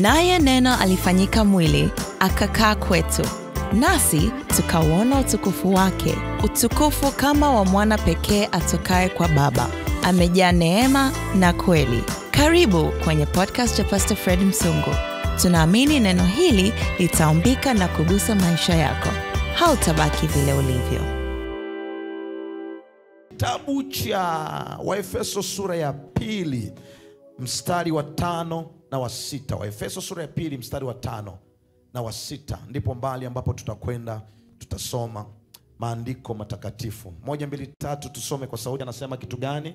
Naye neno alifanyika mwili, akakaa kwetu. Nasi tukauona utukufu wake, utukufu kama wa mwana pekee atokaye kwa Baba. Amejaa neema na kweli. Karibu kwenye podcast ya Pastor Fred Msungu. Tunaamini neno hili litaumbika na kugusa maisha yako. Hautabaki vile ulivyo. Kitabu cha Waefeso sura ya 2 mstari wa 5 na wa 6. Waefeso sura ya 2 mstari wa 5 na wa 6 ndipo mbali ambapo tutakwenda, tutasoma maandiko matakatifu. 1, 2, 3 tusome kwa sauti. Anasema kitu gani?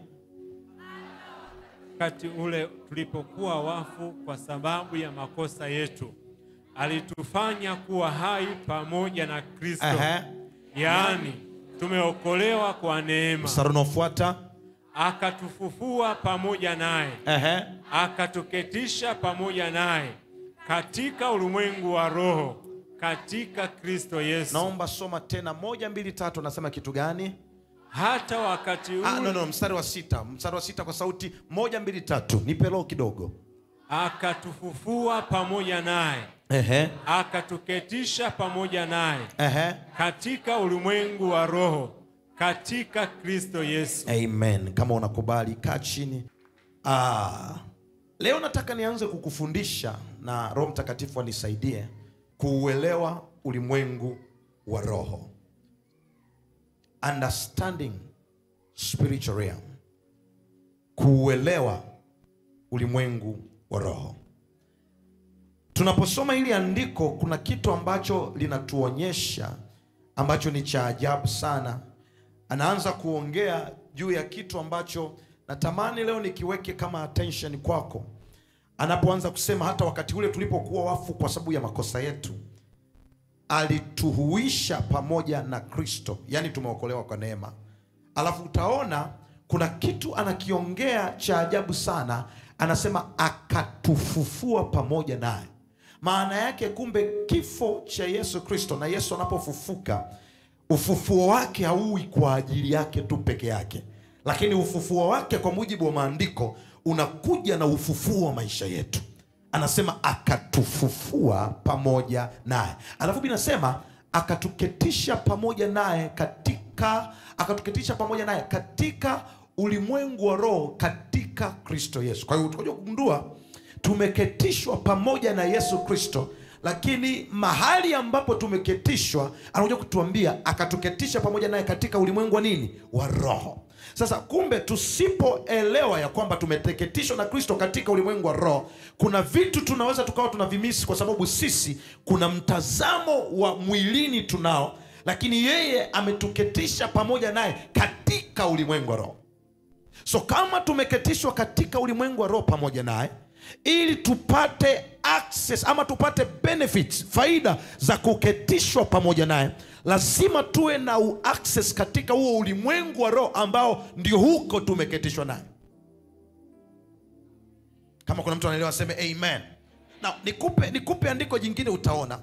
Wakati ule tulipokuwa wafu kwa sababu ya makosa yetu, alitufanya kuwa hai pamoja na Kristo. Yaani tumeokolewa kwa neema. Mstari unaofuata. Akatufufua pamoja naye. Akatuketisha pamoja naye katika ulimwengu wa roho katika Kristo Yesu. Naomba soma tena 1, 2, 3. Anasema kitu gani? Hata wakati ule mstari wa 6. Mstari wa 6 kwa sauti. 1, 2, 3. Nipe roho kidogo. Akatufufua pamoja naye. Akatuketisha pamoja naye katika ulimwengu wa roho katika Kristo Yesu. Amen. Kama unakubali kaa chini. Leo nataka nianze kukufundisha na Roho Mtakatifu anisaidie kuuelewa ulimwengu wa roho. Understanding spiritual realm. Kuuelewa ulimwengu wa roho. Tunaposoma hili andiko kuna kitu ambacho linatuonyesha ambacho ni cha ajabu sana. Anaanza kuongea juu ya kitu ambacho natamani leo nikiweke kama attention kwako. Anapoanza kusema hata wakati ule tulipokuwa wafu kwa sababu ya makosa yetu, alituhuisha pamoja na Kristo. Yani tumeokolewa kwa neema. Alafu utaona kuna kitu anakiongea cha ajabu sana. Anasema akatufufua pamoja naye. Maana yake kumbe kifo cha Yesu Kristo, na Yesu anapofufuka, ufufuo wake hauwi kwa ajili yake tu peke yake, lakini ufufuo wake kwa mujibu wa maandiko unakuja na ufufuo wa maisha yetu. Anasema akatufufua pamoja naye. Alafu binasema akatuketisha pamoja naye katika ulimwengu wa roho katika Kristo Yesu. Kwa hiyo utakuja kugundua tumeketishwa pamoja na Yesu Kristo, lakini mahali ambapo tumeketishwa anakuja kutuambia akatuketisha pamoja naye katika ulimwengu wa nini? Wa roho. Sasa kumbe tusipoelewa ya kwamba tumeteketishwa na Kristo katika ulimwengu wa roho, kuna vitu tunaweza tukawa tunavimisi, kwa sababu sisi kuna mtazamo wa mwilini tunao, lakini yeye ametuketisha pamoja naye katika ulimwengu wa roho. So kama tumeketishwa katika ulimwengu wa roho pamoja naye, ili tupate access ama tupate benefits, faida za kuketishwa pamoja naye, lazima tuwe na access katika huo ulimwengu wa roho ambao ndio huko tumeketishwa naye. Kama kuna mtu anaelewa aseme amen. Now nikupe andiko jingine utaona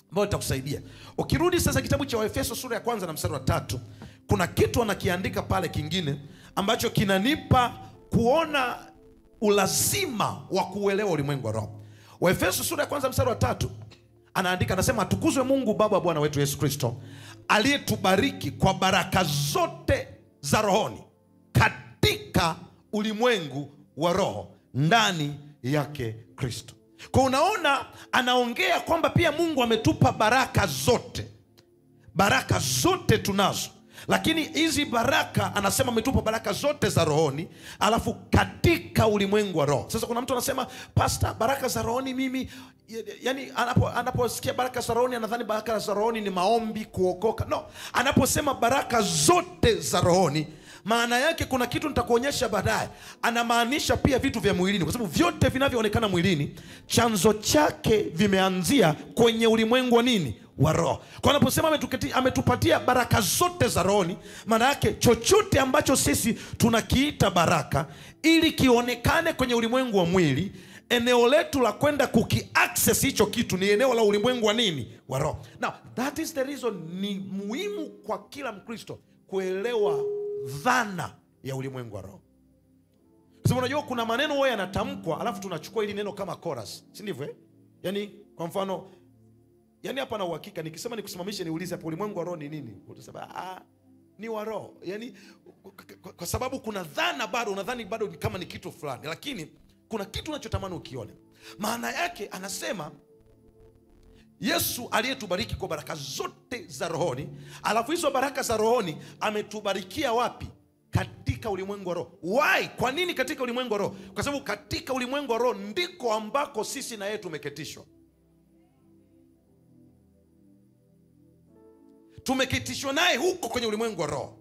ambao itakusaidia. Ukirudi sasa kitabu cha Waefeso sura ya 1 na mstari wa 3, kuna kitu anakiandika pale kingine ambacho kinanipa kuona ulazima wa kuelewa ulimwengu wa roho. Waefeso sura ya 1 mstari wa 3 anaandika, anasema atukuzwe Mungu Baba Bwana wetu Yesu Kristo, aliyetubariki kwa baraka zote za rohoni katika ulimwengu wa roho ndani yake Kristo. Kwa unaona anaongea kwamba pia Mungu ametupa baraka zote. Baraka zote tunazo, lakini hizi baraka anasema ametupa baraka zote za rohoni, alafu katika ulimwengu wa roho. Sasa kuna mtu anasema, Pastor, baraka za rohoni mimi, yani anaposikia baraka za rohoni anadhani baraka za rohoni ni maombi, kuokoka. No, anaposema baraka zote za rohoni, maana yake kuna kitu nitakuonyesha baadaye. Anamaanisha pia vitu vya mwilini, kwa sababu vyote vinavyoonekana mwilini chanzo chake vimeanzia kwenye ulimwengu wa nini? Wa roho. Kwa anaposema ametupatia baraka zote za rohoni, maana yake chochote ambacho sisi tunakiita baraka, ili kionekane kwenye ulimwengu wa mwili, eneo letu la kwenda kuki-access hicho kitu ni eneo la ulimwengu wa nini? Wa roho. Now, that is the reason ni muhimu kwa kila Mkristo kuelewa dhana ya ulimwengu wa roho. sababu unajua kuna maneno wewe yanatamkwa alafu tunachukua ili neno kama chorus, si ndivyo eh? Yaani kwa mfano, yaani hapa na uhakika nikisema nikusimamishe niulize hapo ulimwengu wa roho ni nini, utasema ni wa roho. Yaani kwa sababu kuna dhana bado, unadhani bado ni kama ni kitu fulani, lakini kuna kitu unachotamani ukione. Maana yake anasema Yesu aliyetubariki kwa baraka zote za rohoni, alafu hizo baraka za rohoni ametubarikia wapi? Katika ulimwengu wa roho. Why? Kwa nini katika ulimwengu wa roho? Kwa sababu katika ulimwengu wa roho ndiko ambako sisi na yeye tumeketishwa. Tumeketishwa naye huko kwenye ulimwengu wa roho,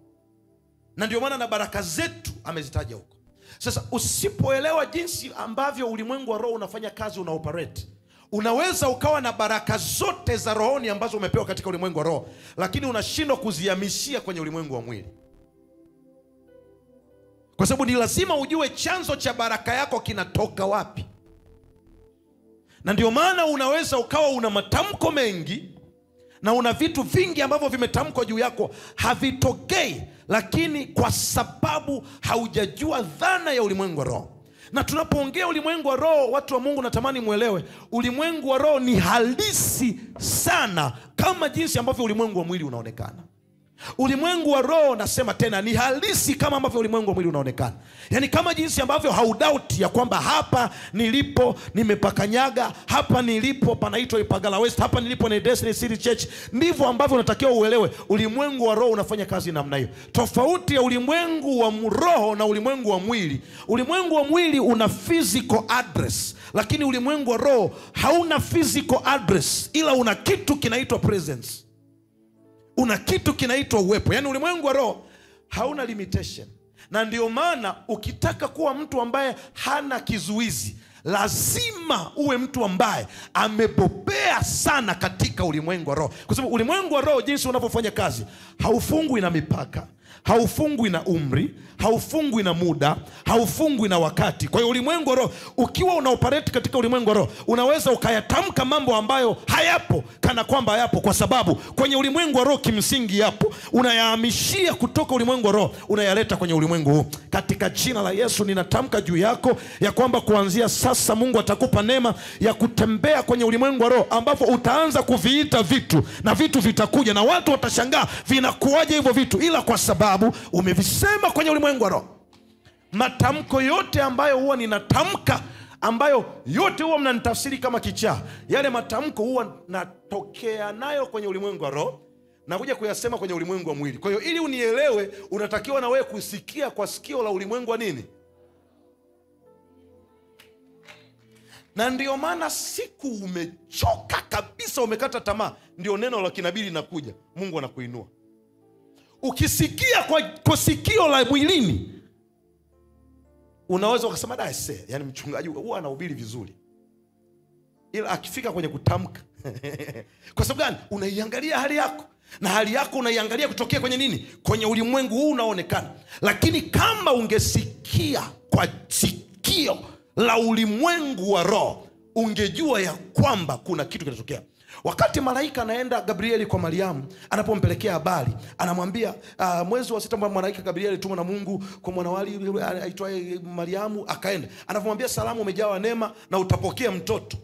na ndio maana na baraka zetu amezitaja huko. Sasa usipoelewa jinsi ambavyo ulimwengu wa roho unafanya kazi, una operate, unaweza ukawa na baraka zote za rohoni ambazo umepewa katika ulimwengu wa roho, lakini unashindwa kuzihamishia kwenye ulimwengu wa mwili. Kwa sababu ni lazima ujue chanzo cha baraka yako kinatoka wapi. Na ndio maana unaweza ukawa una matamko mengi na una vitu vingi ambavyo vimetamkwa juu yako havitokei, lakini kwa sababu haujajua dhana ya ulimwengu wa roho. Na tunapoongea ulimwengu wa roho, watu wa Mungu, natamani muelewe, ulimwengu wa roho ni halisi sana kama jinsi ambavyo ulimwengu wa mwili unaonekana. Ulimwengu wa roho, nasema tena, ni halisi kama ambavyo ulimwengu wa mwili unaonekana. Yaani kama jinsi ambavyo haudauti ya kwamba hapa nilipo nimepakanyaga, hapa nilipo panaitwa Ipagala West, hapa nilipo ni Destiny City Church, ndivyo ambavyo unatakiwa uelewe ulimwengu wa roho unafanya kazi namna hiyo. Tofauti ya ulimwengu wa roho na ulimwengu wa mwili, ulimwengu wa mwili una physical address, lakini ulimwengu wa roho hauna physical address, ila una kitu kinaitwa presence. Una kitu kinaitwa uwepo. Yaani ulimwengu wa roho hauna limitation. Na ndio maana ukitaka kuwa mtu ambaye hana kizuizi, lazima uwe mtu ambaye amebobea sana katika ulimwengu wa roho. Kwa sababu ulimwengu wa roho jinsi unavyofanya kazi, haufungwi na mipaka, haufungwi na umri, haufungwi na muda, haufungwi na wakati. Kwa hiyo ulimwengu wa roho, ukiwa unaoperate katika ulimwengu wa roho, unaweza ukayatamka mambo ambayo hayapo kana kwamba hayapo, kwa sababu kwenye ulimwengu wa roho kimsingi yapo. Unayahamishia kutoka ulimwengu wa roho, unayaleta kwenye ulimwengu huu. Katika jina la Yesu ninatamka juu yako ya kwamba kuanzia sasa Mungu atakupa neema ya kutembea kwenye ulimwengu wa roho, ambapo utaanza kuviita vitu na vitu vitakuja, na watu watashangaa vinakuaje hivyo vitu, ila kwa sababu umevisema kwenye ulimwengu wa roho. Matamko yote ambayo huwa ninatamka, ambayo yote huwa mnanitafsiri kama kichaa, yale matamko huwa natokea nayo kwenye ulimwengu wa roho na kuja kuyasema kwenye ulimwengu wa mwili. Kwa hiyo ili unielewe, unatakiwa na wewe kusikia kwa sikio la ulimwengu wa nini? Na ndio maana siku umechoka kabisa, umekata tamaa, ndio neno la kinabii linakuja, Mungu anakuinua. Ukisikia kwa sikio la mwilini, unaweza ukasema daise, yani mchungaji huwa anahubiri vizuri, ila akifika kwenye kutamka kwa sababu gani? Unaiangalia hali yako, na hali yako unaiangalia kutokea kwenye nini? Kwenye ulimwengu huu unaonekana. Lakini kama ungesikia kwa sikio la ulimwengu wa roho, ungejua ya kwamba kuna kitu kinatokea. Wakati malaika anaenda Gabrieli kwa Mariamu, anapompelekea habari, anamwambia mwezi wa 6 malaika Gabrieli tumwa na Mungu kwa mwanawali aitwaye Mariamu, akaenda. Anamwambia salamu, umejawa neema na utapokea mtoto.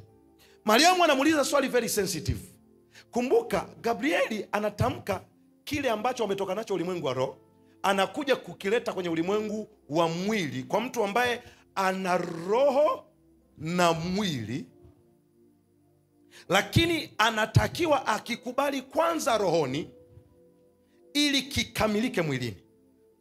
Mariamu anamuuliza swali very sensitive. Kumbuka Gabrieli anatamka kile ambacho ametoka nacho ulimwengu wa roho, anakuja kukileta kwenye ulimwengu wa mwili kwa mtu ambaye ana roho na mwili, lakini anatakiwa akikubali kwanza rohoni ili kikamilike mwilini.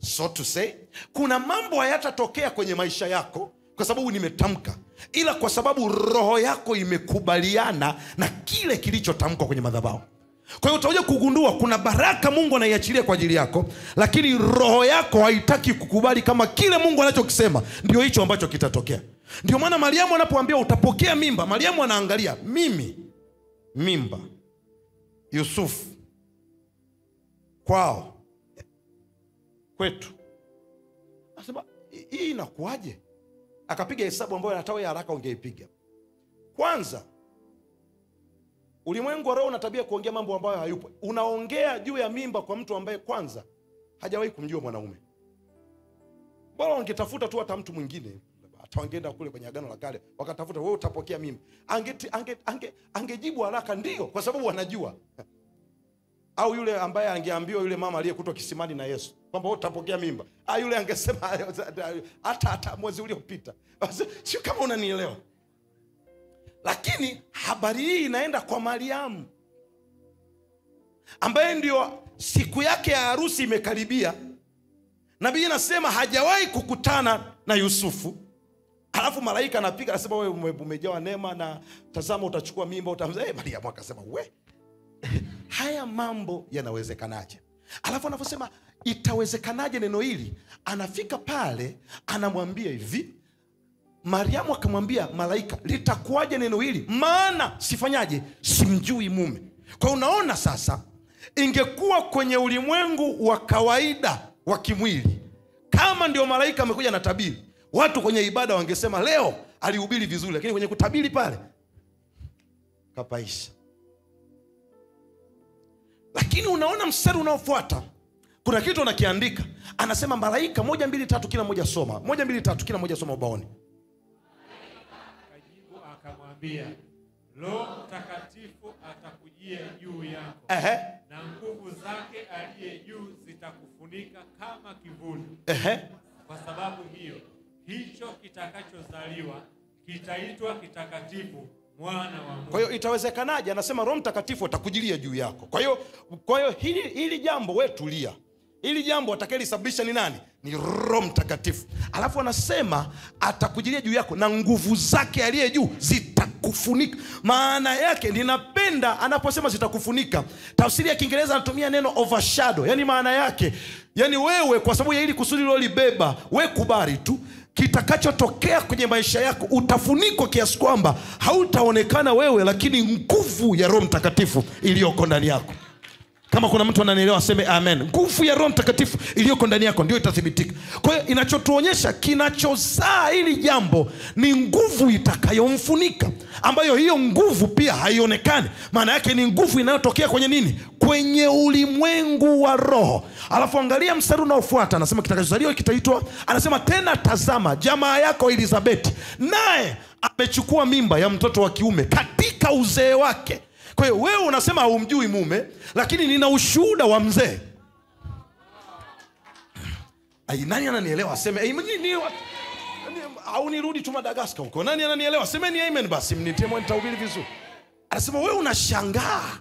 So to say, kuna mambo hayatatokea kwenye maisha yako kwa sababu nimetamka, ila kwa sababu roho yako imekubaliana na kile kilichotamkwa kwenye madhabahu. Kwa hiyo utakuja kugundua kuna baraka Mungu anaiachilia kwa ajili yako, lakini roho yako haitaki kukubali kama kile Mungu anachokisema ndio hicho ambacho kitatokea. Ndio maana Mariamu anapoambia utapokea mimba, Mariamu anaangalia mimba, Yusufu, kwao, kwetu. Anasema hii inakuaje? Akapiga hesabu ambayo anataka ya haraka ungeipiga. Kwanza, ulimwengu wa roho una tabia kuongea mambo ambayo hayupo. Unaongea juu ya mimba kwa mtu ambaye kwanza hajawahi kumjua mwanaume. Bora ungetafuta tu hata mtu mwingine. hata wangeenda kule kwenye Agano la Kale wakatafuta wewe utapokea mimba, angejibu haraka ndio, kwa sababu wanajua. Au yule ambaye angeambiwa yule mama aliyekutwa kisimani na Yesu kwamba wewe utapokea mimba, yule angesema hata mwezi uliopita. Sio kama unanielewa. Lakini habari hii inaenda kwa Mariamu ambaye ndio siku yake ya harusi imekaribia. Nabii anasema hajawahi kukutana na Yusufu. Alafu malaika anapiga anasema wewe umejawa neema na tazama utachukua mimba utamzaa. Mariamu akasema haya mambo yanawezekanaje? Alafu anaposema itawezekanaje neno hili, anafika pale anamwambia hivi, Mariamu akamwambia malaika, litakuwaje neno hili, maana sifanyaje, simjui mume. Kwa unaona sasa, ingekuwa kwenye ulimwengu wa kawaida wa kimwili, kama ndio malaika amekuja na tabiri, watu kwenye ibada wangesema leo alihubiri vizuri, lakini kwenye kutabiri pale kapaisha. Lakini unaona mstari unaofuata kuna kitu anakiandika, anasema malaika 1 2 3 kila mmoja soma, 1 2 3 kila mmoja soma ubaoni. Akajibu akamwambia, Roho Mtakatifu atakujia juu yako, na nguvu zake aliye juu zitakufunika kama kivuli. Kwa sababu hiyo, hicho kitakachozaliwa kitaitwa kitakatifu, mwana wa Mungu. Kwa hiyo itawezekanaje? Anasema Roho Mtakatifu atakujilia juu yako. Kwa hiyo hili jambo wewe tulia. Hili jambo atakayelisababisha ni nani? Ni Roho Mtakatifu. Alafu anasema atakujilia juu yako na nguvu zake aliye juu zitakufunika. Maana yake, ninapenda anaposema zitakufunika, tafsiri ya Kiingereza anatumia neno overshadow. Yani maana yake, yani wewe kwa sababu ya hili kusudi lolibeba, wewe kubali tu kitakachotokea kwenye maisha yako, utafunikwa kiasi kwamba hautaonekana wewe, lakini nguvu ya Roho Mtakatifu iliyoko ndani yako. Kama kuna mtu ananielewa aseme amen. Nguvu ya Roho Mtakatifu iliyoko ndani yako ndio itathibitika. Kwa hiyo inachotuonyesha kinachozaa hili jambo ni nguvu itakayomfunika, ambayo hiyo nguvu pia haionekani. Maana yake ni nguvu inayotokea kwenye nini? Kwenye ulimwengu wa roho. Alafu angalia mstari unaofuata, anasema kitakachozaliwa kitaitwa, anasema tena tazama, jamaa yako Elizabeti naye amechukua mimba ya mtoto wa kiume katika uzee wake. Kwa hiyo wewe unasema haumjui mume, lakini nina ushuhuda wa mzee. Nani ananielewa? Aseme au nirudi tu Madagascar huko. Nani ananielewa? Semeni amen basi mnitemwe nitahubiri vizuri. Anasema wewe unashangaa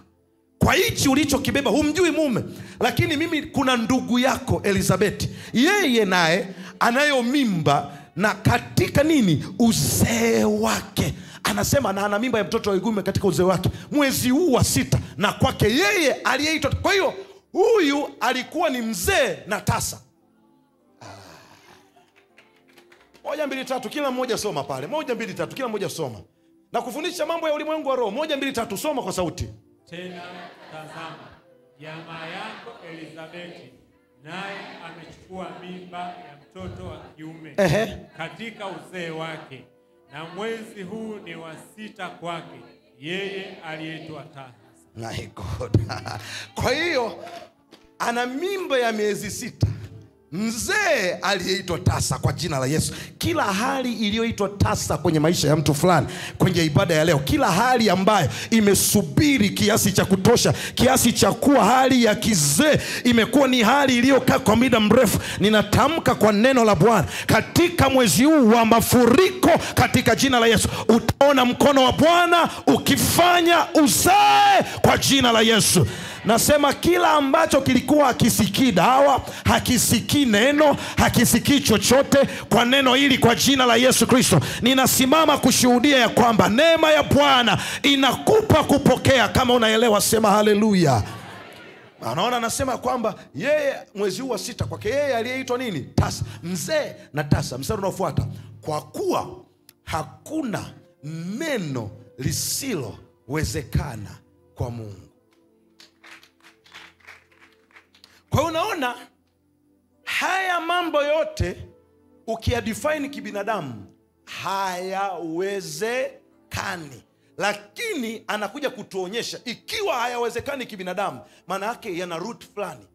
kwa hichi ulichokibeba, humjui mume, lakini mimi kuna ndugu yako Elizabeth, yeye naye anayo mimba na katika nini? Uzee wake. Anasema na ana mimba ya mtoto wa kiume katika uzee wake, mwezi huu wa 6, na kwake yeye aliyeitwa. Kwa hiyo huyu alikuwa ni mzee na tasa. 1 2 3 kila mmoja soma pale. 1 2 3 kila mmoja soma. Na kufundisha mambo ya ulimwengu wa roho. 1 2 3 soma kwa sauti. Tena tazama, jamaa yako Elizabeti naye amechukua mimba ya mtoto wa kiume katika uzee wake, na mwezi huu ni wa 6 kwake, yeye aliyeitwa tasa. My God. Kwa hiyo ana mimba ya miezi 6. Mzee aliyeitwa tasa kwa jina la Yesu. Kila hali iliyoitwa tasa kwenye maisha ya mtu fulani kwenye ibada ya leo, kila hali ambayo imesubiri kiasi cha kutosha, kiasi cha kuwa hali ya kizee, imekuwa ni hali iliyokaa kwa muda mrefu, ninatamka kwa neno la Bwana, katika mwezi huu wa mafuriko, katika jina la Yesu, utaona mkono wa Bwana ukifanya uzae kwa jina la Yesu. Nasema kila ambacho kilikuwa hakisikii dawa, hakisikii neno, hakisikii chochote, kwa neno hili kwa jina la Yesu Kristo, ninasimama kushuhudia ya kwamba neema ya Bwana inakupa kupokea. Kama unaelewa sema haleluya. Anaona anasema kwamba yeye mwezi huu wa 6 kwake yeye aliyeitwa nini? Tasa, mzee na tasa. Mstari unaofuata, kwa kuwa hakuna neno lisilowezekana kwa Mungu. Kwa hiyo unaona haya mambo yote ukiyadefine kibinadamu hayawezekani, lakini anakuja kutuonyesha ikiwa hayawezekani kibinadamu, maana yake yana root fulani,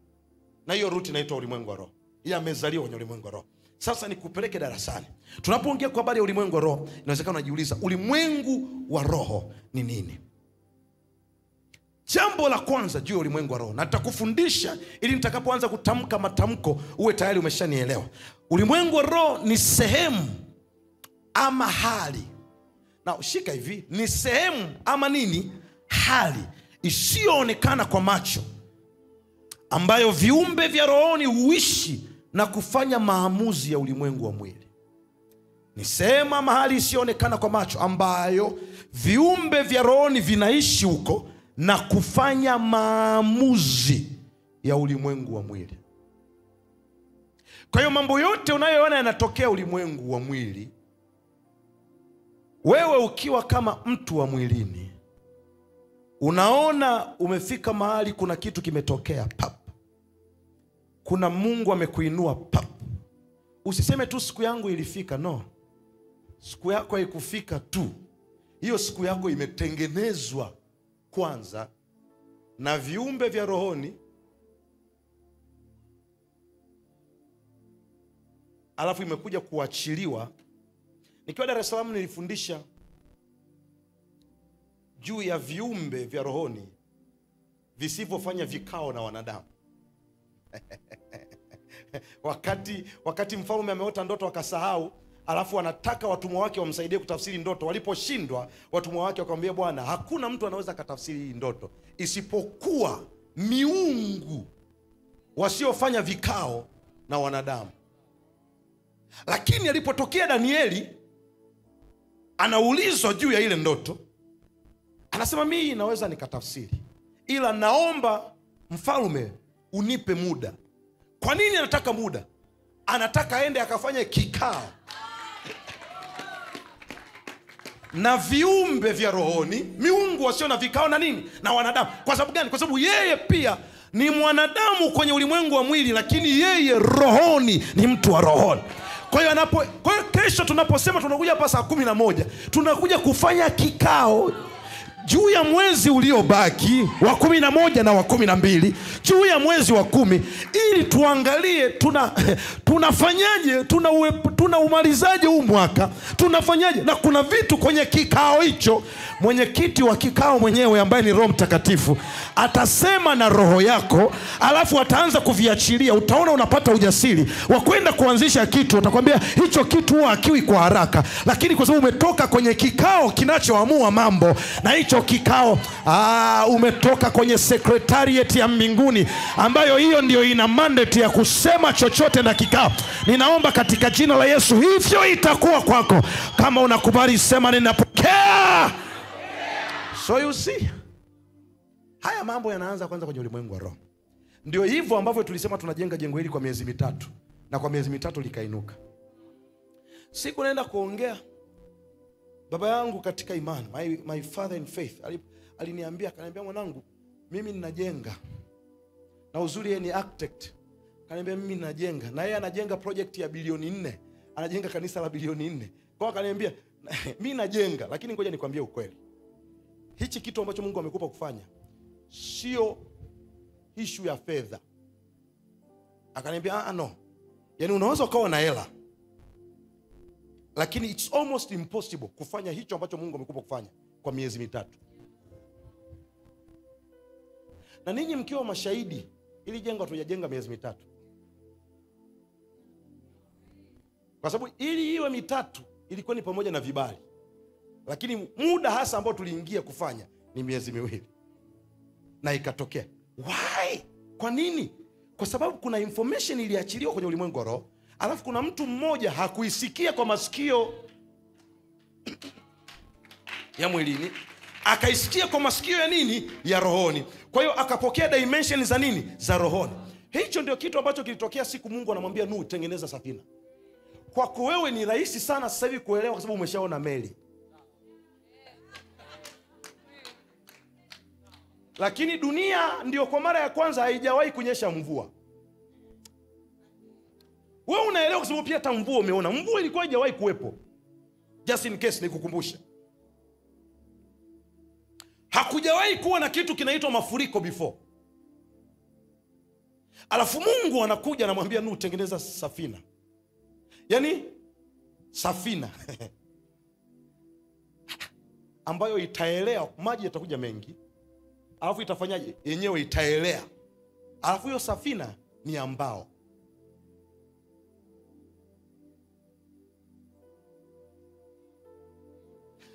na hiyo root inaitwa ulimwengu wa roho. Yamezaliwa kwenye ulimwengu wa roho. Sasa nikupeleke darasani. Tunapoongea kwa habari ya ulimwengu wa roho, inawezekana unajiuliza ulimwengu wa roho ni nini? Jambo la kwanza juu ya ulimwengu wa roho, na nitakufundisha ili nitakapoanza kutamka matamko uwe tayari umeshanielewa. Ulimwengu wa roho ni sehemu ama hali. Na ushika hivi, ni sehemu ama nini? Hali isiyoonekana kwa macho, ambayo viumbe vya rohoni huishi na kufanya maamuzi ya ulimwengu wa mwili. Ni sehemu ama hali isiyoonekana kwa macho, ambayo viumbe vya rohoni vinaishi huko na kufanya maamuzi ya ulimwengu wa mwili. Kwa hiyo mambo yote unayoona yanatokea ulimwengu wa mwili, wewe ukiwa kama mtu wa mwilini, unaona umefika mahali kuna kitu kimetokea, pap, kuna Mungu amekuinua, pap. Usiseme tu siku yangu ilifika. No, siku yako haikufika tu. Hiyo siku yako imetengenezwa kwanza na viumbe vya rohoni, alafu imekuja kuachiliwa. Nikiwa Dar es Salaam nilifundisha juu ya viumbe vya rohoni visivyofanya vikao na wanadamu. Wakati mfalme ameota ndoto akasahau, alafu anataka watumwa wake wamsaidie kutafsiri ndoto. Waliposhindwa, watumwa wake wakamwambia, Bwana, hakuna mtu anaweza katafsiri hii ndoto isipokuwa miungu wasiofanya vikao na wanadamu. Lakini alipotokea Danieli anaulizwa juu ya ile ndoto, anasema mimi naweza nikatafsiri, ila naomba mfalme unipe muda. Kwa nini anataka muda? Anataka aende akafanye kikao na viumbe vya rohoni, miungu wasio na vikao na nini? Na wanadamu. Kwa sababu gani? Kwa sababu yeye pia ni mwanadamu kwenye ulimwengu wa mwili, lakini yeye rohoni ni mtu wa rohoni. Kwa hiyo kesho tunaposema tunakuja hapa saa 11, tunakuja kufanya kikao juu ya mwezi uliobaki wa 11 na wa 12, juu ya mwezi wa 10, ili tuangalie tunafanyaje, tunaumalizaje huu mwaka, tunafanyaje. Na kuna vitu kwenye kikao hicho, mwenyekiti wa kikao mwenyewe ambaye ni Roho Mtakatifu atasema na roho yako, alafu ataanza kuviachilia. Utaona unapata ujasiri wa kwenda kuanzisha kitu. Utakwambia hicho kitu huwa hakiwi kwa haraka, lakini kwa sababu umetoka kwenye kikao kinachoamua mambo, na hicho kikao umetoka kwenye secretariat ya mbinguni, ambayo hiyo ndio ina mandate ya kusema chochote na kikao. Ninaomba katika jina la Yesu hivyo itakuwa kwako. Kama unakubali sema ninapokea. So you see, haya mambo yanaanza kwanza kwenye ulimwengu wa roho. Ndio hivyo ambavyo tulisema tunajenga jengo hili kwa miezi mitatu, na kwa miezi mitatu likainuka. Siku naenda kuongea, baba yangu katika imani, my father in faith, aliniambia, akaniambia, mwanangu, mimi ninajenga. Na uzuri yeye ni architect. Akaniambia mimi ninajenga, na yeye anajenga project ya bilioni 4. Anajenga kanisa la bilioni 4. Kwa akaniambia mimi najenga, lakini ngoja nikwambie ukweli. Hichi kitu ambacho Mungu amekupa kufanya sio issue ya fedha. Akaniambia no. Yaani unaweza ukawa na hela, lakini it's almost impossible kufanya hicho ambacho Mungu amekupa kufanya kwa miezi mitatu. Na ninyi mkiwa mashahidi, ili jengo tujajenga miezi mitatu. Kwa sababu ili iwe mitatu ilikuwa ni pamoja na vibali. Lakini muda hasa ambao tuliingia kufanya ni miezi 2. Na ikatokea. Why? Kwa nini? Kwa sababu kuna information iliachiliwa kwenye ulimwengu wa roho, alafu kuna mtu mmoja hakuisikia kwa masikio ya mwilini, akaisikia kwa masikio ya nini? Ya rohoni. Kwa hiyo akapokea dimension za nini? Za rohoni. Hicho ndio kitu ambacho kilitokea siku Mungu anamwambia Nuhu, tengeneza safina. Kwako wewe ni rahisi sana sasa hivi kuelewa, kwa sababu umeshaona meli. Lakini dunia ndio kwa mara ya kwanza haijawahi kunyesha mvua. Wewe unaelewa kwa sababu pia hata mvua umeona. Mvua ilikuwa haijawahi kuwepo. Just in case nikukumbusha. Hakujawahi kuwa na kitu kinaitwa mafuriko before. Alafu Mungu anakuja anamwambia Nuhu, tengeneza safina. Yaani safina ambayo itaelea, maji yatakuja mengi, alafu itafanyaje? Yenyewe itaelea. Alafu hiyo safina ni ambao.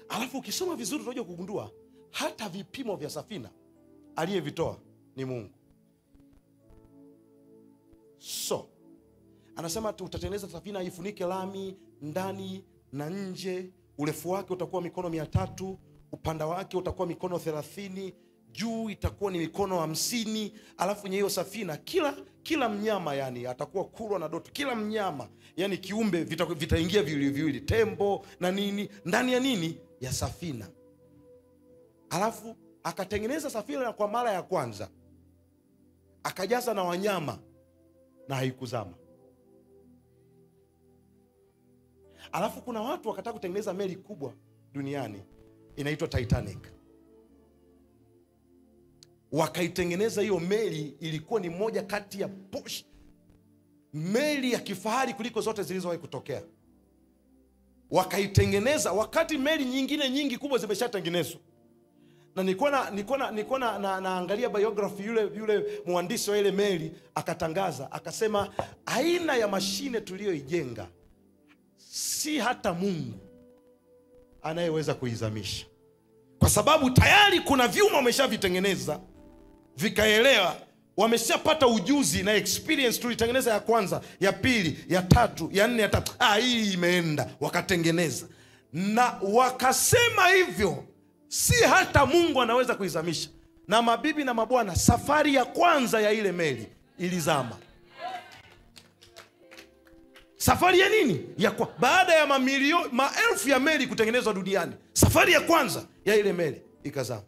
Alafu ukisoma vizuri utakuja kugundua hata vipimo vya safina aliyevitoa ni Mungu. So anasema utatengeneza safina ifunike lami ndani na nje. Urefu wake utakuwa mikono 300, upanda wake utakuwa mikono 30, juu itakuwa ni mikono 50. Alafu kwenye hiyo safina kila mnyama yani atakuwa kulwa na doto. Kila mnyama yani kiumbe vitaingia viwili, tembo na nini ndani ya nini? Ya safina. Alafu akatengeneza safina kwa mara ya kwanza, akajaza na wanyama na haikuzama. Alafu kuna watu wakataka kutengeneza meli kubwa duniani inaitwa Titanic. Wakaitengeneza hiyo meli, ilikuwa ni moja kati ya meli ya kifahari kuliko zote zilizowahi kutokea. Wakaitengeneza wakati meli nyingine nyingi kubwa zimeshatengenezwa. Na nilikuwa naangalia biography yule mwandishi wa ile meli, akatangaza akasema aina ya mashine tuliyoijenga si hata Mungu anayeweza kuizamisha, kwa sababu tayari kuna vyuma wameshavitengeneza vikaelewa, wameshapata ujuzi na experience. Tulitengeneza ya kwanza, ya pili, ya tatu, ya nne, ya tatu, hii imeenda, wakatengeneza na wakasema hivyo si hata Mungu anaweza kuizamisha. Na mabibi na mabwana, safari ya kwanza ya ile meli ilizama. Safari ya nini? Baada ya maelfu ya meli kutengenezwa duniani, safari ya kwanza ya ile meli ikazama.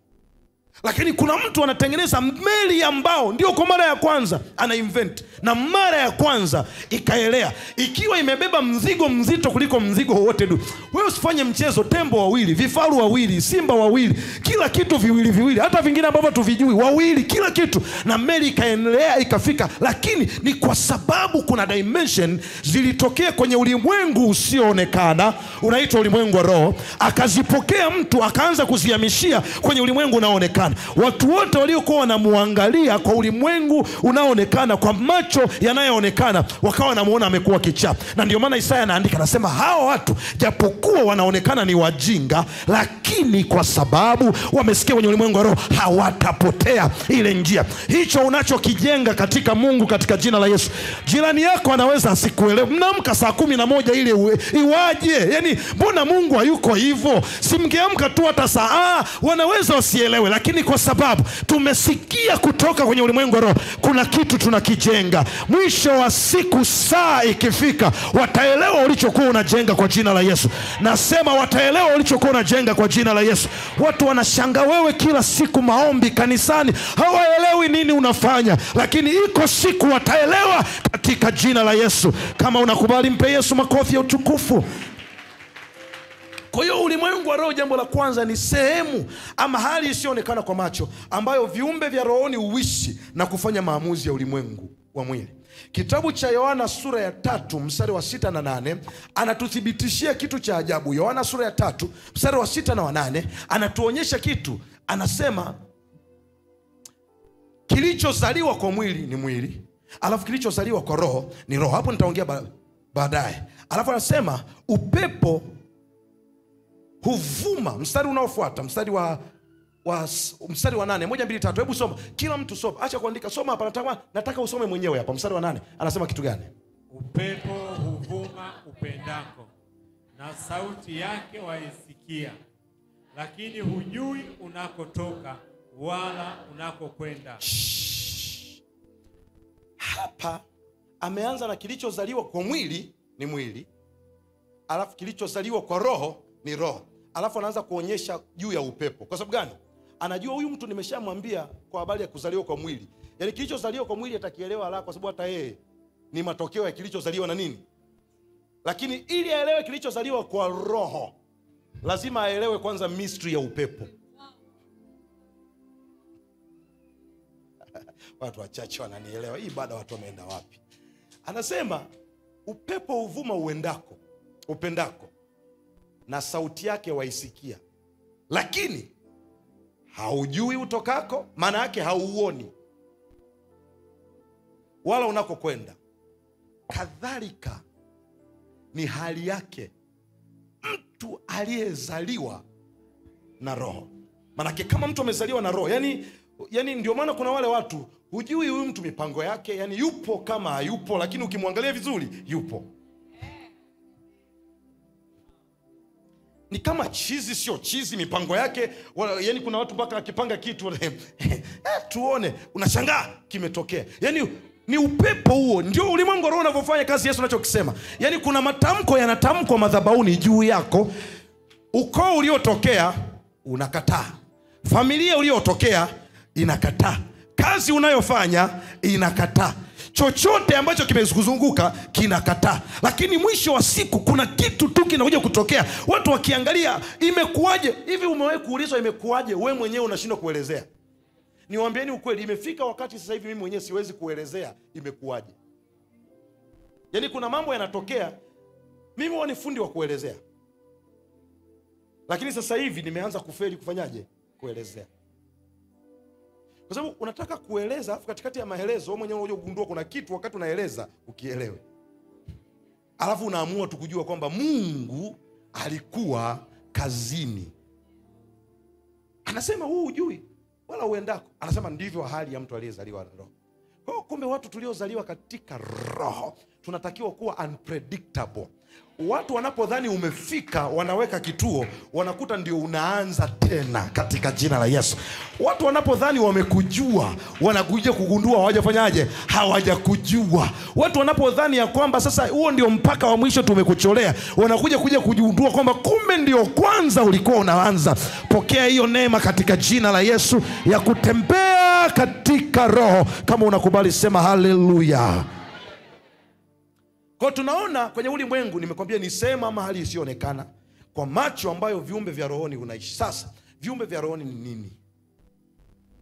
Lakini kuna mtu anatengeneza meli ambao ndio kwa mara ya kwanza ana invent, na mara ya kwanza ikaelea, ikiwa imebeba mzigo mzito kuliko mzigo wote. Wewe usifanye mchezo. Tembo wawili, vifaru wawili, simba wawili, kila kitu viwili, hata vingine ambavyo tuvijui wawili, kila kitu, na meli ikaendelea ikafika. Lakini ni kwa sababu kuna dimension zilitokea kwenye ulimwengu usioonekana, unaitwa ulimwengu wa roho, akazipokea mtu akaanza kuzihamishia kwenye ulimwengu unaoonekana. Watu wote waliokuwa wanamuangalia kwa ulimwengu unaoonekana, kwa macho yanayoonekana, wakawa wanamuona amekuwa kichaa. Na ndio maana Isaya anaandika, anasema hao watu japokuwa wanaonekana ni wajinga, lakini kwa sababu wamesikia kwenye ulimwengu wa roho hawatapotea ile njia. Hicho unachokijenga katika Mungu, katika jina la Yesu, jirani yako anaweza asikuelewe. Mnaamka saa 11 ile iwaje? Yani mbona Mungu hayuko hivyo? Simngeamka tu hata saa wanaweza wasielewe. Lakini kwa sababu tumesikia kutoka kwenye ulimwengu wa roho, kuna kitu tunakijenga. Mwisho wa siku, saa ikifika, wataelewa ulichokuwa unajenga kwa jina la Yesu. Nasema wataelewa ulichokuwa unajenga kwa jina la Yesu. Watu wanashanga wewe kila siku maombi kanisani, hawaelewi nini unafanya, lakini iko siku wataelewa katika jina la Yesu. Kama unakubali, mpe Yesu makofi ya utukufu. Kwa hiyo ulimwengu wa roho, jambo la kwanza, ni sehemu ama hali isiyoonekana kwa macho, ambayo viumbe vya rohoni huishi na kufanya maamuzi ya ulimwengu wa mwili. Kitabu cha Yohana sura ya 3 mstari wa 6 na 8 anatuthibitishia kitu cha ajabu. Yohana sura ya 3 mstari wa 6 na 8 anatuonyesha kitu. Anasema kilichozaliwa kwa mwili ni mwili, alafu kilichozaliwa kwa roho ni roho. Hapo nitaongea baadaye. Alafu anasema upepo huvuma. Mstari unaofuata, mstari wa 8, 1, 2, 3. Hebu soma, kila mtu soma, acha kuandika, soma hapa. Nataka usome mwenyewe hapa. Mstari wa 8 anasema kitu gani? Upepo huvuma upendako, na sauti yake waisikia, lakini hujui unakotoka wala unakokwenda. Hapa ameanza na kilichozaliwa kwa mwili ni mwili, alafu kilichozaliwa kwa roho ni roho. Alafu anaanza kuonyesha juu ya upepo. Kwa sababu gani? Anajua huyu mtu nimeshamwambia kwa habari ya kuzaliwa kwa mwili. Yaani kilichozaliwa kwa mwili atakielewa haraka, kwa sababu hata yeye ni matokeo ya kilichozaliwa na nini. Lakini ili aelewe kilichozaliwa kwa roho, lazima aelewe kwanza mystery ya upepo. Watu wachache wananielewa. Hii baada watu wameenda wapi? Anasema upepo uvuma upendako, na sauti yake waisikia, lakini haujui utokako, maana yake hauoni wala unakokwenda. Kadhalika ni hali yake mtu aliyezaliwa na Roho. Maanake kama mtu amezaliwa na Roho, yani ndio maana kuna wale watu hujui huyu mtu mipango yake, yani yupo kama hayupo, lakini ukimwangalia vizuri yupo. Ni kama chizi sio chizi mipango yake. Yani kuna watu mpaka akipanga kitu tuone, unashangaa kimetokea. Yani ni upepo huo. Ndio ulimwengu Roho unavyofanya kazi. Yesu anachokisema, yani kuna matamko yanatamkwa madhabahuni juu yako. Ukoo uliotokea unakataa, familia uliotokea inakataa, kazi unayofanya inakataa, chochote ambacho kimekuzunguka kinakataa. Lakini mwisho wa siku kuna kitu tu kinakuja kutokea. Watu wakiangalia, imekuaje hivi? Umewahi kuulizwa imekuaje? Wewe mwenyewe unashindwa kuelezea. Niwaambieni ukweli, imefika wakati sasa hivi mimi mwenyewe siwezi kuelezea imekuaje. Yani kuna mambo yanatokea, mimi huwa ni fundi wa kuelezea, lakini sasa hivi nimeanza kufeli kufanyaje kuelezea. Kwa sababu unataka kueleza, alafu katikati ya maelezo wewe mwenyewe unajua kugundua kuna kitu wakati unaeleza ukielewe. Alafu unaamua tu kujua kwamba Mungu alikuwa kazini. Anasema huu hujui wala uendako. Anasema ndivyo hali ya mtu aliyezaliwa na Roho. Kwa kumbe watu tuliozaliwa katika Roho tunatakiwa kuwa unpredictable. Watu wanapodhani umefika, wanaweka kituo, wanakuta ndio unaanza tena katika jina la Yesu. Watu wanapodhani wamekujua, wanakuja kugundua hawajafanyaje, hawajakujua. Watu wanapodhani ya kwamba sasa huo ndio mpaka wa mwisho tumekucholea, wanakuja kugundua kwamba kumbe ndio kwanza ulikuwa unaanza. Pokea hiyo neema katika jina la Yesu ya kutembea katika Roho. Kama unakubali sema haleluya. Kwa tunaona kwenye ulimwengu, nimekwambia ni sema mahali isiyoonekana kwa macho ambayo viumbe vya rohoni unaishi. Sasa viumbe vya rohoni ni nini?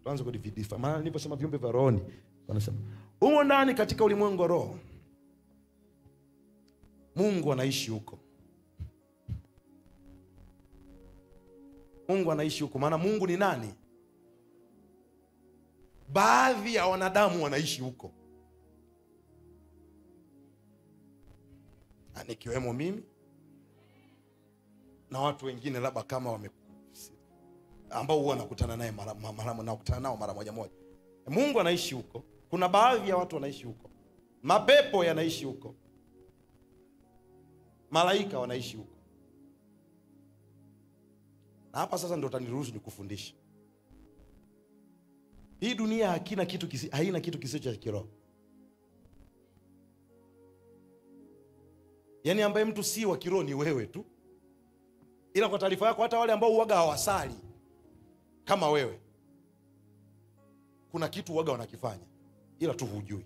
Tuanze kudividifa. Maana niliposema viumbe vya rohoni, wanasema humo ndani katika ulimwengu wa roho Mungu anaishi huko. Mungu anaishi huko. Maana Mungu ni nani? Baadhi ya wanadamu wanaishi huko, nikiwemo mimi na watu wengine labda kama ambao huwa nakutana naye mara moja moja. Mungu anaishi huko. Kuna baadhi ya watu wanaishi huko. Mapepo yanaishi huko. Malaika wanaishi huko. Na hapa sasa ndio utaniruhusu nikufundishe. Hii dunia haina kitu kisicho cha kiroho. Yani ambaye mtu si wa kiroho ni wewe tu. Ila kwa taarifa yako, hata wale ambao uwaga hawasali kama wewe, kuna kitu uwaga wanakifanya, ila tu hujui.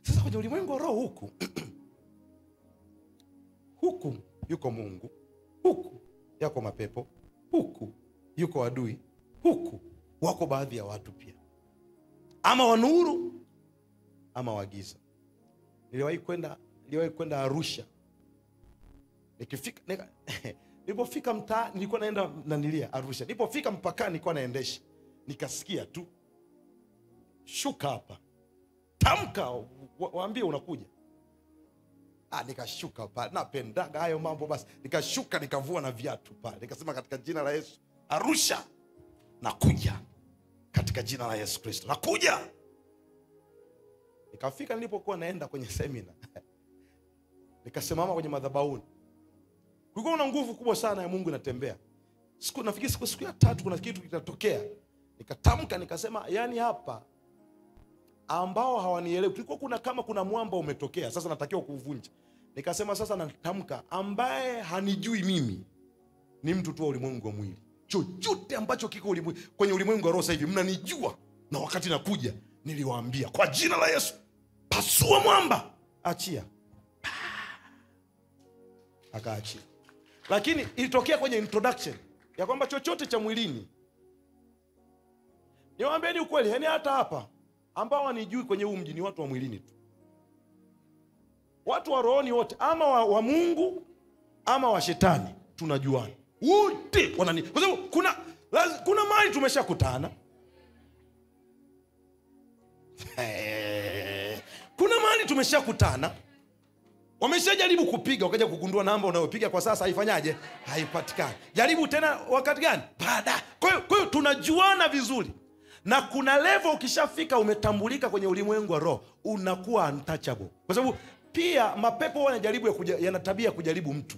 Sasa kwenye ulimwengu wa roho huku huku yuko Mungu, huku yako mapepo, huku yuko adui, huku wako baadhi ya watu pia, ama wa nuru ama wa giza. Niliwahi kwenda Arusha. Nilipofika mtaa, nilikuwa naenda nanilia Arusha. Nilipofika mpakani nilikuwa naendesha. Nikasikia tu, shuka hapa, tamka, waambie unakuja. Nikashuka pale. Napendaga hayo mambo basi. Nikashuka, nikavua na viatu pale. Nikasema katika jina la Yesu, Arusha nakuja. Katika jina la Yesu Kristo nakuja. Nikafika nilipokuwa naenda kwenye semina. Nikasimama kwenye madhabahuni. Kulikuwa na nguvu kubwa sana ya Mungu inatembea. Nafikiri siku ya 3 kuna kitu kitatokea. Nikatamka nikasema, yani hapa ambao hawanielewi, kulikuwa kuna mwamba umetokea, sasa natakiwa kuvunja. Nikasema sasa natamka, ambaye hanijui mimi ni mtu tu wa ulimwengu wa mwili. Chochote ambacho kiko kwenye ulimwengu wa roho sasa hivi mnanijua, na wakati nakuja niliwaambia kwa jina la Yesu, pasua mwamba, achia. Akaachia. Lakini ilitokea kwenye introduction ya kwamba chochote cha mwilini, niwaambieni ukweli, yani hata hapa ambao wanijui kwenye huu mji ni watu wa mwilini tu. watu wa rohoni wote, ama wa Mungu ama wa shetani, tunajuana wote wanani, kwa sababu kuna mahali tumeshakutana. Kuna mahali tumeshakutana, wameshajaribu kupiga, wakaja kugundua namba unayopiga kwa sasa haifanyaje, haipatikani. Jaribu tena wakati gani? Baada. Kwa hiyo tunajuana vizuri, na kuna level ukishafika umetambulika kwenye ulimwengu wa roho, unakuwa untouchable. Kwa sababu pia mapepo yana tabia ya kujaribu mtu.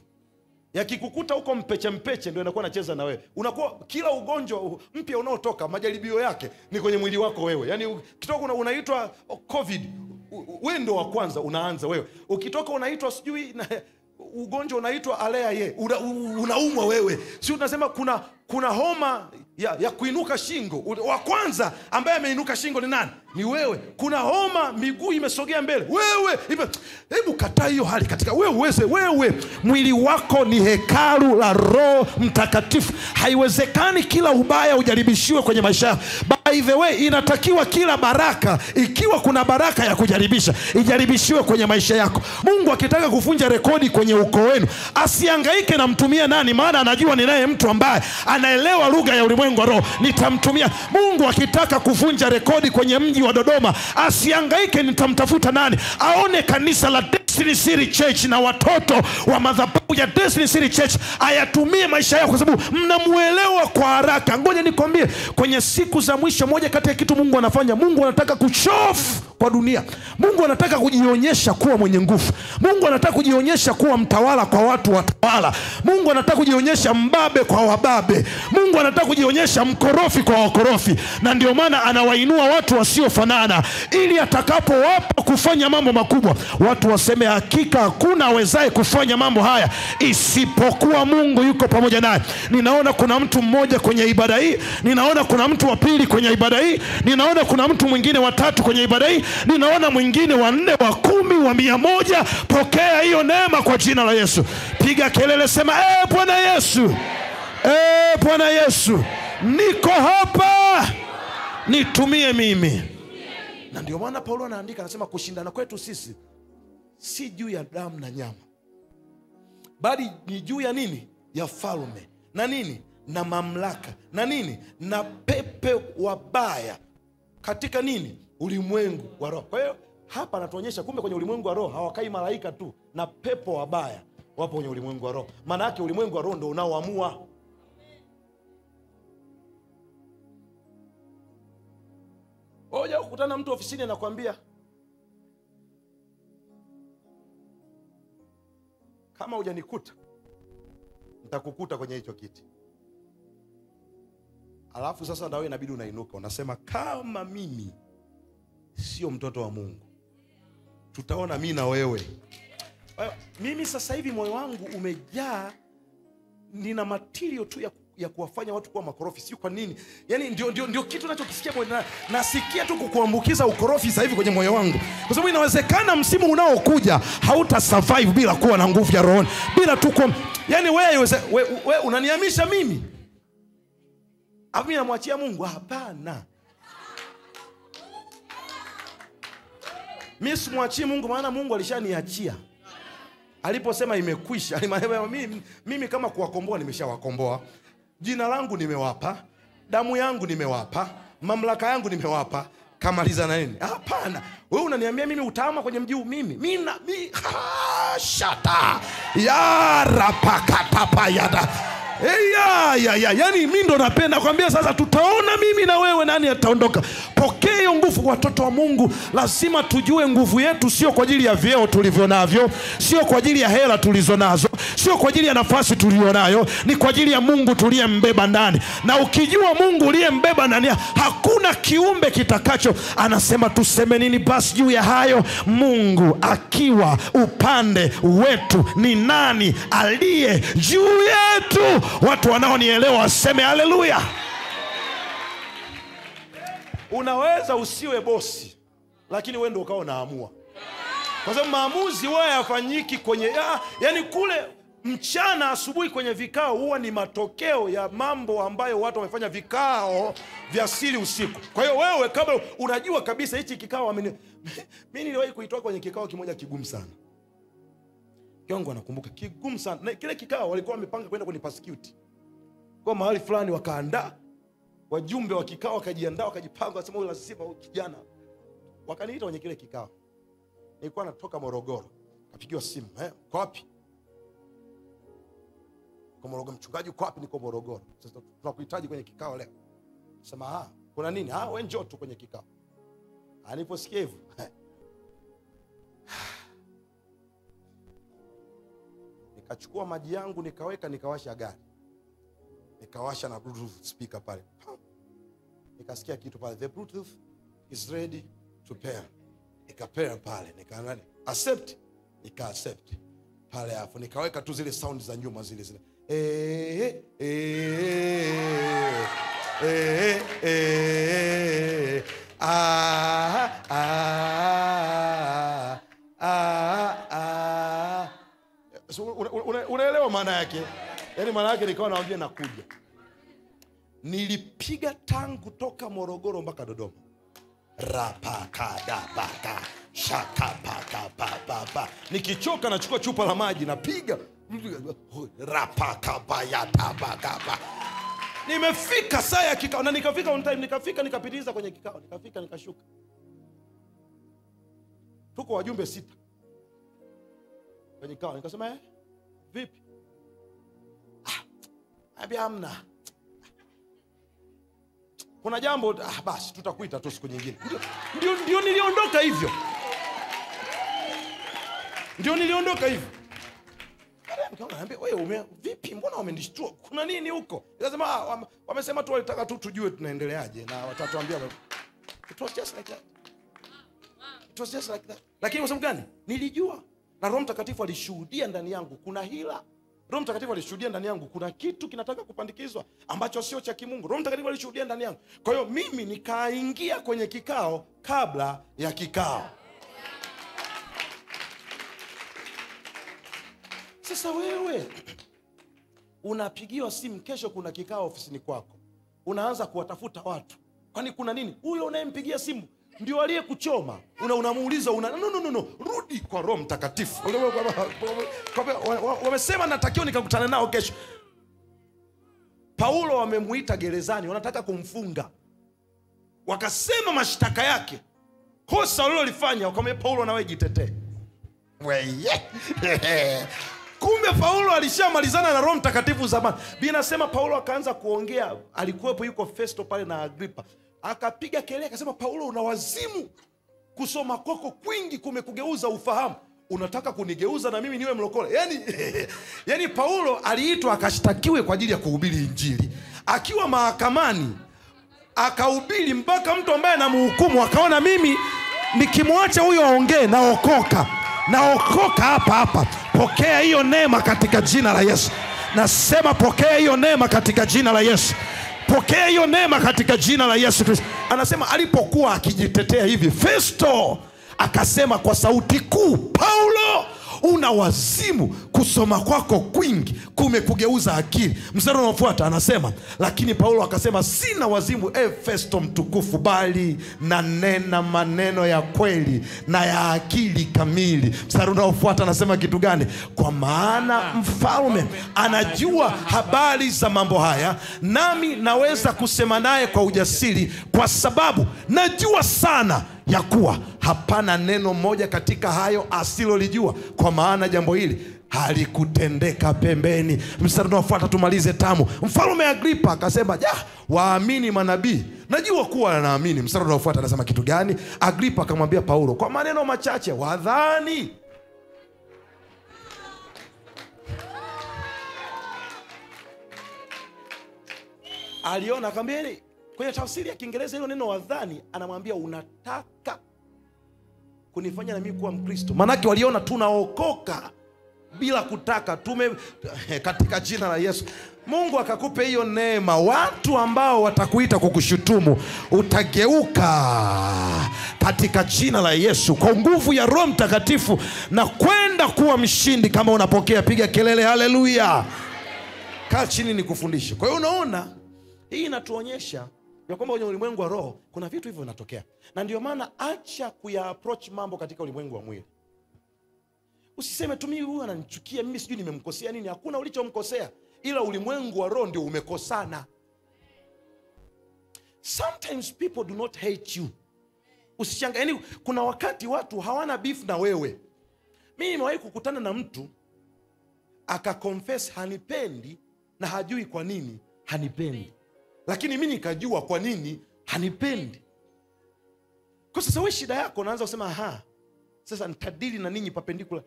Yakikukuta huko mpeche ndio inakuwa anacheza na wewe. Unakuwa kila ugonjwa mpya unaotoka majaribio yake ni kwenye mwili wako wewe. Yaani ukitoka unaitwa COVID, wewe ndio wa kwanza unaanza wewe. Ukitoka unaitwa sijui ugonjwa unaitwa alea unaumwa wewe. Si unasema kuna homa ya kuinuka shingo. Wa kwanza ambaye ameinuka shingo ni nani? Ni wewe. Kuna homa miguu imesogea mbele. Wewe. Hebu kataa hiyo hali katika wewe. Mwili wako ni hekalu la Roho Mtakatifu. Haiwezekani kila ubaya ujaribishiwe kwenye maisha yako. By the way, inatakiwa kila baraka, ikiwa kuna baraka ya kujaribisha, ijaribishiwe kwenye maisha yako. Mungu akitaka kuvunja rekodi kwenye ukoo wenu, asihangaike na mtumia nani, maana anajua ni naye mtu ambaye anaelewa lugha ya ulimwengu wa roho, nitamtumia. Mungu akitaka kuvunja rekodi kwenye mji wa Dodoma, asihangaike nitamtafuta nani. Aone kanisa la Destiny City Church na watoto wa madhabahu ya Destiny City Church ayatumie maisha yao, kwa sababu mnamuelewa kwa haraka. Ngoja nikwambie, kwenye siku za mwisho, moja kati ya kitu Mungu anafanya, Mungu anataka kushofu kwa dunia. Mungu anataka kujionyesha kuwa mwenye nguvu. Mungu anataka kujionyesha kuwa mtawala kwa watu watawala. Mungu anataka kujionyesha mbabe kwa wababe. Mungu anataka kujionyesha mkorofi kwa wakorofi. Na ndio maana anawainua watu wasiofanana, ili atakapowapa kufanya mambo makubwa, watu waseme hakika hakuna awezaye kufanya mambo haya isipokuwa Mungu yuko pamoja naye. Ninaona kuna mtu mmoja kwenye ibada hii, ninaona kuna mtu wa pili kwenye ibada hii, ninaona kuna mtu mwingine wa tatu kwenye ibada hii, ninaona mwingine wa 4, wa 10, wa 100. Pokea hiyo neema kwa jina la Yesu. Piga kelele, sema Bwana Yesu, Bwana Yesu, niko hapa, nitumie mimi. Na ndio maana Paulo anaandika, anasema kushindana kwetu sisi si juu ya damu na nyama, bali ni juu ya nini? Ya falme na nini? Na mamlaka na nini? Na pepe wabaya katika nini? Ulimwengu wa roho. Kwa hiyo hapa anatuonyesha kumbe kwenye ulimwengu wa roho hawakai malaika tu, na pepo wabaya wapo kwenye ulimwengu wa roho. Maana yake ulimwengu wa roho ndio unaoamua. Oja kukutana mtu ofisini anakuambia, kama hujanikuta nitakukuta kwenye hicho kiti. Alafu sasa ndio inabidi unainuka, unasema kama mimi sio mtoto wa Mungu, tutaona mimi na wewe. Mimi sasa hivi moyo wangu umejaa, nina material tu ya kuwafanya watu kuwa makorofi. Sio kwa nini? Yaani ndio kitu ninachokisikia moyo, nasikia tu kukuambukiza ukorofi sasa hivi kwenye moyo wangu. Kwa sababu inawezekana msimu unaokuja hauta survive bila kuwa na nguvu ya roho, bila tu kwa, yaani wewe unanihamisha mimi. Hapo mimi namwachia Mungu? Hapana. Mimi simwachii Mungu, maana Mungu alishaniachia. Aliposema imekwisha, mimi kama kuwakomboa nimeshawakomboa. Jina langu nimewapa, damu yangu nimewapa, mamlaka yangu nimewapa. Kamaliza na nini? Hapana. Wewe unaniambia mimi utaama kwenye mji huu? Mimi shata ya rapakatapa yada. Yaani mimi ndo napenda kwambia sasa tutaona mimi na wewe nani ataondoka. Pokea hiyo nguvu. Watoto wa Mungu lazima tujue nguvu yetu sio kwa ajili ya vyeo tulivyo navyo, sio kwa ajili ya hela tulizo nazo, sio kwa ajili ya nafasi tulionayo, ni kwa ajili ya Mungu tuliyembeba ndani. Na ukijua Mungu uliyembeba ndani, hakuna kiumbe kitakacho. Anasema tuseme nini basi juu ya hayo? Mungu akiwa upande wetu, ni nani aliye juu yetu? Watu wanaonielewa waseme haleluya. Unaweza usiwe bosi, lakini wewe ndio ukao unaamua. Kwa sababu maamuzi wewe yafanyiki kwenye yaani kule mchana, asubuhi kwenye vikao huwa ni matokeo ya mambo ambayo watu wamefanya vikao vya siri usiku. Kwa hiyo wewe kabla unajua kabisa hichi kikao mimi niliwahi kuitoa kwenye kikao kimoja kigumu sana. Kiongo anakumbuka kigumu sana. Na kile kikao walikuwa wamepanga kwenda kwenye persecute. Kwa mahali fulani wakaandaa. Wajumbe wa kikao wakajiandaa, wakajipanga, wasema huyu lazima huyu kijana. Wakaniita kwenye kile kikao. Nilikuwa natoka Morogoro. Kapigiwa simu, "Uko wapi?" "Kwa Morogoro." "Mchungaji uko wapi?" "Niko Morogoro." "Sasa tunakuhitaji kwenye kikao leo." Sema, "Kuna nini?" "Wewe njoo tu kwenye kikao." Aliposikia hivyo, nikachukua maji yangu nikaweka, nikawasha gari. Nikawasha na Bluetooth speaker pale. Nikasikia kitu pale, "The Bluetooth is ready to pair." Nikapair pale, nikaangalia accept, nika accept pale hapo. Nikaweka tu zile sound za nyuma zile. Unaelewa maana yake? Yaani maana yake nikawa naambia nakuja. Nilipiga tangu toka Morogoro mpaka Dodoma. Rapakadabaka shakapakapapa. Nikichoka nachukua chupa la maji napiga. Rapakabayatabakapa. Nimefika saa ya kikao na nikafika on time, nikapitiliza kwenye kikao, nikashuka. Tuko wajumbe 6 kwenye kikao. Nikasema, "Vipi?" "Abi hamna. Kuna jambo, basi tutakuita tu siku nyingine." Ndio niliondoka hivyo. Nikamwambia, "Wewe vipi? Mbona wamenishtua? Kuna nini huko?" Nikasema, "Wamesema tu walitaka tu tujue tunaendeleaje na watatuambia." It was just like that. Lakini kwa sababu gani? Nilijua na Roho Mtakatifu alishuhudia ndani yangu kuna hila. Roho Mtakatifu alishuhudia ndani yangu kuna kitu kinataka kupandikizwa ambacho sio cha kimungu. Roho Mtakatifu alishuhudia ndani yangu. Kwa hiyo mimi nikaingia kwenye kikao kabla ya kikao. Sasa wewe unapigiwa simu, kesho kuna kikao ofisini kwako. Unaanza kuwatafuta watu. Kwani kuna nini? Huyo unayempigia simu ndio aliyekuchoma. Unamuuliza no, rudi kwa Roho Mtakatifu. Wamesema natakiwa nikakutana nao kesho. Paulo wamemuita gerezani, wanataka kumfunga. Wakasema mashtaka yake, kosa alilofanya, wakamwambia Paulo na wewe jitetee. Kumbe Paulo alishamalizana na Roho Mtakatifu zamani. Biblia inasema Paulo akaanza kuongea, alikuwepo yuko Festo pale na Agripa. Akapiga kelele akasema, "Paulo una wazimu. Kusoma kwako kwingi kumekugeuza ufahamu. Unataka kunigeuza na mimi niwe mlokole?" Yaani Paulo aliitwa akashtakiwe kwa ajili ya kuhubiri Injili. Akiwa mahakamani akahubiri mpaka mtu ambaye anamhukumu akaona mimi nikimwacha huyo aongee naokoka hapa. Pokea hiyo neema katika jina la Yesu. Nasema pokea hiyo neema katika jina la Yesu. Pokea hiyo neema katika jina la Yesu Kristo. Anasema alipokuwa akijitetea hivi, Festo akasema kwa sauti kuu, "Paulo, una wazimu. Kusoma kwako kwingi kumekugeuza akili." Mstari unaofuata anasema, "Lakini Paulo akasema, sina wazimu, Festo mtukufu, bali na nena maneno ya kweli na ya akili kamili." Mstari unaofuata anasema kitu gani? "Kwa maana mfalme anajua habari za mambo haya, nami naweza kusema naye kwa ujasiri, kwa sababu najua sana ya kuwa hapana neno moja katika hayo asilolijua, kwa maana jambo hili halikutendeka pembeni." Mstari unaofuata tumalize tamu. "Mfalme Agripa akasema, waamini manabii." Najua kuwa anaamini. Mstari unaofuata anasema kitu gani? Agripa akamwambia Paulo, "Kwa maneno machache wadhani?" Aliona akamwambia, kwenye tafsiri ya Kiingereza hilo neno wadhani anamwambia unataka kunifanya na mimi kuwa Mkristo. Manake waliona tunaokoka bila kutaka, katika jina la Yesu. Mungu akakupe hiyo neema. Watu ambao watakuita kukushutumu, utageuka katika jina la Yesu kwa nguvu ya Roho Mtakatifu na kwenda kuwa mshindi. Kama unapokea piga kelele haleluya. Kaa chini nikufundishe. Kwa hiyo unaona hii inatuonyesha ya kwamba kwenye ulimwengu wa roho kuna vitu hivyo vinatokea. Na ndio maana acha kuya approach mambo katika ulimwengu wa mwili. Usiseme tu mimi huyu ananichukia, mimi sijui nimemkosea nini. Hakuna ulichomkosea, ila ulimwengu wa roho ndio umekosana. Sometimes people do not hate you. Usishangae, yani kuna wakati watu hawana beef na wewe. Mimi nimewahi kukutana na mtu akaconfess hanipendi na hajui kwa nini hanipendi, lakini mimi nikajua kwa nini hanipendi. Kwa sasa wewe shida yako unaanza kusema aha, sasa nitadili na ninyi perpendicular.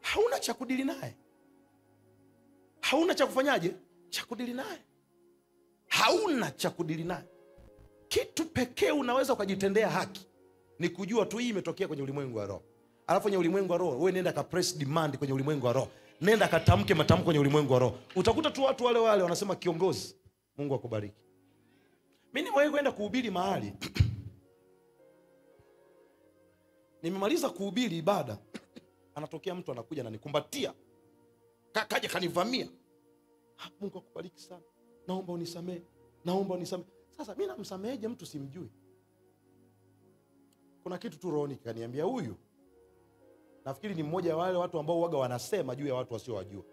Hauna cha kudili naye, hauna cha kufanyaje, cha kudili naye, hauna cha kudili naye. Kitu pekee unaweza ukajitendea haki ni kujua tu hii imetokea kwenye ulimwengu wa roho. Alafu kwenye ulimwengu wa roho wewe nenda ka press demand kwenye ulimwengu wa roho, nenda katamke matamko kwenye ulimwengu wa roho. Utakuta tu watu wale wale wanasema kiongozi, Mungu akubariki. Mimi nimewahi kwenda kuhubiri mahali nimemaliza kuhubiri ibada, anatokea mtu anakuja na nikumbatia, kaja kanivamia. Mungu akubariki sana, naomba unisamehe, naomba unisamehe. Sasa mimi namsameheje mtu simjui? Kuna kitu tu rohoni kaniambia huyu, nafikiri ni mmoja wa wale watu ambao waga wanasema juu ya watu wasiowajua.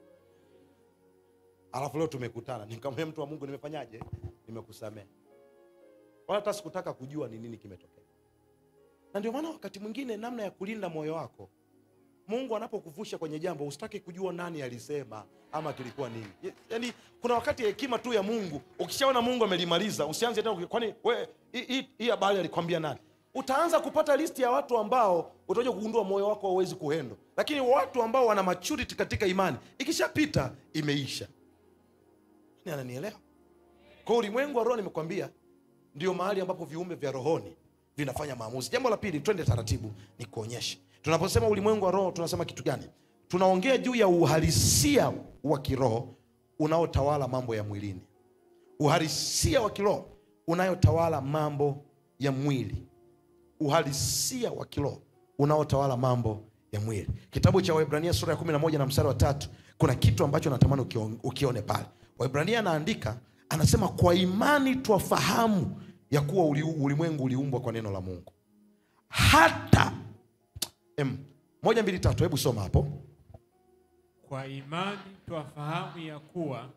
Alafu leo tumekutana, nikamwambia mtu wa Mungu, nimefanyaje? Nimekusamehe. Wala hata sikutaka kujua ni nini kimetokea. Na ndio maana wakati mwingine namna ya kulinda moyo wako, Mungu anapokuvusha kwenye jambo usitaki kujua nani alisema ama kilikuwa nini. Yaani kuna wakati hekima tu ya Mungu, ukishaona Mungu amelimaliza, usianze tena kwani wewe hii habari alikwambia nani? Utaanza kupata listi ya watu ambao utaje kugundua moyo wako hauwezi kuhendo. Lakini watu ambao wana maturity katika imani, ikishapita imeisha. Ni ananielewa? Kwa ulimwengu wa roho nimekwambia ndio mahali ambapo viumbe vya rohoni vinafanya maamuzi. Jambo la pili, twende taratibu nikuonyeshe. Tunaposema ulimwengu wa roho tunasema kitu gani? Tunaongea juu ya uhalisia wa kiroho unaotawala mambo ya mwilini. Uhalisia wa kiroho unayotawala mambo ya mwili. Uhalisia wa kiroho unaotawala mambo ya mwili. Kitabu cha Waebrania sura ya 11 na mstari wa 3, kuna kitu ambacho natamani ukione pale. Waebrania anaandika, anasema kwa imani twafahamu ya kuwa ulimwengu uliumbwa kwa neno la Mungu. Hata 1, 2, 3, hebu soma hapo. Kwa imani twafahamu ya kuwa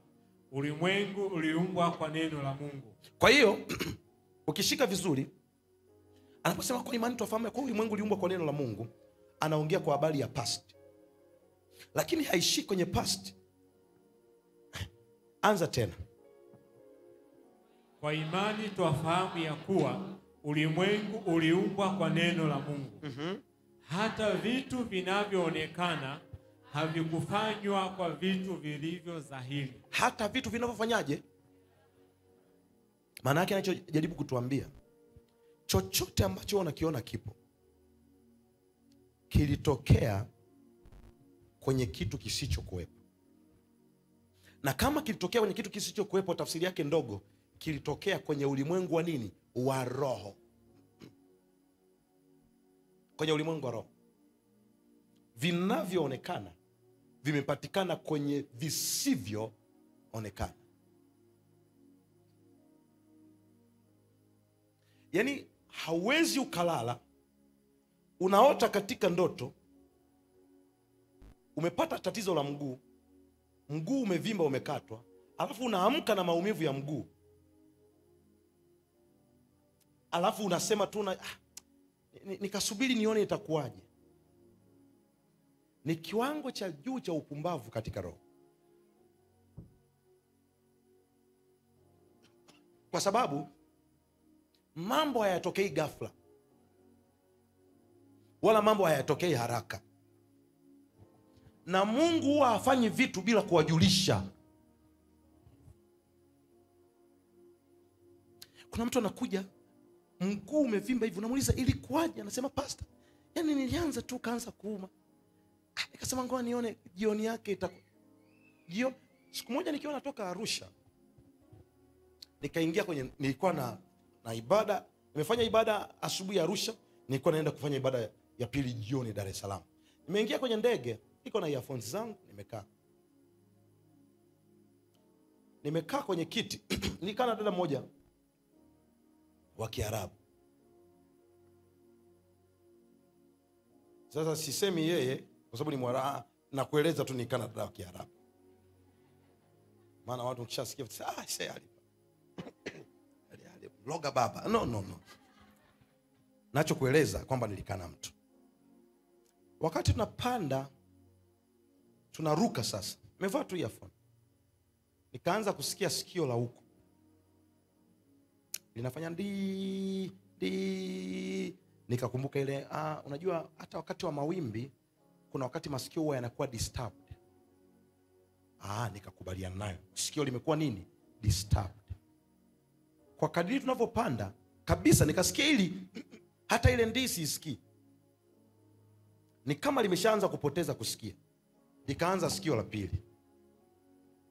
ulimwengu uliumbwa kwa neno la Mungu. Kwa hiyo ukishika vizuri, anaposema kwa imani twafahamu ya kuwa ulimwengu uliumbwa kwa neno la Mungu, anaongea kwa habari ya past. Lakini haishiki kwenye past. Anza tena. Kwa imani twafahamu ya kuwa ulimwengu uliumbwa kwa neno la Mungu. Hata vitu vinavyoonekana havikufanywa kwa vitu vilivyo dhahiri. Hata vitu vinavyofanyaje? Maana yake anachojaribu kutuambia, chochote ambacho unakiona kipo kilitokea kwenye kitu kisichokuwepo. Na kama kilitokea kwenye kitu kisichokuwepo, tafsiri yake ndogo, kilitokea kwenye ulimwengu wa nini? Wa roho. Kwenye ulimwengu wa roho. Vinavyoonekana vimepatikana kwenye visivyoonekana. Yaani hauwezi ukalala, unaota katika ndoto umepata tatizo la mguu, mguu umevimba, umekatwa, alafu unaamka na maumivu ya mguu, alafu unasema tu nikasubiri nione itakuwaje. Ni kiwango cha juu cha upumbavu katika roho. Kwa sababu mambo hayatokei ghafla, wala mambo hayatokei haraka. Na Mungu huwa hafanyi vitu bila kuwajulisha. Kuna mtu anakuja mguu umevimba hivi, unamuuliza ilikuwaje? Anasema pastor, yani nilianza tu kaanza kuuma. Nikasema ngoja nione jioni yake itakuwa. Siku moja nikiwa natoka Arusha, nikaingia kwenye, nilikuwa na ibada, nimefanya ibada asubuhi Arusha, nilikuwa naenda kufanya ibada ya pili jioni Dar es Salaam. Nimeingia kwenye ndege, niko na earphones zangu, nimekaa kwenye kiti. Nilikaa na dada mmoja wa Kiarabu. Sasa sisemi yeye kwa sababu ni Mwarabu, na kueleza tu ni Canada wa Kiarabu. Maana watu ukishasikia sasa loga baba. No. Nacho kueleza kwamba nilikana mtu. Wakati tunapanda tunaruka sasa. Nimevaa tu earphone. Nikaanza kusikia sikio la huko. Linafanya di. Nikakumbuka ile unajua hata wakati wa mawimbi kuna wakati masikio huwa yanakuwa disturbed. Nikakubaliana nayo. Sikio limekuwa nini? Disturbed. Kwa kadiri tunavyopanda kabisa nikasikia ili hata ile ndisi isikii. Ni kama limeshaanza kupoteza kusikia. Nikaanza sikio la pili.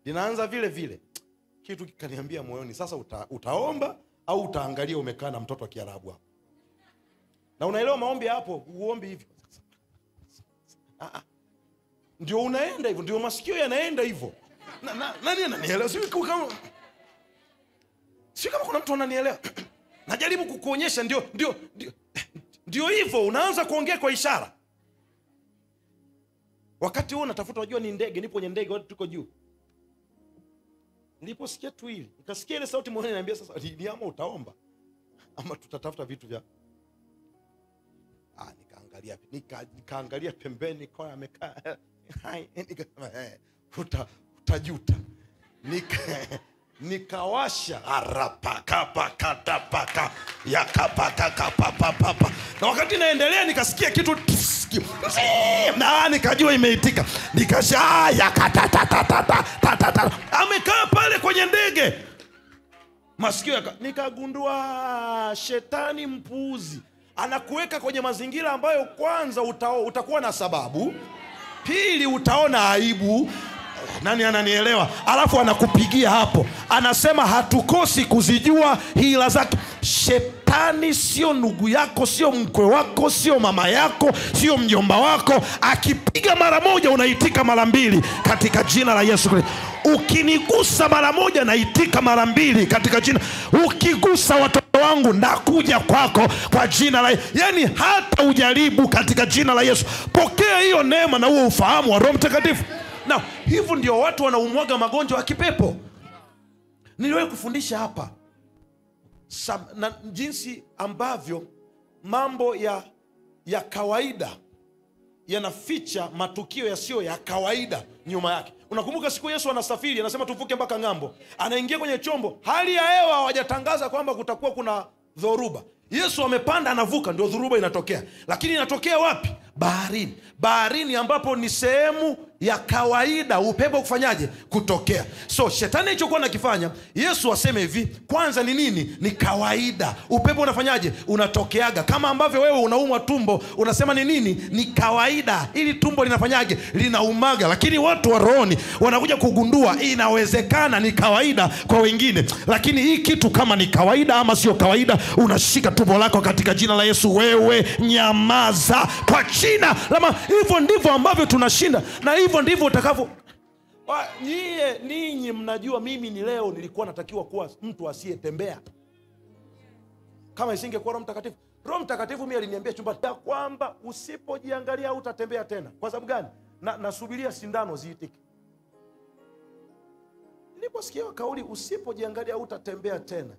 Linaanza vile vile. Kitu kikaniambia moyoni, sasa utaomba au utaangalia umekaa na mtoto wa Kiarabu hapo. Na unaelewa maombi hapo, uombi hivyo. Ndio unaenda hivyo, ndio masikio yanaenda hivyo. Nani ananielewa? Sio kama kuna mtu ananielewa. Najaribu kukuonyesha ndio hivyo, unaanza kuongea kwa ishara. Wakati huo natafuta, unajua ni ndege, nipo kwenye ndege, watu tuko juu. Niliposikia tu hili, nikasikia ile sauti moyoni inaniambia sasa ni ama utaomba ama tutatafuta vitu vya. Nikaangalia pembeni kwa amekaa. Utajuta. Nikawasha arapakapakatapaka yakapakakapapapa. Na wakati naendelea nikasikia kitu na nikajua imeitika. Nikasha yakatatatata. Amekaa pale kwenye ndege. Masikio nikagundua shetani mpuuzi anakuweka kwenye mazingira ambayo kwanza utakuwa na sababu, pili utaona aibu. Nani ananielewa? Alafu anakupigia hapo, anasema hatukosi kuzijua hila zake. Shetani sio ndugu yako, sio mkwe wako, sio mama yako, sio mjomba wako. Akipiga mara moja unaitika mara mbili katika jina la Yesu Kristo. Ukinigusa mara moja naitika mara mbili katika jina. Ukigusa watoto wangu nakuja kwako kwa jina la Yesu. Yani hata ujaribu katika jina la Yesu. Pokea hiyo neema na huo ufahamu wa Roho Mtakatifu. Na hivyo ndio watu wanaumwaga magonjwa ya kipepo. Niliwahi kufundisha hapa na jinsi ambavyo mambo ya kawaida yanaficha matukio yasiyo ya kawaida nyuma yake. Unakumbuka siku Yesu anasafiri, anasema tuvuke mpaka ng'ambo. Anaingia kwenye chombo, hali ya hewa hawajatangaza kwamba kutakuwa kuna dhoruba. Yesu amepanda anavuka, ndio dhoruba inatokea. Lakini inatokea wapi? Baharini. Baharini ambapo ni sehemu ya kawaida upepo kufanyaje? Kutokea. So shetani alichokuwa anakifanya, Yesu aseme hivi, kwanza ni nini? Ni kawaida. Upepo unafanyaje? Unatokeaga. Kama ambavyo wewe unaumwa tumbo, unasema ni nini? Ni kawaida. Ili tumbo linafanyaje? Linaumaga. Lakini watu wa rohoni wanakuja kugundua inawezekana ni kawaida kwa wengine. Lakini hii kitu kama ni kawaida ama sio kawaida, unashika tumbo lako katika jina la Yesu. Wewe nyamaza kwa jina lama. Hivyo ndivyo ambavyo tunashinda, na hivyo ndivyo utakavyo. Ninyi mnajua mimi ni leo nilikuwa natakiwa kuwa mtu asiyetembea. Kama isingekuwa Roho Mtakatifu. Roho Mtakatifu mimi aliniambia chumbani kwamba usipojiangalia utatembea tena. Kwa sababu gani? Nasubiria sindano ziitike. Niliposikia kauli usipojiangalia utatembea tena.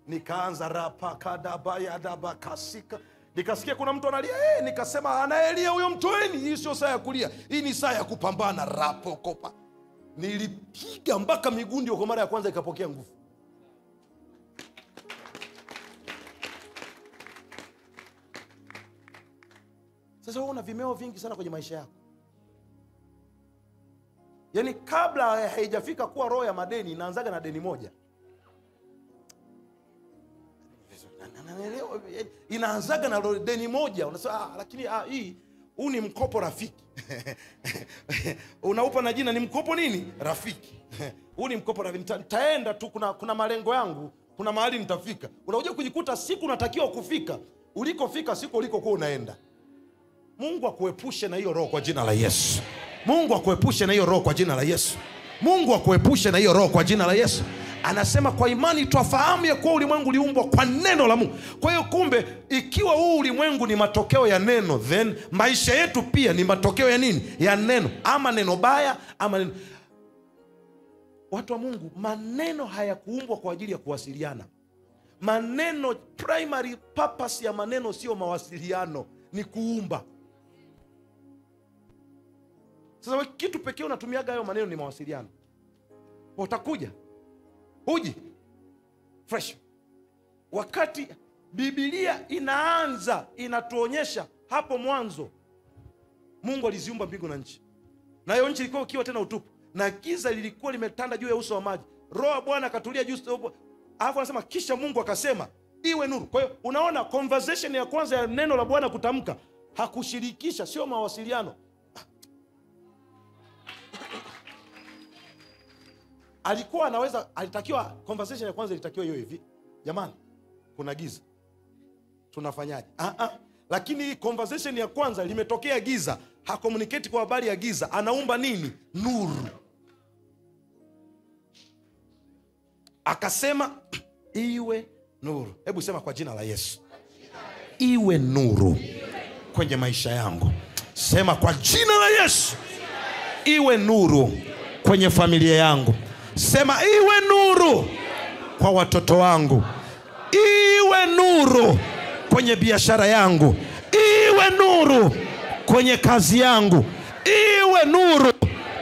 Nikaanza rapakadabayadabakasika. Nikasikia kuna mtu analia, nikasema anaelia huyo mtoeni, hii sio saa ya kulia, hii ni saa ya kupambana. Rapokopa. Nilipiga mpaka miguu ndio kwa mara ya kwanza ikapokea nguvu. Sasa wewe una vimeo vingi sana kwenye maisha yako. Yaani kabla haijafika kuwa roho ya madeni, inaanzaga na deni moja. Inaanzaga na deni moja. Unasema lakini huu ni mkopo rafiki. Unaupa na jina ni mkopo nini? Rafiki. Huu ni mkopo rafiki. Nitaenda tu, kuna malengo yangu, kuna mahali nitafika. Unakuja kujikuta siku unatakiwa kufika, ulikofika siku ulikokuwa unaenda. Mungu akuepushe na hiyo roho kwa jina la Yesu. Mungu akuepushe na hiyo roho kwa jina la Yesu. Mungu akuepushe na hiyo roho kwa jina la Yesu. Anasema kwa imani twafahamu ya kuwa ulimwengu uliumbwa kwa neno la Mungu. Kwa hiyo kumbe, ikiwa huu ulimwengu ni matokeo ya neno, then maisha yetu pia ni matokeo ya nini? Ya neno. Ama neno baya, ama neno. Watu wa Mungu, maneno hayakuumbwa kwa ajili ya kuwasiliana. Maneno, primary purpose ya maneno sio mawasiliano, ni kuumba. Sasa kitu pekee unatumiaga hayo maneno ni mawasiliano. Utakuja uji fresh. Wakati Biblia inaanza inatuonyesha hapo mwanzo Mungu aliziumba mbingu na nchi, na hiyo nchi ilikuwa ukiwa tena utupu, na giza lilikuwa limetanda juu ya uso wa maji. Roho wa Bwana akatulia juu. Alafu anasema kisha Mungu akasema iwe nuru. Kwa hiyo unaona conversation ya kwanza ya neno la Bwana kutamka, hakushirikisha, sio mawasiliano. Alikuwa anaweza, alitakiwa conversation ya kwanza ilitakiwa hiyo hivi: jamani, kuna giza, tunafanyaje? Lakini hii conversation ya kwanza limetokea giza, hakomunicate kwa habari ya giza, anaumba nini? Nuru. Akasema iwe nuru. Hebu sema kwa jina la Yesu, iwe nuru kwenye maisha yangu. Sema kwa jina la Yesu, iwe nuru kwenye familia yangu. Sema iwe nuru kwa watoto wangu, iwe nuru kwenye biashara yangu, iwe nuru kwenye kazi yangu, iwe nuru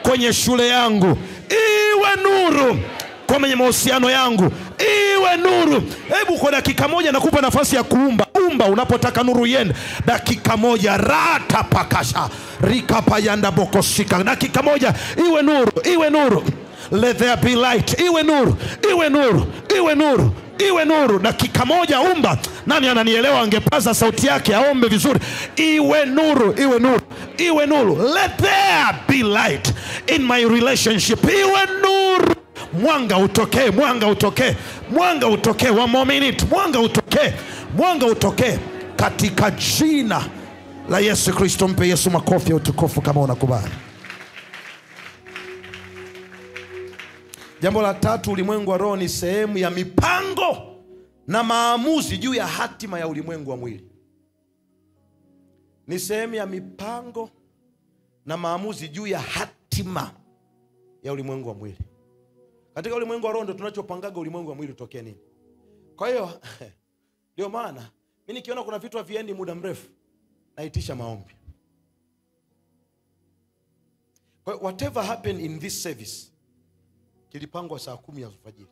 kwenye shule yangu, iwe nuru kwenye mahusiano yangu, iwe nuru. Hebu kwa dakika moja nakupa nafasi ya kuumba. Umba unapotaka nuru iende. Dakika moja, rata pakasha rikapa yanda bokosika. Dakika moja, iwe nuru, iwe nuru. Let there be light. Iwe nuru, iwe nuru, iwe nuru, iwe nuru. Dakika moja umba. Nani ananielewa angepaza sauti yake aombe vizuri. Iwe nuru, iwe nuru, iwe nuru. Let there be light in my relationship. Iwe nuru. Mwanga utokee, mwanga utokee, mwanga utokee. One more minute. Mwanga utokee, mwanga utokee katika jina la Yesu Kristo. Mpe Yesu makofi ya utukufu kama unakubali. Jambo la tatu, ulimwengu wa roho ni sehemu ya mipango na maamuzi juu ya hatima ya ulimwengu wa mwili. Ni sehemu ya mipango na maamuzi juu ya hatima ya ulimwengu wa mwili. Katika ulimwengu wa roho ndio tunachopangaga ulimwengu wa mwili utokee nini. Kwa hiyo ndio maana mimi nikiona kuna vitu haviendi muda mrefu naitisha maombi. Kwa hiyo whatever happened in this service kilipangwa saa 10 ya alfajiri.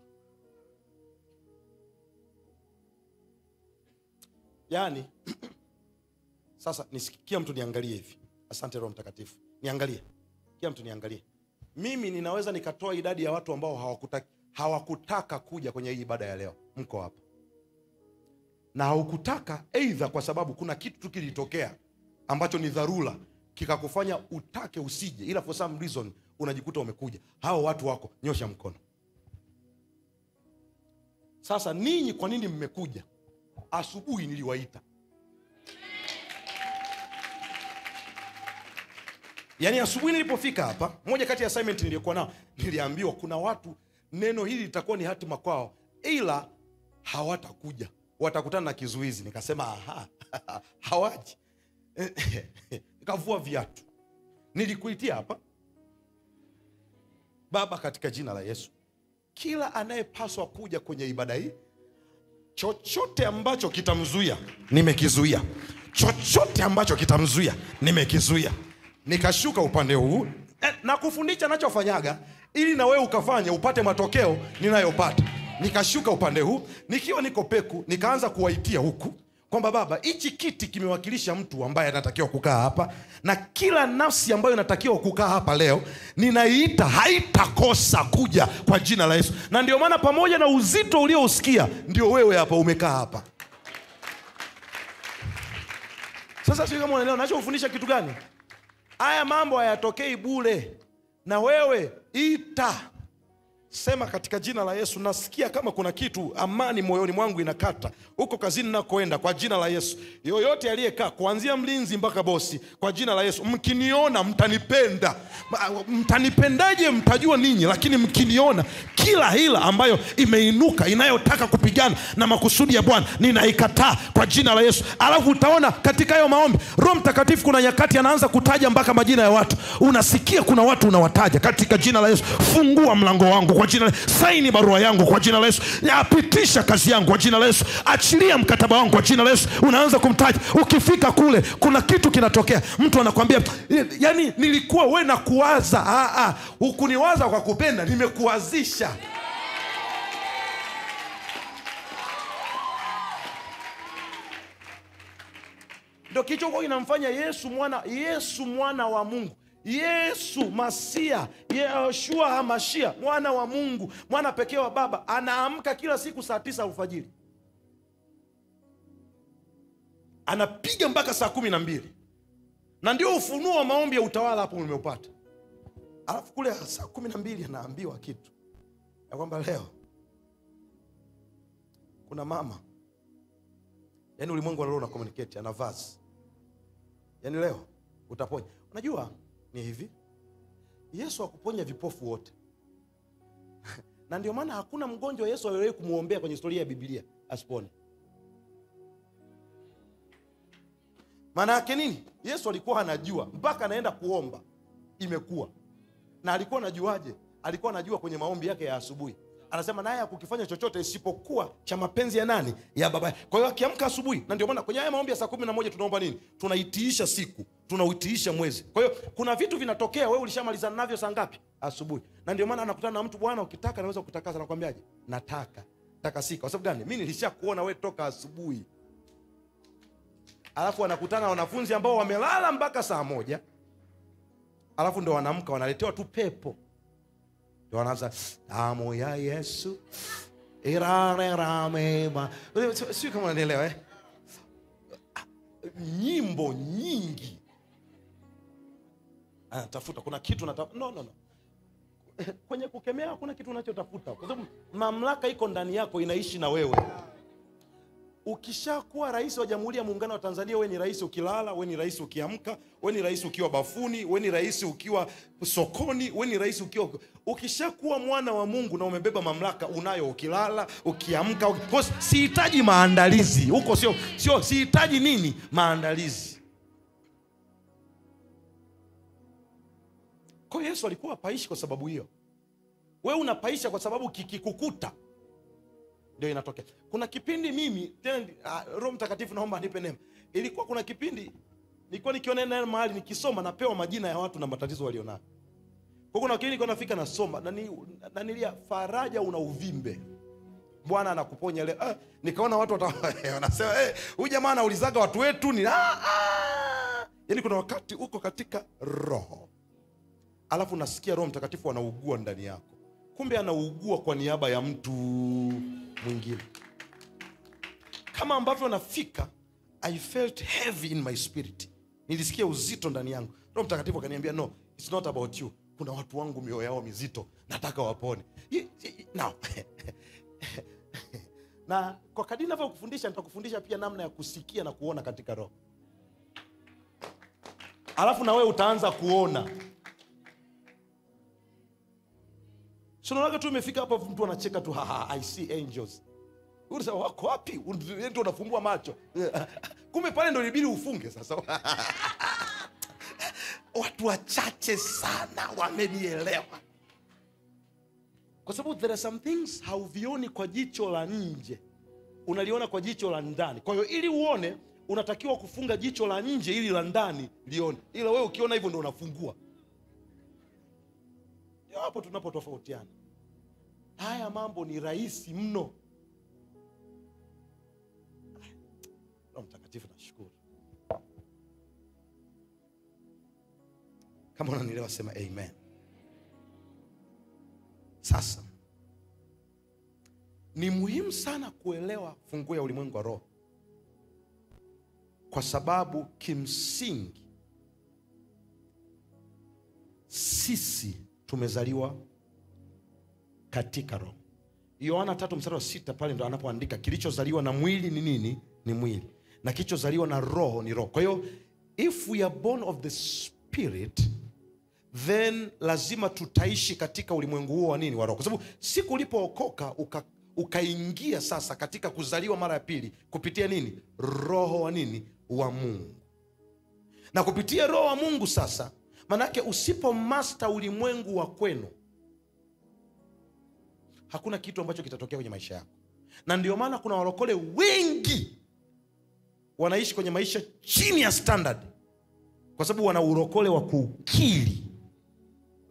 Yaani sasa nisikia mtu niangalie hivi. Asante Roho Mtakatifu. Niangalie. Kia mtu niangalie. Mimi ninaweza nikatoa idadi ya watu ambao hawakutaka kuja kwenye hii ibada ya leo. Mko hapa. Na haukutaka either kwa sababu kuna kitu tu kilitokea ambacho ni dharura kikakufanya utake usije, ila for some reason unajikuta umekuja. Hao watu wako, nyosha mkono. Sasa ninyi kwa nini mmekuja? Asubuhi niliwaita. Yaani asubuhi nilipofika hapa, moja kati ya assignment niliyokuwa nao, niliambiwa kuna watu neno hili litakuwa ni hatima kwao, ila hawatakuja. Watakutana na kizuizi. Nikasema hawaji. Nikavua viatu. Nilikuitia hapa. Baba, katika jina la Yesu, kila anayepaswa kuja kwenye ibada hii, chochote ambacho kitamzuia nimekizuia. Chochote ambacho kitamzuia nimekizuia. Nikashuka upande huu na kufundisha nachofanyaga ili na wewe ukafanye upate matokeo ninayopata. Nikashuka upande huu nikiwa niko peku, nikaanza kuwaitia huku kwamba Baba, hichi kiti kimewakilisha mtu ambaye anatakiwa kukaa hapa, na kila nafsi ambayo inatakiwa kukaa hapa leo ninaiita haitakosa kuja kwa jina la Yesu. Na ndio maana pamoja na uzito uliousikia ndio wewe hapa umekaa hapa. Sasa sio kama unaelewa ninachofundisha kitu gani? Haya mambo hayatokei bure. Na wewe ita. Sema katika jina la Yesu, nasikia kama kuna kitu, amani moyoni mwangu inakata huko kazini nakoenda, kwa jina la Yesu. Yoyote aliyekaa kuanzia mlinzi mpaka bosi, kwa jina la Yesu, mkiniona mtanipenda. Mtanipendaje mtajua ninyi, lakini mkiniona, kila hila ambayo imeinuka inayotaka kupigana na makusudi ya Bwana ninaikataa kwa jina la Yesu. Alafu utaona katika hayo maombi Roho Mtakatifu kuna nyakati anaanza kutaja mpaka majina ya watu. Unasikia kuna watu unawataja katika jina la Yesu. Fungua mlango wangu kwa jina la Yesu. Saini barua yangu kwa jina la Yesu. Apitisha kazi yangu kwa jina la Yesu. Achilia mkataba wangu kwa jina la Yesu. Unaanza kumtaja. Ukifika kule kuna kitu kinatokea. Mtu anakuambia, yani nilikuwa wewe na kuwaza. Hukuniwaza kwa kupenda, nimekuwazisha. Ndio kicho kwa inamfanya Yesu mwana wa Mungu. Yesu Masia, Yeshua Hamashia, mwana wa Mungu, mwana pekee wa Baba, anaamka kila siku saa 9 alfajiri. Anapiga mpaka saa 12. Na ndio ufunuo wa maombi ya utawala hapo umeupata. Alafu kule saa 12 anaambiwa kitu. Ya kwamba leo kuna mama. Yaani ulimwengu wa leo na communicate, ana vazi. Yaani leo utaponya. Unajua ni hivi, Yesu hakuponya vipofu wote. Na ndio maana hakuna mgonjwa Yesu aliyewahi kumuombea kwenye historia ya Biblia asipone. Maana yake nini? Yesu alikuwa anajua mpaka anaenda kuomba imekuwa. Na alikuwa anajuaje? Alikuwa anajua kwenye maombi yake ya asubuhi. Anasema naye hakukifanya chochote isipokuwa cha mapenzi ya nani? Ya Baba. Kwa hiyo akiamka asubuhi, na ndio maana kwenye haya maombi ya saa 11 tunaomba nini? Tunaitiisha siku, tunauitiisha mwezi. Kwa hiyo kuna vitu vinatokea, wewe ulishamalizana navyo saa ngapi? Asubuhi. Na ndio maana anakutana na mtu, bwana ukitaka naweza kutakasa, nakwambiaje? Takasika. Kwa sababu gani? Mimi nilishakuona wewe toka asubuhi. Alafu wanakutana wanafunzi ambao wamelala mpaka saa 1. Alafu ndio wanaamka wanaletewa tu pepo. Ndio wanaanza damu ya Yesu iraramema. Sio kama unaelewa nyimbo nyingi. Anatafuta kuna kitu no. Kwenye kukemea hakuna kitu unachotafuta. Kwa sababu mamlaka iko ndani yako, inaishi na wewe. Ukishakuwa rais wa Jamhuri ya Muungano wa Tanzania, wewe ni rais ukilala, wewe ni rais ukiamka, wewe ni rais ukiwa bafuni, wewe ni rais ukiwa sokoni, wewe ni rais ukiwa. Ukishakuwa mwana wa Mungu na umebeba mamlaka, unayo ukilala, ukiamka. Kwa sihitaji maandalizi. Huko sio sihitaji nini? Maandalizi. Kwa Yesu alikuwa paishi kwa sababu hiyo. Wewe unapaisha kwa sababu kikikukuta ndio inatokea. Kuna kipindi mimi tena Roho Mtakatifu naomba anipe neema. Ilikuwa kuna kipindi nilikuwa nikiona naye mahali nikisoma napewa majina ya watu na matatizo walionayo. Kwa kuna kile nilikuwa nafika nasoma na nilia faraja una uvimbe. Bwana anakuponya leo. Nikaona watu wanasema huyu jamaa anaulizaga watu wetu ni yaani kuna wakati uko katika roho. Alafu nasikia Roho Mtakatifu anaugua ndani yako. Kumbe anaugua kwa niaba ya mtu mwingine. Kama ambavyo nafika, I felt heavy in my spirit. Nilisikia uzito ndani yangu. Roho Mtakatifu akaniambia, no, it's not about you. Kuna watu wangu mioyo yao mizito, nataka wapone. Now. Na kwa kadri ninavyokufundisha, nitakufundisha pia namna ya kusikia na kuona katika roho. Alafu na wewe utaanza kuona. Sio unaona tu umefika hapo mtu anacheka tu, I see angels. Unasema wako wapi? Ndio unafumbua macho. Kumbe pale ndio ilibidi ufunge sasa. Watu wachache sana wamenielewa. Kwa sababu there are some things hauvioni kwa jicho la nje. Unaliona kwa jicho la ndani. Kwa hiyo ili uone unatakiwa kufunga jicho la nje ili la ndani lione. Ila wewe ukiona hivyo ndio unafungua. Ndio hapo tunapotofautiana. Haya mambo ni rahisi mno. Roho Mtakatifu nashukuru. Kama unanielewa sema amen. Sasa ni muhimu sana kuelewa funguo ya ulimwengu wa roho. Kwa sababu kimsingi sisi tumezaliwa katika roho. Yohana 3:6 pale ndo anapoandika kilichozaliwa na mwili ni nini? Ni mwili. Na kilichozaliwa na roho ni roho. Kwa hiyo if we are born of the spirit, then lazima tutaishi katika ulimwengu huo wa nini? Wa roho. Kwa sababu siku ulipookoka ukaingia sasa katika kuzaliwa mara ya pili kupitia nini? Roho wa nini? Wa Mungu. Na kupitia roho wa Mungu sasa, manake usipo master ulimwengu wa kwenu, hakuna kitu ambacho kitatokea kwenye maisha yako. Na ndio maana kuna walokole wengi wanaishi kwenye maisha chini ya standard, kwa sababu wana urokole wa kuukili,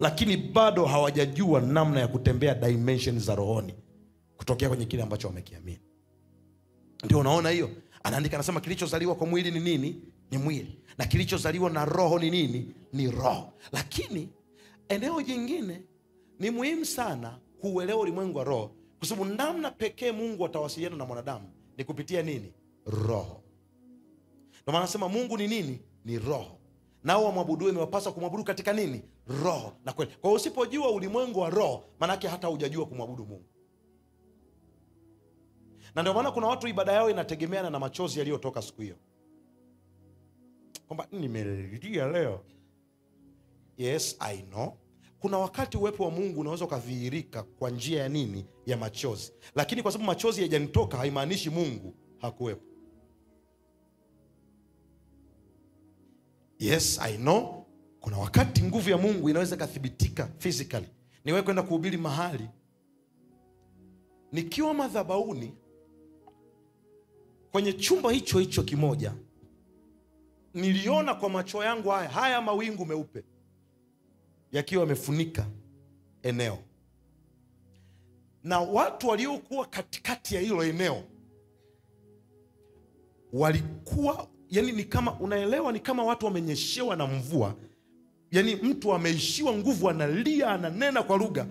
lakini bado hawajajua namna ya kutembea dimension za rohoni kutokea kwenye kile ambacho wamekiamini. Ndio unaona hiyo anaandika, anasema kilichozaliwa kwa mwili ni nini? Ni mwili. Na kilichozaliwa na roho ni nini? Ni roho. Lakini eneo jingine ni muhimu sana kuuelewa ulimwengu wa roho, kwa sababu namna pekee Mungu atawasiliana na mwanadamu ni kupitia nini? Roho. Ndio maana anasema Mungu ni nini? Ni roho. Nao wamwabudu imewapasa kumwabudu katika nini? Roho na kweli. Kwa hiyo usipojua ulimwengu wa roho, maana yake hata hujajua kumwabudu Mungu. Na ndio maana kuna watu ibada yao inategemeana na machozi yaliyotoka siku hiyo. Kwamba nimelia leo. Yes, I know. Kuna wakati uwepo wa Mungu unaweza kudhihirika kwa njia ya nini? Ya machozi. Lakini kwa sababu machozi hayajanitoka haimaanishi Mungu hakuwepo. Yes, I know. Kuna wakati nguvu ya Mungu inaweza kuthibitika physically. Niwe kwenda kuhubiri mahali, nikiwa madhabahuni kwenye chumba hicho hicho kimoja, niliona kwa macho yangu haya mawingu meupe yakiwa yamefunika eneo, na watu waliokuwa katikati ya hilo eneo walikuwa, yani ni kama, unaelewa, ni kama watu wamenyeshewa na mvua. Yani mtu ameishiwa nguvu, analia, ananena kwa lugha,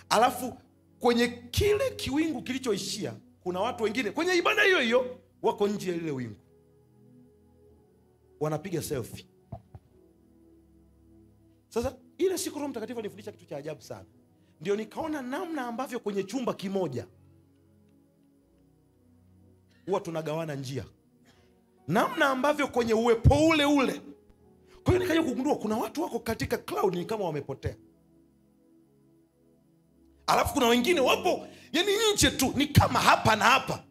alafu kwenye kile kiwingu kilichoishia kuna watu wengine kwenye ibada hiyo hiyo wako nje ya lile wingu wanapiga selfie. Sasa ile siku Roho Mtakatifu alifundisha kitu cha ajabu sana. Ndio nikaona namna ambavyo kwenye chumba kimoja huwa tunagawana njia, namna ambavyo kwenye uwepo ule ule. Kwa hiyo nikaja kugundua kuna watu wako katika cloud ni kama wamepotea, alafu kuna wengine wapo yani nje tu ni kama hapa na hapa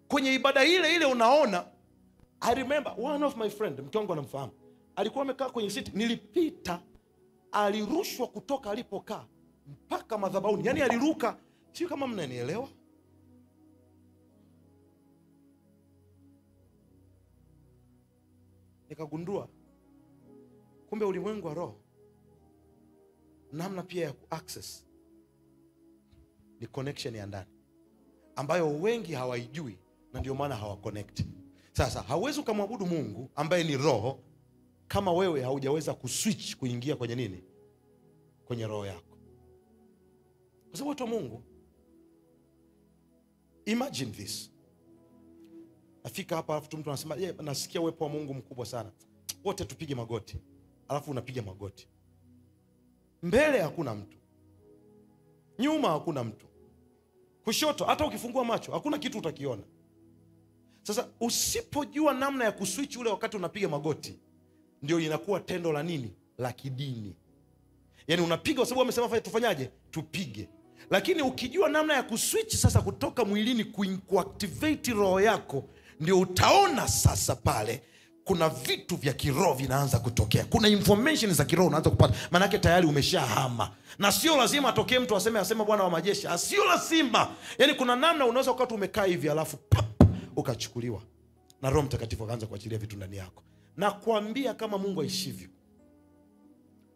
kwenye ibada ile ile. Unaona, I remember one of my friend, mke wangu anamfahamu, alikuwa amekaa kwenye siti, nilipita, alirushwa kutoka alipokaa mpaka madhabahuni. Yani aliruka, sio kama mnanielewa. Nikagundua kumbe ulimwengu wa roho namna pia ya access ni connection ya ndani ambayo wengi hawaijui, na ndio maana hawaconnect. Sasa hauwezi kumwabudu Mungu ambaye ni roho kama wewe haujaweza kuswitch kuingia kwenye nini? Kwenye roho yako. Kwa sababu watu wa Mungu, imagine this. Afika hapa alafu mtu anasema, nasikia uwepo wa Mungu mkubwa sana, wote tupige magoti. Alafu unapiga magoti. Mbele hakuna mtu, nyuma hakuna mtu, kushoto hata ukifungua macho hakuna kitu utakiona. Sasa usipojua namna ya kuswitch ule wakati unapiga magoti, ndio inakuwa tendo la nini? La kidini. Yani unapiga kwa sababu amesema tufanyaje? Tupige. Lakini ukijua namna ya kuswitch sasa kutoka mwilini kuactivate roho yako, ndio utaona sasa pale kuna vitu vya kiroho vinaanza kutokea. Kuna information za kiroho unaanza kupata. Maana yake tayari umeshahama. Na sio lazima atokee mtu aseme Bwana wa majeshi. Sio lazima. Yani kuna namna unaweza wakati umekaa hivi alafu ukachukuliwa na Roho Mtakatifu akaanza kuachilia vitu ndani yako. Na kuambia kama Mungu aishivyo,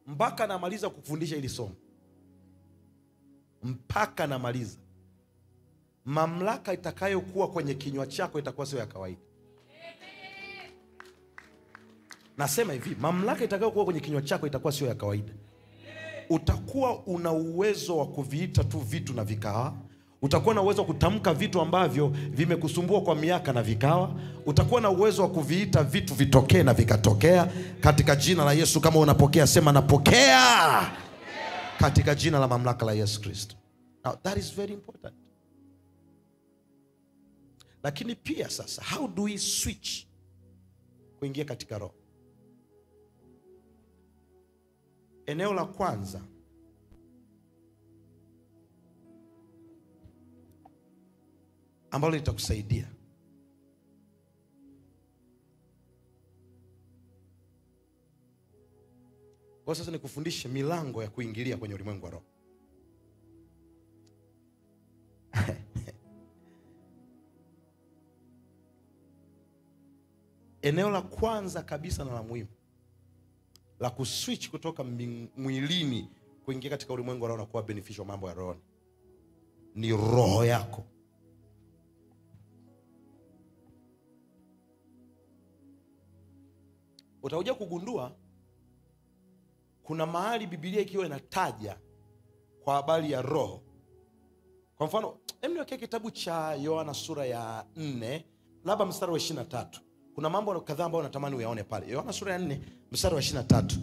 mpaka namaliza kukufundisha hili somo, mpaka namaliza, mamlaka itakayokuwa kwenye kinywa chako itakuwa sio ya kawaida. Nasema hivi, mamlaka itakayokuwa kwenye kinywa chako itakuwa sio ya kawaida. Utakuwa una uwezo wa kuviita tu vitu na vikawa. Utakuwa na uwezo wa kutamka vitu ambavyo vimekusumbua kwa miaka na vikawa. Utakuwa na uwezo wa kuviita vitu vitokee na vikatokea. Katika jina la Yesu, kama unapokea sema napokea. Katika jina la mamlaka la Yesu Kristo. Now that is very important. Lakini pia sasa, how do we switch kuingia katika roho? Eneo la kwanza, ambalo litakusaidia, kwa sasa nikufundishe milango ya kuingilia kwenye ulimwengu wa roho. Eneo la kwanza kabisa na la muhimu la kuswitch kutoka mwilini kuingia katika ulimwengu wa roho na kuwa beneficial mambo ya roho ni roho yako. Utakuja kugundua kuna mahali Biblia ikiwa inataja kwa habari ya roho. Kwa mfano, niweke kitabu cha Yohana sura ya 4, labda mstari wa 23. Kuna mambo kadhaa ambayo natamani uyaone pale. Yohana sura ya 4, mstari wa 23.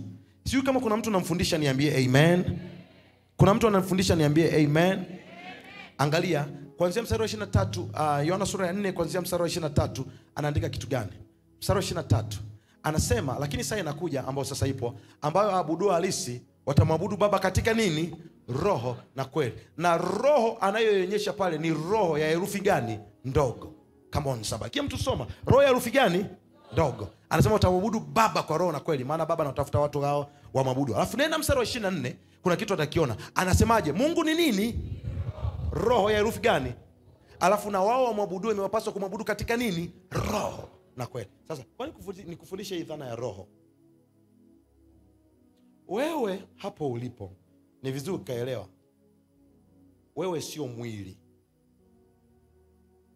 Sio kama kuna mtu anamfundisha niambie amen. Kuna mtu anamfundisha niambie amen. Angalia, kuanzia mstari wa 23, Yohana sura ya 4 kuanzia mstari wa 23 anaandika kitu gani? Mstari wa 23. Anasema, lakini saa inakuja ambayo sasa ipo, ambayo waabudu halisi watamwabudu Baba katika nini? Roho na kweli. Na roho anayoonyesha pale ni roho ya herufi gani? Ndogo. Come on saba. Kia mtu soma. Roho ya herufi gani? Ndogo. Anasema watamwabudu Baba kwa roho na kweli, maana Baba anatafuta watu hao wamwabudu. Alafu nenda mstari wa 24, kuna kitu atakiona. Anasemaje? Mungu ni nini? Roho ya herufi gani? Alafu na wao wamwabudu imewapaswa kumwabudu katika nini? Roho na kweli. Sasa kwani nikufundisha hii dhana ya roho? Wewe hapo ulipo ni vizuri ukaelewa, wewe sio mwili,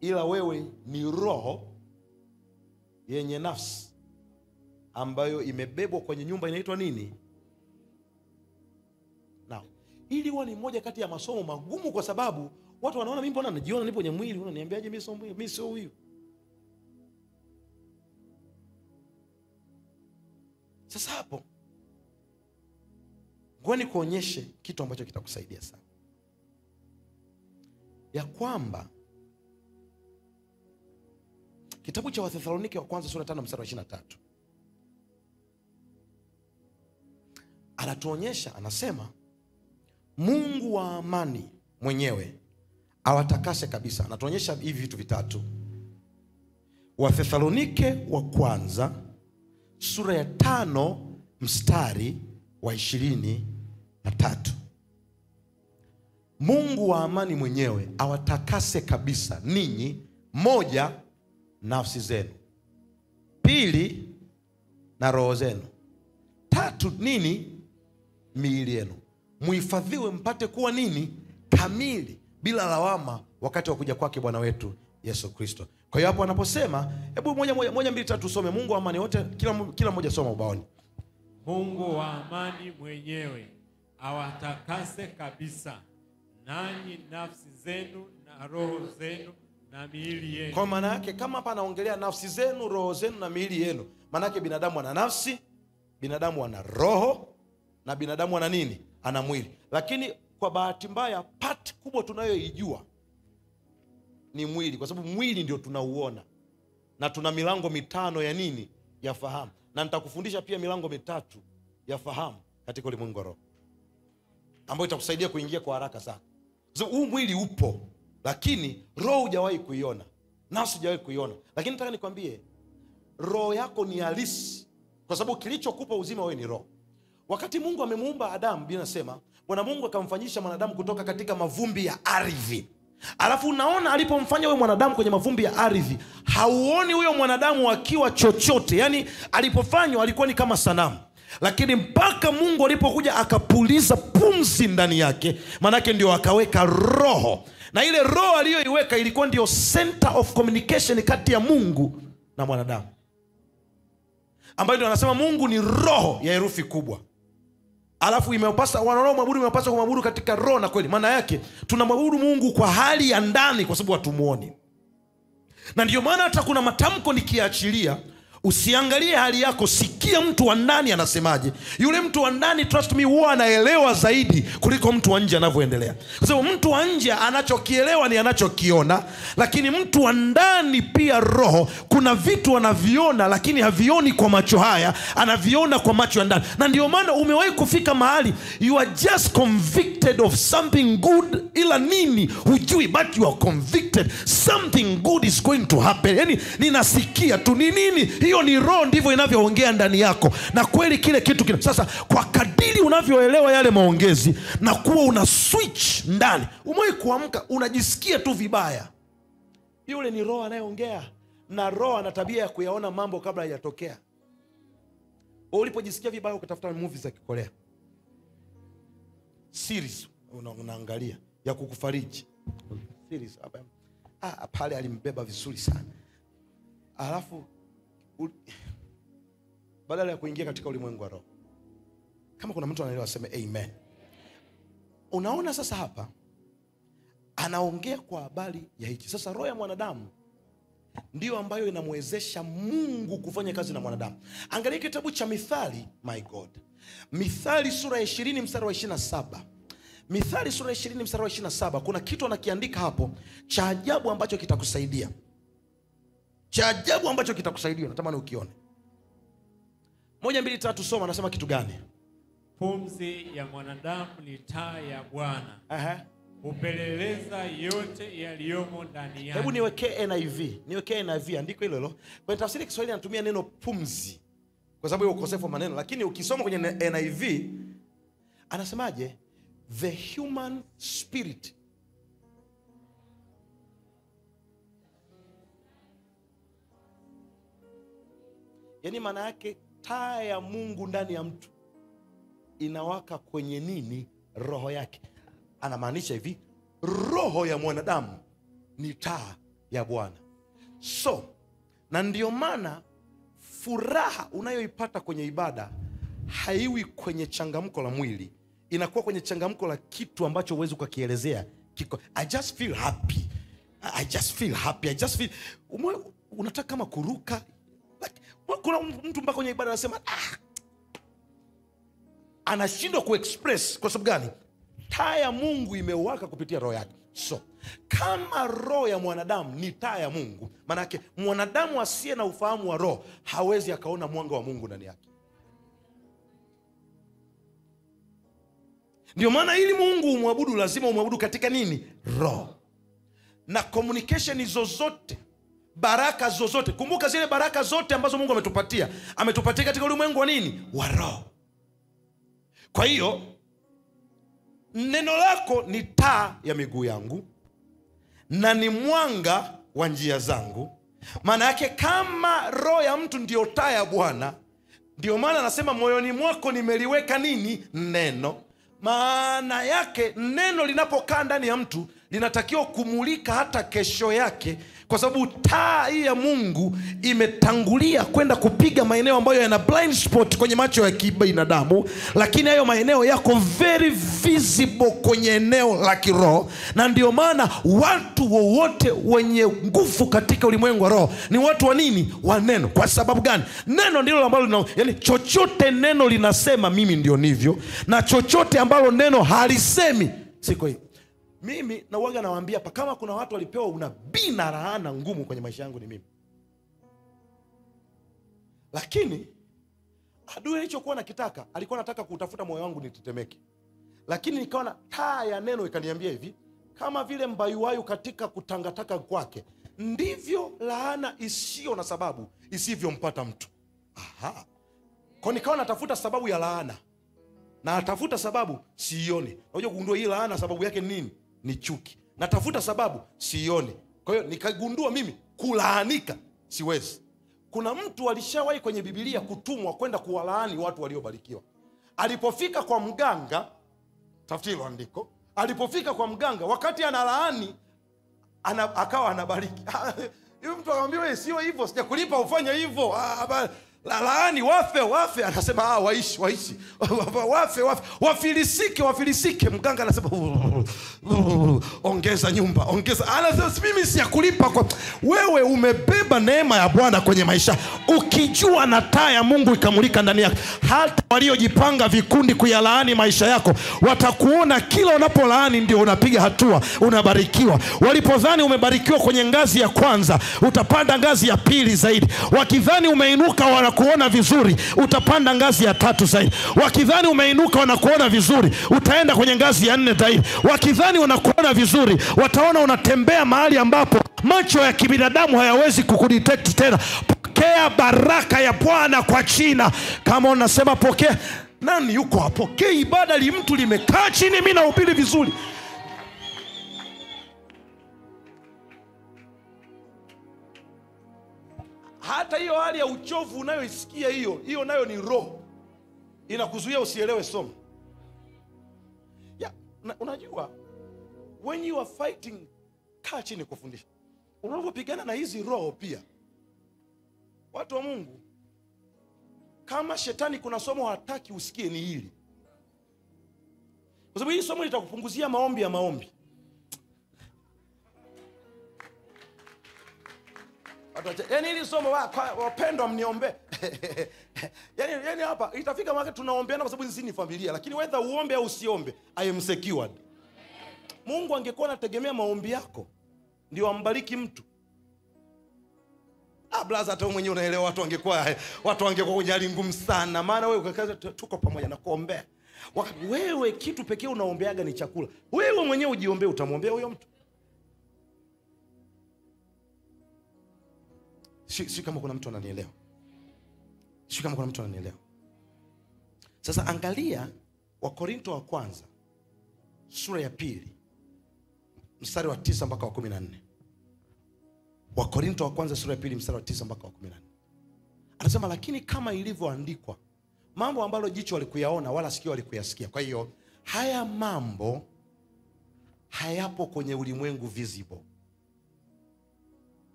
ila wewe ni roho yenye nafsi ambayo imebebwa kwenye nyumba inaitwa nini? Now, ili huwa ni moja kati ya masomo magumu, kwa sababu watu wanaona mimi mbona najiona nipo kwenye mwili, unaniambiaje mimi sio mwili, mimi sio huyu. Sasa hapo ngoja kuonyeshe kitu ambacho kitakusaidia sana, ya kwamba kitabu cha Wathesalonike wa kwanza sura 5 mstari wa 23 anatuonyesha, anasema Mungu wa amani mwenyewe awatakase kabisa. Anatuonyesha hivi vitu vitatu. Wathesalonike wa kwanza sura ya 5 mstari wa 23. Mungu wa amani mwenyewe awatakase kabisa ninyi, moja, nafsi zenu; pili, na roho zenu; tatu, nini? Miili yenu; muhifadhiwe mpate kuwa nini? Kamili, bila lawama, wakati wa kuja kwake Bwana wetu Yesu Kristo. Kwa hiyo hapo anaposema, hebu moja mbili tatu tusome. Mungu wa amani, wote kila mmoja soma ubaoni. Mungu wa amani mwenyewe awatakase kabisa nanyi nafsi zenu na roho zenu na miili yenu. Kwa maana yake kama hapa anaongelea nafsi zenu, roho zenu na miili yenu, maana yake binadamu ana nafsi, binadamu ana roho, na binadamu ana nini? Ana mwili. Lakini kwa bahati mbaya part kubwa tunayoijua ni mwili, kwa sababu mwili ndio tunauona, na tuna milango 5 ya nini? Ya fahamu. Na nitakufundisha pia milango 3 ya fahamu katika ulimwengu wa roho, ambayo itakusaidia kuingia kwa haraka sana. So, huu mwili upo, lakini roho hujawahi kuiona, nafsi hujawahi kuiona. Lakini nataka nikwambie, roho yako ni halisi, kwa sababu kilichokupa uzima wewe ni roho. Wakati Mungu amemuumba Adamu, Biblia inasema Bwana Mungu akamfanyisha mwanadamu kutoka katika mavumbi ya ardhi. Alafu unaona alipomfanya huyo mwanadamu kwenye mavumbi ya ardhi, hauoni huyo mwanadamu akiwa chochote. Yani alipofanywa alikuwa ni kama sanamu. Lakini mpaka Mungu alipokuja akapuliza pumzi ndani yake, manake ndio akaweka roho. Na ile roho aliyoiweka ilikuwa ndio center of communication kati ya Mungu na mwanadamu, ambayo ndio anasema Mungu ni roho ya herufi kubwa. Alafu imewapasa wanaomwabudu, imewapasa kumwabudu katika roho na kweli. Maana yake tunamwabudu Mungu kwa hali ya ndani, kwa sababu hatumuoni. Na ndio maana hata kuna matamko nikiachilia, Usiangalie hali yako, sikia mtu wa ndani anasemaje. Yule mtu wa ndani, trust me, huwa anaelewa zaidi kuliko mtu wa nje anavyoendelea. Kwa sababu mtu wa nje anachokielewa ni anachokiona, lakini mtu wa ndani pia roho, kuna vitu anaviona lakini havioni kwa macho haya, anaviona kwa macho ya ndani. Na ndio maana umewahi kufika mahali you are just convicted of something good, ila nini hujui, but you are convicted something good is going to happen. Yani ninasikia tu ni nini. Hiyo ni roho, ndivyo inavyoongea ndani yako. Na kweli kile kitu kile. Sasa kwa kadiri unavyoelewa yale maongezi na kuwa una switch ndani, umewahi kuamka unajisikia tu vibaya, yule ni roho anayeongea. Na roho ana tabia ya kuyaona mambo kabla hayajatokea. Ulipojisikia vibaya ukatafuta movies za Kikorea, series unaangalia ya kukufariji, series pale alimbeba vizuri sana. Alafu badala ya kuingia katika ulimwengu wa roho, kama kuna mtu anaelewa aseme amen. Unaona sasa hapa anaongea kwa habari ya hiki. Sasa roho ya mwanadamu ndio ambayo inamwezesha Mungu kufanya kazi na mwanadamu. Angalia kitabu cha Mithali, my God. Mithali sura ya 20 mstari wa 27. Mithali sura ya 20 mstari wa 27, kuna kitu anakiandika hapo cha ajabu ambacho kitakusaidia. Cha ajabu ambacho kitakusaidia, natamani ukione. 1, 2, 3 soma. Anasema kitu gani? Pumzi ya mwanadamu ni taa ya Bwana. Upeleleza yote yaliyomo ndani yake. Hebu niwekee NIV. Andiko hilo hilo. Kwa tafsiri Kiswahili anatumia neno pumzi kwa sababu ya ukosefu wa maneno, lakini ukisoma kwenye NIV anasemaje? The human spirit. Yani maana yake taa ya Mungu ndani ya mtu inawaka kwenye nini? Roho yake. Anamaanisha hivi, roho ya mwanadamu ni taa ya Bwana. So, na ndio maana furaha unayoipata kwenye ibada haiwi kwenye changamko la mwili, inakuwa kwenye changamko la kitu ambacho huwezi kukielezea. I just feel happy. I just feel unataka kama kuruka. Kuna mtu mpaka kwenye ibada anasema anashindwa kuexpress. Kwa sababu gani? Taa ya Mungu imewaka kupitia roho yake. So, kama roho ya mwanadamu ni taa ya Mungu, maana yake mwanadamu asiye na ufahamu wa roho hawezi akaona mwanga wa Mungu ndani yake. Ndio maana ili Mungu umwabudu lazima umwabudu katika nini? Roho. Na communication zozote, baraka zozote, kumbuka zile baraka zote ambazo Mungu ametupatia katika ulimwengu wa nini? Wa roho. Kwa hiyo neno lako ni taa ya miguu yangu na ni mwanga wa njia zangu. Maana yake kama roho ya mtu ndio taa ya Bwana, ndio maana anasema moyoni mwako nimeliweka nini? Neno. Maana yake neno linapokaa ndani ya mtu linatakiwa kumulika hata kesho yake, kwa sababu taa hii ya Mungu imetangulia kwenda kupiga maeneo ambayo yana blind spot kwenye macho ya kibinadamu, lakini hayo maeneo yako very visible kwenye eneo la kiroho. Na ndio maana watu wowote wenye nguvu katika ulimwengu wa roho ni watu wa nini? Wa neno. Kwa sababu gani? Neno ndilo ambalo yani chochote neno linasema mimi ndio nivyo, na chochote ambalo neno halisemi siko hiyo. Mimi na uwaga nawaambia hapa, kama kuna watu walipewa unabii na laana ngumu kwenye maisha yangu ni mimi. Lakini adui alichokuwa nakitaka, alikuwa anataka kutafuta moyo wangu nitetemeke. Lakini nikaona taa ya neno ikaniambia hivi, kama vile mbayuwayu katika kutangataka kwake, ndivyo laana isiyo na sababu isivyompata mtu. Kwa nikawa natafuta sababu ya laana, na natafuta sababu sioni. Unajua kugundua hii laana sababu yake nini? Ni chuki. Natafuta sababu sioni. Kwa hiyo nikagundua mimi kulaanika siwezi. Kuna mtu alishawahi kwenye Biblia kutumwa kwenda kuwalaani watu waliobarikiwa. Alipofika kwa mganga, tafsiri andiko, alipofika kwa mganga wakati analaani akawa anabariki. Yule mtu akamwambia wewe sio hivyo, sijakulipa ufanye hivyo. laani wafe, anasema waishi wafilisike. Mganga anasema ongeza nyumba, anasema mimi si ya kulipa kwa wewe. Umebeba neema ya Bwana kwenye maisha, ukijua na taa ya Mungu ikamulika ndani yako. Hata waliojipanga vikundi kuyalaani maisha yako watakuona kila unapolaani ndio unapiga hatua, unabarikiwa. Walipodhani umebarikiwa kwenye ngazi ya kwanza, utapanda ngazi ya pili zaidi. Wakidhani umeinuka wanakuona vizuri, utapanda ngazi ya 3 zaidi. Wakidhani umeinuka wanakuona vizuri, utaenda kwenye ngazi ya 4 zaidi. Wakidhani wanakuona vizuri, wataona unatembea mahali ambapo macho ya kibinadamu hayawezi kukudetect tena. Pokea baraka ya Bwana kwa jina. Kama unasema pokea, nani yuko apokee ibada mtu limekaa chini, mimi nahubiri vizuri. Hata hiyo hali ya uchovu unayoisikia hiyo nayo ni roho. Inakuzuia usielewe somo. Unajua when you are fighting, kaa chini kufundisha. Unapopigana na hizi roho pia, watu wa Mungu, kama shetani kuna somo hataki usikie ni hili. Kwa sababu hili somo litakupunguzia maombi. Yaani hili somo wapendwa mniombe. Yaani hapa itafika wakati tunaombeana kwa sababu sisi ni familia, lakini whether uombe au usiombe, I am secured. Mungu angekuwa anategemea maombi yako ndio ambariki mtu. Blaza, hata wewe mwenyewe unaelewa watu wangekuwa kwenye hali ngumu sana, maana wewe kaza tuko pamoja na kuombea. Wakati wewe kitu pekee unaombeaga ni chakula. Wewe mwenyewe ujiombee, utamwombea huyo mtu? Si kama kuna mtu ananielewa. Sasa angalia Wakorinto wa kwanza sura ya 2 mstari wa 9 mpaka wa 14. Wakorinto wa kwanza sura ya 2 mstari wa 9 mpaka wa 14. Anasema, lakini kama ilivyoandikwa, mambo ambalo jicho walikuyaona wala sikio walikuyasikia. Kwa hiyo haya mambo hayapo kwenye ulimwengu visible.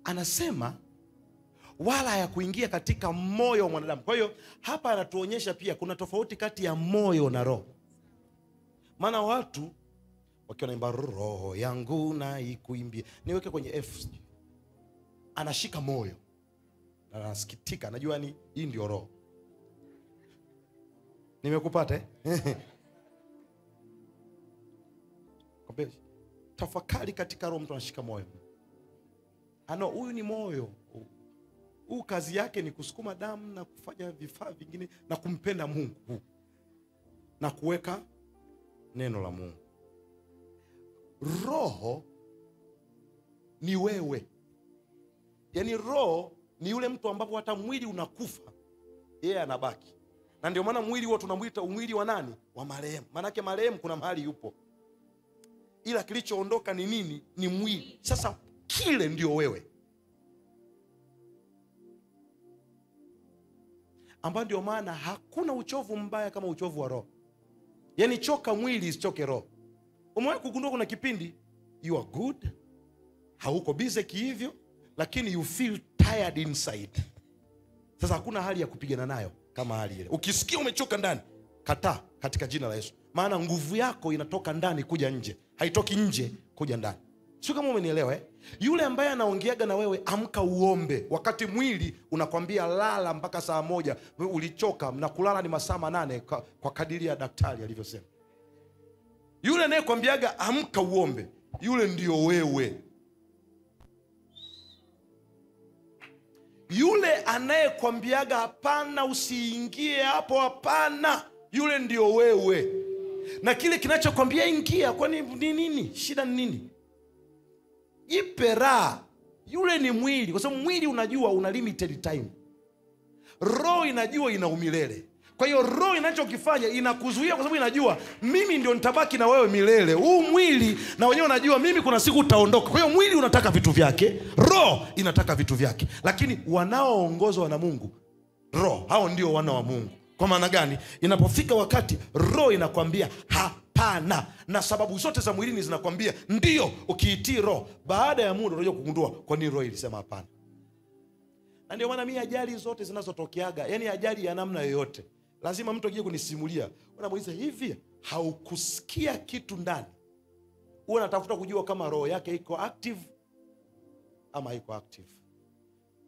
Anasema wala hayakuingia katika moyo wa mwanadamu. Kwa hiyo hapa anatuonyesha pia kuna tofauti kati ya moyo na roho. Maana watu wakiwa naimba roho yangu na ikuimbie, niweke kwenye F, anashika moyo na anasikitika, najua ni hii ndio roho. Nimekupata tafakari katika roho, mtu anashika moyo. Huyu ni moyo. Huu kazi yake ni kusukuma damu na kufanya vifaa vingine na kumpenda Mungu na kuweka neno la Mungu. Roho ni wewe. Yaani roho ni yule mtu ambapo hata mwili unakufa, yeye anabaki. Na ndio maana mwili huo tunamuita mwili wa nani? Wa marehemu. Maana yake marehemu kuna mahali yupo, ila kilichoondoka ni nini? Ni mwili. Sasa kile ndio wewe, ambao ndio maana hakuna uchovu mbaya kama uchovu wa roho. Yaani choka mwili isichoke roho. Umewahi kugundua kuna kipindi you are good, hauko busy kihivyo, lakini you feel tired inside. Sasa hakuna hali ya kupigana nayo kama hali ile. Ukisikia umechoka ndani, kataa katika jina la Yesu. Maana nguvu yako inatoka ndani kuja nje, haitoki nje kuja ndani. Sio kama umenielewa Yule ambaye anaongeaga na wewe amka uombe, wakati mwili unakwambia lala mpaka saa 1, ulichoka, na kulala ni masaa 8 kwa kadiri ya daktari alivyosema. Yule anayekwambiaga amka uombe, yule ndio wewe. Yule anayekwambiaga hapana usiingie hapo, hapana, yule ndio wewe. Na kile kinachokwambia ingia, kwani ni nini? Shida ni nini? Ipe raha. Yule ni mwili, kwa sababu mwili unajua una limited time. Roho inajua ina umilele. Kwa hiyo roho inachokifanya inakuzuia, kwa sababu inajua mimi ndio nitabaki na wewe milele. Huu mwili na wenyewe unajua mimi kuna siku utaondoka. Kwa hiyo mwili unataka vitu vyake, roho inataka vitu vyake. Lakini wanaoongozwa na Mungu, roho, hao ndio wana wa Mungu. Kwa maana gani? Inapofika wakati roho inakwambia hapana, na sababu zote za mwilini zinakwambia ndio, ukiitii roho, baada ya muda unajua kugundua kwa nini roho ilisema hapana. Na ndio maana mimi ajali zote zinazotokeaga, yani ajali ya namna yoyote, lazima mtu akije kunisimulia, unamuuliza hivi, haukusikia kitu ndani? Unatafuta kujua kama roho yake iko active ama haiko active.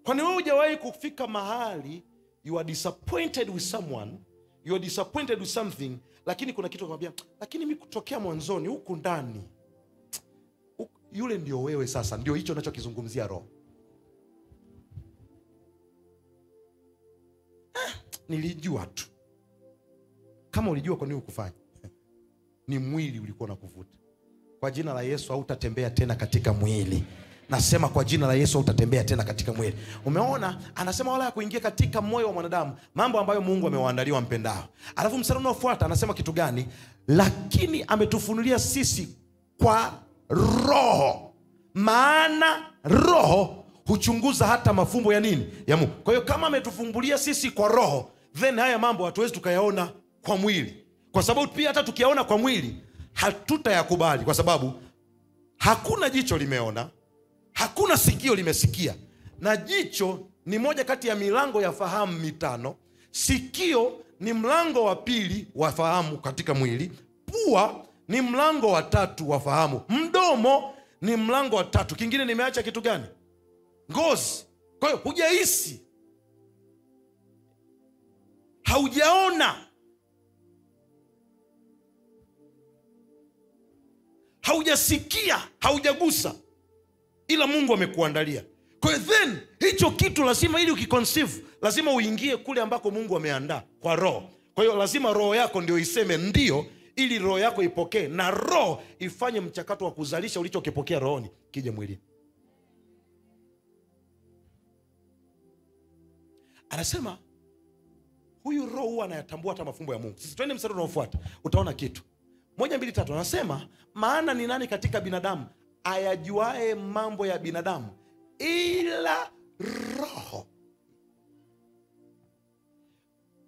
Kwani wewe hujawahi kufika mahali you are disappointed with someone, you are disappointed with something, lakini kuna kitu kumwambia, lakini mimi kutokea mwanzoni huku ndani, yule ndio wewe sasa, ndio hicho ninachokizungumzia roho. Nilijua tu. Kama ulijua kwa nini ukufanya? Ni mwili ulikuwa unakuvuta. Kwa jina la Yesu hautatembea tena katika mwili. Nasema kwa jina la Yesu hautatembea tena katika mwili. Umeona, anasema wala kuingia katika moyo wa mwanadamu mambo ambayo Mungu amewaandalia wampendao. Alafu mstari unaofuata anasema kitu gani? Lakini ametufunulia sisi kwa roho. Maana roho huchunguza hata mafumbo ya nini? Ya Mungu. Kwa hiyo kama ametufumbulia sisi kwa roho, then haya mambo hatuwezi tukayaona kwa mwili. Kwa sababu pia hata tukiyaona kwa mwili hatutayakubali, kwa sababu hakuna jicho limeona, hakuna sikio limesikia. Na jicho ni moja kati ya milango ya fahamu mitano. Sikio ni mlango wa pili wa fahamu katika mwili. Pua ni mlango wa tatu wa fahamu. Mdomo ni mlango wa tatu. Kingine nimeacha kitu gani? Ngozi. Kwa hiyo hujahisi, haujaona, haujasikia, haujagusa, ila Mungu amekuandalia. Kwa hiyo then hicho kitu lazima, ili ukiconceive, lazima uingie kule ambako Mungu ameandaa kwa roho. Kwa hiyo lazima roho yako ndio iseme ndio, ili roho yako ipokee, na roho ifanye mchakato wa kuzalisha ulichokipokea rohoni kije mwilini. Anasema huyu roho huwa anayatambua hata mafumbo ya Mungu. Sisi twende mstari unaofuata, utaona kitu 1, 2, 3. Anasema maana ni nani katika binadamu ayajuae mambo ya binadamu ila roho.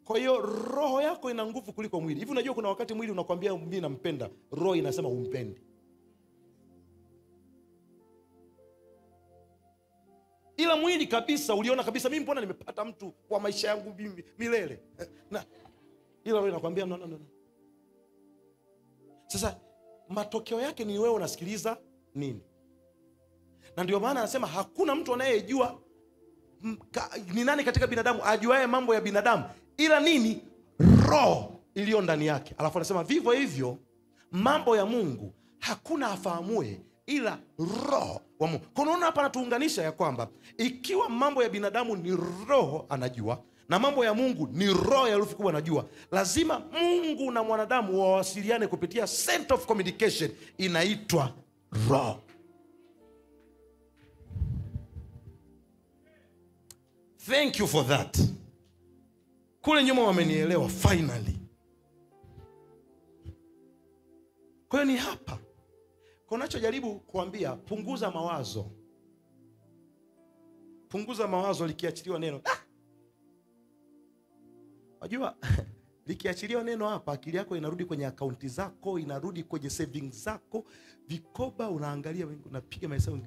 Kwa hiyo roho yako ina nguvu kuliko mwili. Hivi unajua kuna wakati mwili unakwambia mimi nampenda, roho inasema humpendi. Ila mwili kabisa uliona kabisa mimi mbona nimepata mtu kwa maisha yangu milele. Na ila roho inakwambia no. Sasa matokeo yake ni wewe unasikiliza nini? Na ndio maana anasema hakuna mtu anayejua ni nani katika binadamu ajuaye mambo ya binadamu ila nini? Roho iliyo ndani yake. Alafu anasema vivyo hivyo mambo ya Mungu hakuna afahamue ila roho wa Mungu. Kwa unaona hapa anatuunganisha ya kwamba ikiwa mambo ya binadamu ni roho anajua, na mambo ya Mungu ni roho ya herufi kubwa anajua, lazima Mungu na mwanadamu wawasiliane kupitia center of communication inaitwa roho. Thank you for that. Kule nyuma wamenielewa finally. Kwa hiyo ni hapa kwa nachojaribu kuambia, punguza mawazo. Punguza mawazo likiachiliwa neno. Unajua likiachiliwa neno hapa, akili yako inarudi kwenye akaunti zako, inarudi kwenye savings zako, vikoba unaangalia, unapiga mahesabu.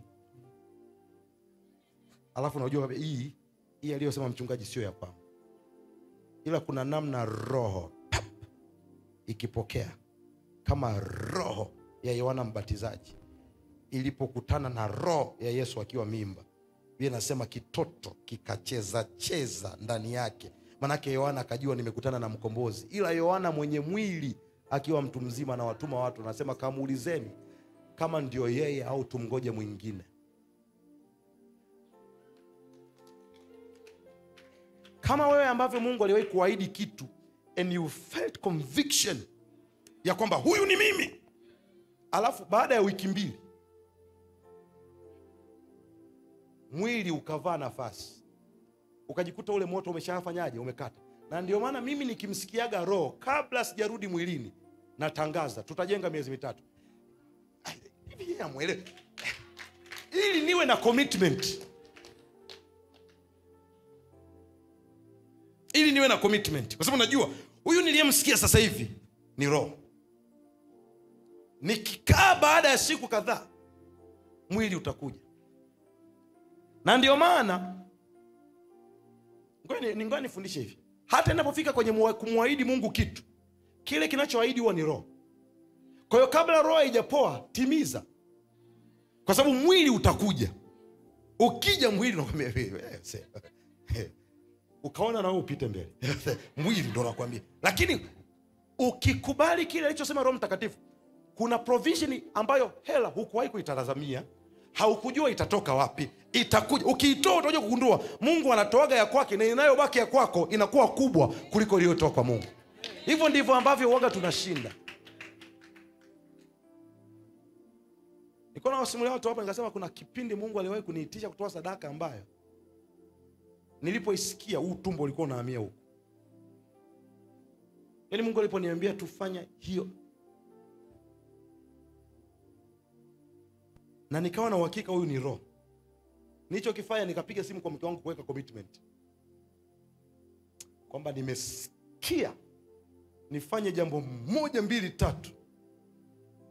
Alafu unajua hii aliyosema mchungaji sio ya kwangu. Ila kuna namna roho ikipokea, kama roho ya Yohana Mbatizaji ilipokutana na roho ya Yesu akiwa mimba. Biblia inasema kitoto kikacheza cheza ndani yake. Manake Yohana akajua nimekutana na mkombozi. Ila Yohana mwenye mwili akiwa mtu mzima na watuma watu, anasema kamuulizeni kama ndio yeye au tumgoje mwingine. Kama wewe ambavyo Mungu aliwahi kuahidi kitu and you felt conviction ya kwamba huyu ni mimi, alafu baada ya wiki 2 mwili ukavaa nafasi, ukajikuta ule moto umeshafanyaje, umekata. Na ndio maana mimi nikimsikiaga roho kabla sijarudi mwilini natangaza tutajenga miezi 3. Hivi yamuelewe, ili niwe na commitment. Ili niwe na commitment, kwa sababu najua huyu niliyemsikia sasa hivi ni roho. Nikikaa baada ya siku kadhaa mwili utakuja. Na ndio maana Ngoja nifundishe hivi. Hata ninapofika kwenye kumwahidi Mungu kitu, kile kinachoahidi huwa ni roho. Kwa hiyo kabla roho haijapoa, timiza. Kwa sababu mwili utakuja. Ukija mwili nakwambia ukaona na wewe upite mbele. Mwili ndo nakwambia. Lakini ukikubali kile alichosema Roho Mtakatifu, kuna provision ambayo hela hukuwahi kuitazamia, haukujua itatoka wapi, itakuja. Ukiitoa utakuja kugundua Mungu anatoaga ya kwake, na inayobaki ya kwako inakuwa kubwa kuliko iliyotoka kwa Mungu. Hivyo ndivyo ambavyo waga tunashinda. Niko na wasimulia watu hapa, nikasema kuna kipindi Mungu aliwahi kuniitisha kutoa sadaka ambayo nilipoisikia tumbo ulikuwa unahamia huko. Yaani Mungu aliponiambia tufanya hiyo, na nikawa na uhakika huyu ni roho. Nilichokifanya nikapiga simu kwa mke wangu kuweka commitment kwamba nimesikia nifanye jambo 1 2 3.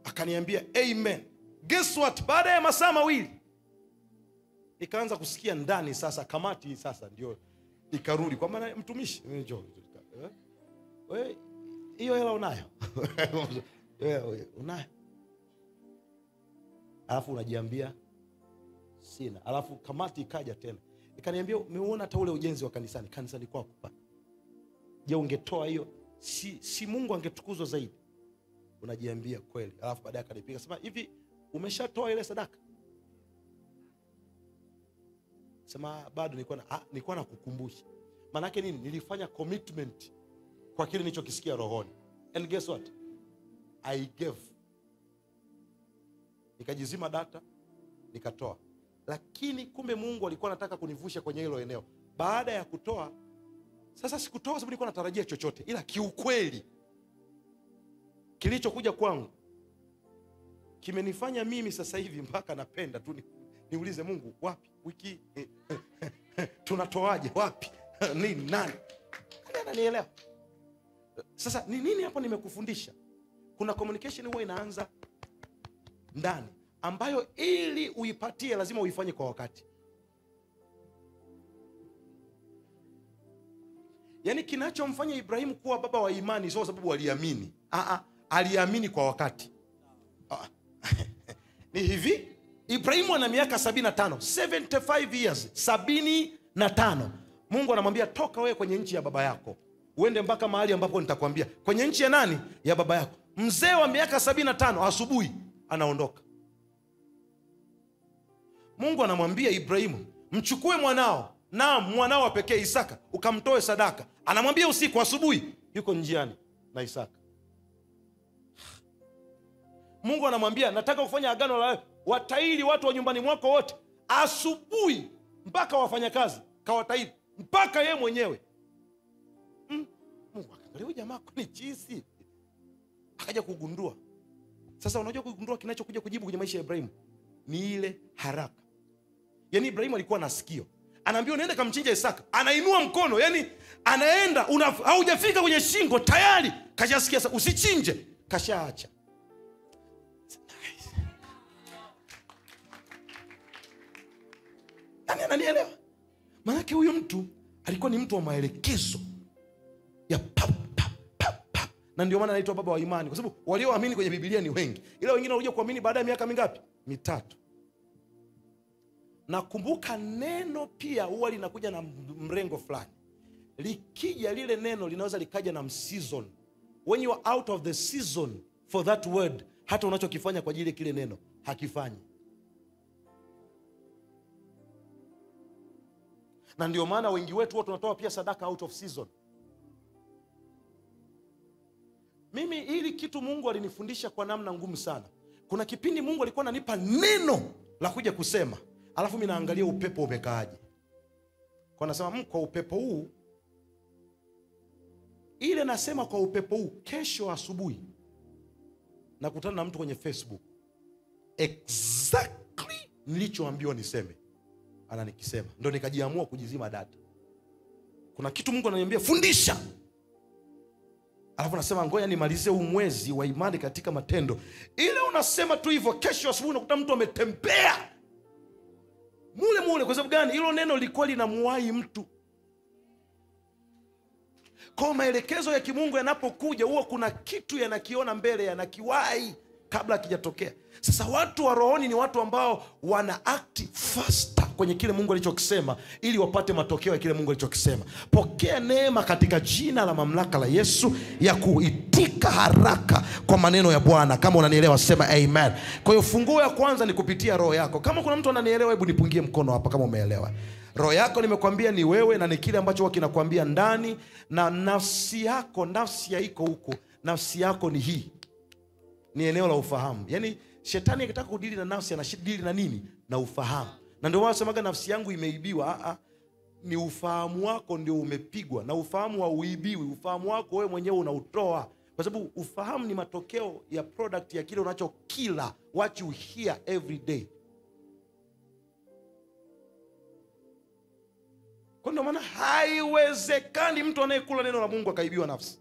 Akaniambia amen. Guess what? Baada ya masaa 2 nikaanza kusikia ndani sasa, kamati sasa ndio ikarudi kwa maana mtumishi, njoo wewe, hiyo hela unayo? Wewe unayo? Alafu unajiambia sina. Alafu kamati ikaja tena ikaniambia, umeona hata ule ujenzi wa kanisani kwako pale, je, ungetoa hiyo si Mungu angetukuzwa zaidi? Unajiambia kweli. Alafu baadaye akanipiga sema, hivi umeshatoa ile sadaka? Sema bado. Nilikuwa nakukumbusha. Maana yake nini? Nilifanya commitment kwa kile nilichokisikia rohoni. And guess what? I gave. Nikajizima data, nikatoa. Lakini kumbe Mungu alikuwa anataka kunivusha kwenye hilo eneo. Baada ya kutoa, sasa sikutoa sababu nilikuwa natarajia chochote, ila kiukweli kilichokuja kwangu kimenifanya mimi sasa hivi mpaka napenda tu niulize Mungu, wapi wiki tunatoaje, wapi nini, nani ananielewa? Sasa ni nini hapo nimekufundisha? Kuna communication huwa inaanza ndani, ambayo ili uipatie lazima uifanye kwa wakati. Yaani kinachomfanya Ibrahimu kuwa baba wa imani sio sababu aliamini. Aliamini kwa wakati. Ni hivi, Ibrahimu ana miaka 75, 75 years, 75. Mungu anamwambia toka wewe kwenye nchi ya baba yako, uende mpaka mahali ambapo nitakwambia. Kwenye nchi ya nani? Ya baba yako. Mzee wa miaka 75 asubuhi anaondoka. Mungu anamwambia Ibrahimu, mchukue mwanao, na mwanao wa pekee Isaka, ukamtoe sadaka. Anamwambia usiku, asubuhi yuko njiani na Isaka. Mungu anamwambia nataka kufanya agano la wewe, watairi watu wa nyumbani mwako wote, asubuhi mpaka wafanyakazi kawatairi, mpaka yeye mwenyewe. Mungu akaangalia huyu jamaa ni chizi, akaja kugundua. Sasa unajua kugundua kinachokuja kujibu kwenye maisha ya Ibrahimu ni ile haraka. Yaani Ibrahimu alikuwa na sikio, anaambiwa nenda kamchinja Isaka, anainua mkono, yani anaenda, haujafika kwenye shingo tayari kashasikia usichinje, kashaacha. Nani ananielewa? Maana huyu mtu alikuwa ni mtu wa maelekezo ya pap. Na ndio maana anaitwa baba wa imani, kwa sababu walioamini kwenye Biblia ni wengi, ila wengine walikuja kuamini baada ya miaka mingapi? 3. Na kumbuka neno pia huwa linakuja na mrengo fulani. Likija lile neno linaweza likaja na season. When you are out of the season for that word, hata unachokifanya kwa ajili ya kile neno hakifanyi. Na ndio maana wengi wetu wote tunatoa pia sadaka out of season. Mimi hili kitu Mungu alinifundisha kwa namna ngumu sana. Kuna kipindi Mungu alikuwa ananipa neno la kuja kusema, alafu mimi naangalia upepo umekaaje. Kwa nasema kwa upepo huu, ile nasema kwa upepo huu, kesho asubuhi nakutana na mtu kwenye Facebook, exactly nilichoambiwa niseme ananikisema. Ndio nikajiamua kujizima data. Kuna kitu Mungu ananiambia fundisha, alafu nasema ngoja nimalize huu mwezi wa imani katika matendo. Ile unasema tu hivyo, kesho asubuhi unakuta mtu ametembea mule. Kwa sababu gani? Hilo neno lilikuwa linamuwai mtu. Kwa maelekezo ya kimungu yanapokuja, huwa kuna kitu yanakiona mbele, yanakiwahi kabla hakijatokea. Sasa watu wa rohoni ni watu ambao wana act faster kwenye kile Mungu alichokisema, ili wapate matokeo ya kile Mungu alichokisema. Pokea neema katika jina la mamlaka la Yesu ya kuitika haraka kwa maneno ya Bwana. Kama unanielewa sema amen. Kwa hiyo funguo ya kwanza ni kupitia roho yako. Kama kuna mtu ananielewa, hebu nipungie mkono hapa kama umeelewa. Roho yako nimekwambia ni wewe, na ni kile ambacho kinakwambia ndani, na nafsi yako, nafsi haiko huko. Nafsi yako ni hii, ni eneo la ufahamu. Yaani shetani akitaka kudili na nafsi, anashidili na nini? Na ufahamu. Na ndio maana nasemaga nafsi yangu imeibiwa. Ni ufahamu wako ndio umepigwa, na ufahamu hauibiwi. Ufahamu wako wewe mwenyewe unautoa, kwa sababu ufahamu ni matokeo ya product ya kile unachokila, what you hear every day. Kwa ndio maana haiwezekani mtu anayekula neno la Mungu akaibiwa nafsi.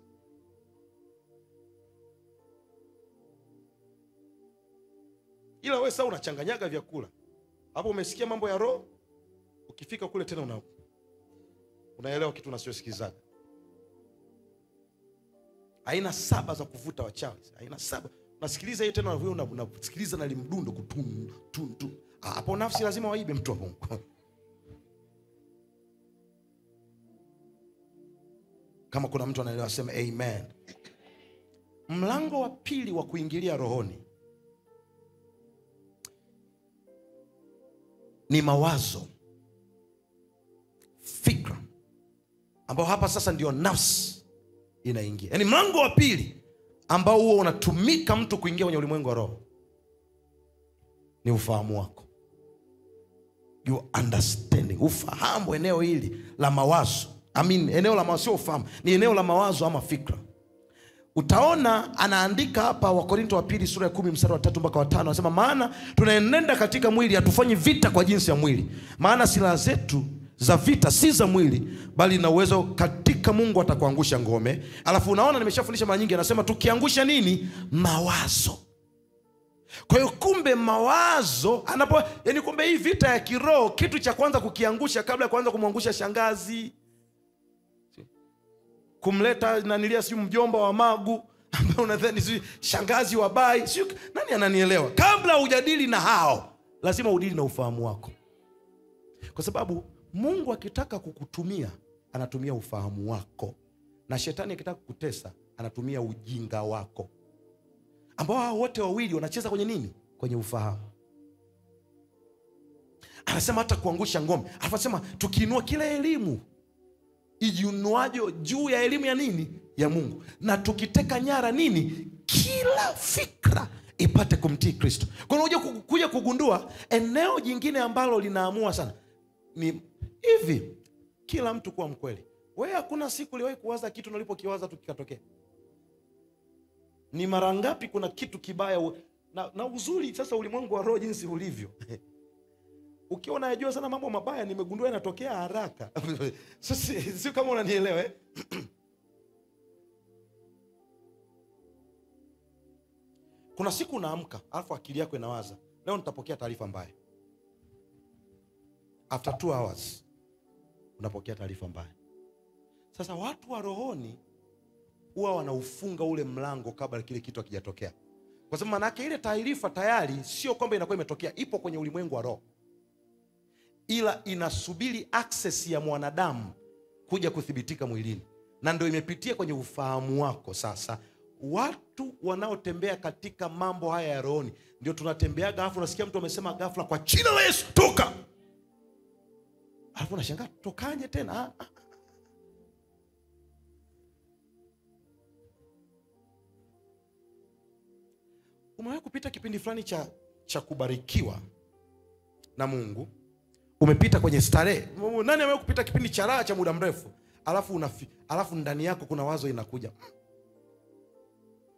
Ila wewe sasa unachanganyaga vyakula. Hapo umesikia mambo ya roho, ukifika kule tena unaelewa kitu unachosikizaga. Aina 7 za kuvuta wachawi. Aina 7. Unasikiliza hiyo tena, wewe unasikiliza na limdundo kutundu. Hapo nafsi lazima waibe mtu wa Mungu. Kama kuna mtu anaelewa sema amen. Mlango wa pili wa kuingilia rohoni ni mawazo, fikra, ambao hapa sasa ndio nafsi inaingia. Yaani mlango wa pili ambao huo unatumika mtu kuingia kwenye ulimwengu wa roho ni ufahamu wako. You understanding, ufahamu eneo hili la mawazo. Eneo la mawazo, sio ufahamu, ni eneo la mawazo ama fikra. Utaona anaandika hapa Wakorintho wa pili sura ya 10 mstari wa 3 mpaka wa 5, anasema maana tunaenenda katika mwili, hatufanyi vita kwa jinsi ya mwili. Maana silaha zetu za vita si za mwili, bali na uwezo katika Mungu atakuangusha ngome. Alafu unaona nimeshafundisha mara nyingi, anasema tukiangusha nini? Mawazo. Kwa hiyo kumbe mawazo yani kumbe hii vita ya kiroho, kitu cha kwanza kukiangusha kabla ya kuanza kumwangusha shangazi, kumleta nanilia si mjomba wa magu ambao unadhani si shangazi wa bai, si nani ananielewa? Kabla hujadili na hao, lazima udili na ufahamu wako. Kwa sababu Mungu akitaka kukutumia, anatumia ufahamu wako, na shetani akitaka kukutesa, anatumia ujinga wako, ambao hao wote wawili wanacheza kwenye nini? Kwenye ufahamu. Anasema hata kuangusha ngome. Anasema tukiinua kila elimu ijiunuajo juu ya elimu ya nini? Ya Mungu. Na tukiteka nyara nini? Kila fikra ipate kumtii Kristo. Kwa hiyo kuja kugundua eneo jingine ambalo linaamua sana ni hivi, kila mtu kuwa mkweli. Wewe hakuna siku uliwahi kuwaza kitu na ulipokiwaza tu kikatokea? Ni mara ngapi kuna kitu kibaya na uzuri sasa ulimwengu wa roho jinsi ulivyo. Ukiwa unajua sana mambo mabaya, nimegundua yanatokea haraka. Sio kama unanielewa. Kuna siku unaamka, alafu akili yako inawaza, leo nitapokea taarifa mbaya. After 2 hours unapokea taarifa mbaya. Sasa watu wa rohoni huwa wanaufunga ule mlango kabla kile kitu hakijatokea. Kwa sababu maana yake ile taarifa tayari sio kwamba inakuwa imetokea, ipo kwenye ulimwengu wa roho, ila inasubiri access ya mwanadamu kuja kuthibitika mwilini, na ndio imepitia kwenye ufahamu wako. Sasa watu wanaotembea katika mambo haya ya rohoni ndio tunatembeaga, alafu unasikia mtu amesema ghafla kwa jina la Yesu toka, alafu unashangaa tokaje tena? Umewahi kupita kipindi fulani cha kubarikiwa na Mungu, umepita kwenye starehe. Nani amewahi kupita kipindi cha raha cha muda mrefu, alafu ndani yako kuna wazo inakuja,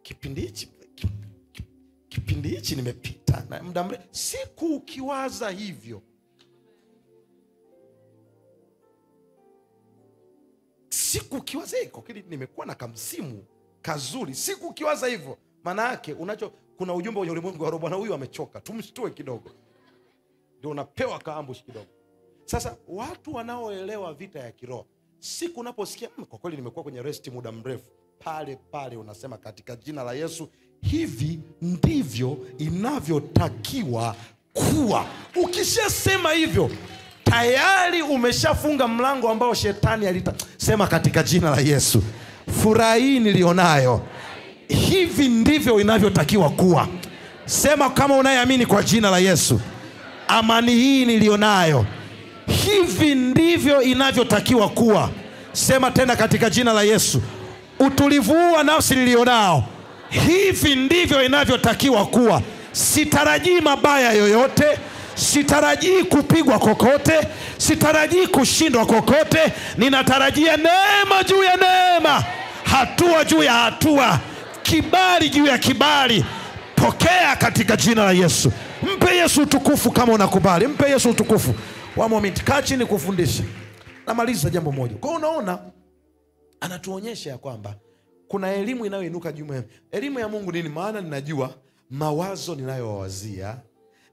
kipindi hichi nimepita na muda mrefu. Siku ukiwaza hivyo, siku ukiwaza hiko kile nimekuwa na kamsimu kazuri, siku ukiwaza hivyo, maana yake kuna ujumbe kwenye ulimwengu wa roho, bwana huyu amechoka, tumshtue kidogo. Ndio unapewa kaambush kidogo. Sasa watu wanaoelewa vita ya kiroho, siku unaposikia kwa kweli nimekuwa kwenye resti muda mrefu, pale pale unasema katika jina la Yesu, hivi ndivyo inavyotakiwa kuwa. Ukishasema hivyo tayari umeshafunga mlango ambao shetani alitasema katika jina la Yesu, furaha hii nilionayo, hivi ndivyo inavyotakiwa kuwa. Sema kama unayeamini kwa jina la Yesu, amani hii nilionayo, hivi ndivyo inavyotakiwa kuwa. Sema tena katika jina la Yesu, utulivu wa nafsi nilionao, hivi ndivyo inavyotakiwa kuwa. Sitarajii mabaya yoyote, sitarajii kupigwa kokote, sitarajii kushindwa kokote. Ninatarajia neema juu ya neema, hatua juu ya hatua, kibali juu ya kibali. Pokea katika jina la Yesu. Mpe Yesu utukufu kama unakubali. Mpe Yesu utukufu. Wa moment, kaa chini kufundisha. Namaliza jambo moja. Kwa unaona anatuonyesha ya kwamba kuna elimu inayoinuka juu ya elimu ya Mungu. Nini maana? Ninajua mawazo ninayowazia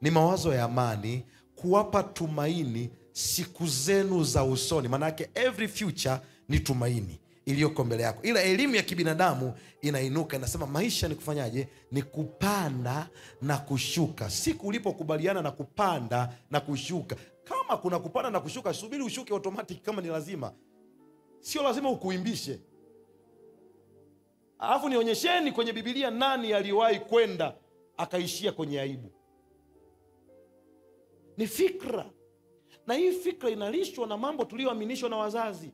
ni mawazo ya amani, kuwapa tumaini siku zenu za usoni. Maana yake every future ni tumaini iliyoko mbele yako. Ila elimu ya kibinadamu inainuka inasema maisha ni kufanyaje? Ni kupanda na kushuka. Siku ulipokubaliana na kupanda na kushuka, kama kuna kupanda na kushuka, subiri ushuke automatic kama ni lazima. Sio lazima ukuimbishe. Alafu nionyesheni kwenye Biblia nani aliwahi kwenda akaishia kwenye aibu. Ni fikra. Na hii fikra inalishwa na mambo tulioaminishwa na wazazi,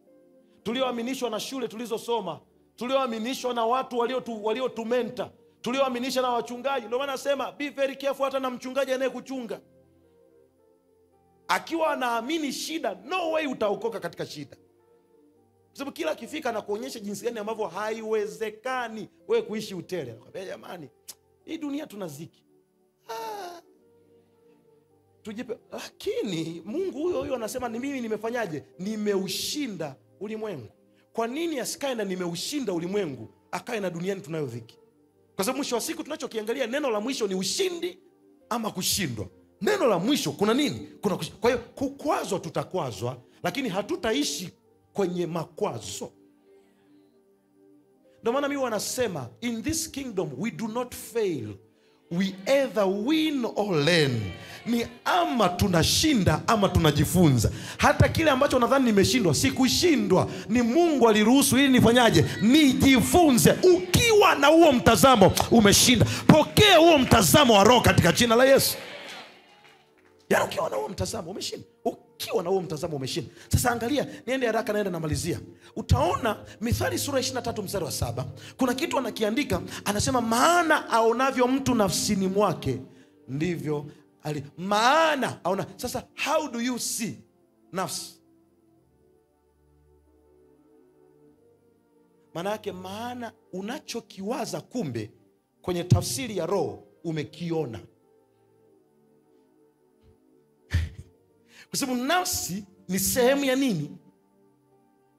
tulioaminishwa na shule tulizosoma, tulioaminishwa na watu waliotumenta, tulioaminishwa na wachungaji. Ndio maana nasema be very careful hata na mchungaji anayekuchunga. Akiwa anaamini shida, no way utaokoka katika shida. Kwa sababu kila kifika na kuonyesha jinsi gani ambavyo haiwezekani wewe kuishi utele. Nakwambia jamani, hii dunia tunaziki. Tujipe, lakini Mungu huyo anasema ni mimi nimefanyaje? Nimeushinda ulimwengu. Kwa nini asikae na nimeushinda ulimwengu akae na duniani tunayodhiki? Kwa sababu mwisho wa siku tunachokiangalia, neno la mwisho ni ushindi ama kushindwa. Neno la mwisho kuna nini? Kuna kushindwa. Kwa hiyo kukwazwa tutakwazwa, lakini hatutaishi kwenye makwazo. Ndio maana mimi wanasema in this kingdom we do not fail, we either win or learn. Ni ama tunashinda ama tunajifunza. Hata kile ambacho unadhani nimeshindwa, sikushindwa, ni Mungu aliruhusu ili nifanyaje? Nijifunze. Ukiwa na huo mtazamo umeshinda. Pokea huo mtazamo wa Roho katika jina la Yesu. Ya, ukiwa na huo mtazamo umeshinda. Ukiwa na huo mtazamo umeshinda. Sasa angalia, niende haraka naenda namalizia. Utaona Mithali sura 23 mstari wa 7. Kuna kitu anakiandika, anasema maana aonavyo mtu nafsini mwake ndivyo maana aona. Sasa how do you see nafsi? Maana yake maana unachokiwaza, kumbe kwenye tafsiri ya Roho umekiona. Kwa sababu nafsi ni sehemu ya nini?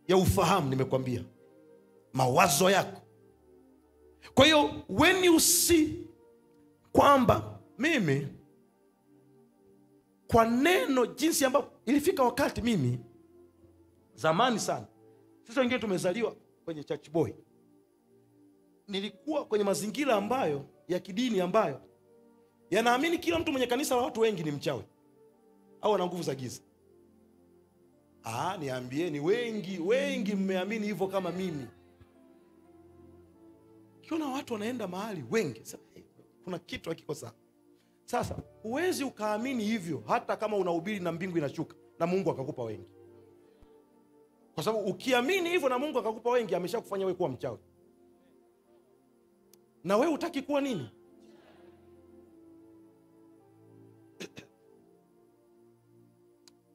Ya ufahamu. Nimekwambia mawazo yako. Kwa hiyo when you see kwamba mimi kwa neno jinsi ambavyo ilifika wakati mimi zamani sana, sisi wengine tumezaliwa kwenye church boy, nilikuwa kwenye mazingira ambayo ya kidini ambayo yanaamini kila mtu mwenye kanisa la watu wengi ni mchawi au ana nguvu za giza. Niambieni, wengi mmeamini hivyo kama mimi. Kiona watu wanaenda mahali wengi, kuna kitu hakiko sawa. Sasa huwezi ukaamini hivyo hata kama unahubiri na mbingu inashuka na Mungu akakupa wengi. Kwa sababu ukiamini hivyo na Mungu akakupa wengi, ameshakufanya wewe kuwa mchawi. Na wewe hutaki kuwa nini?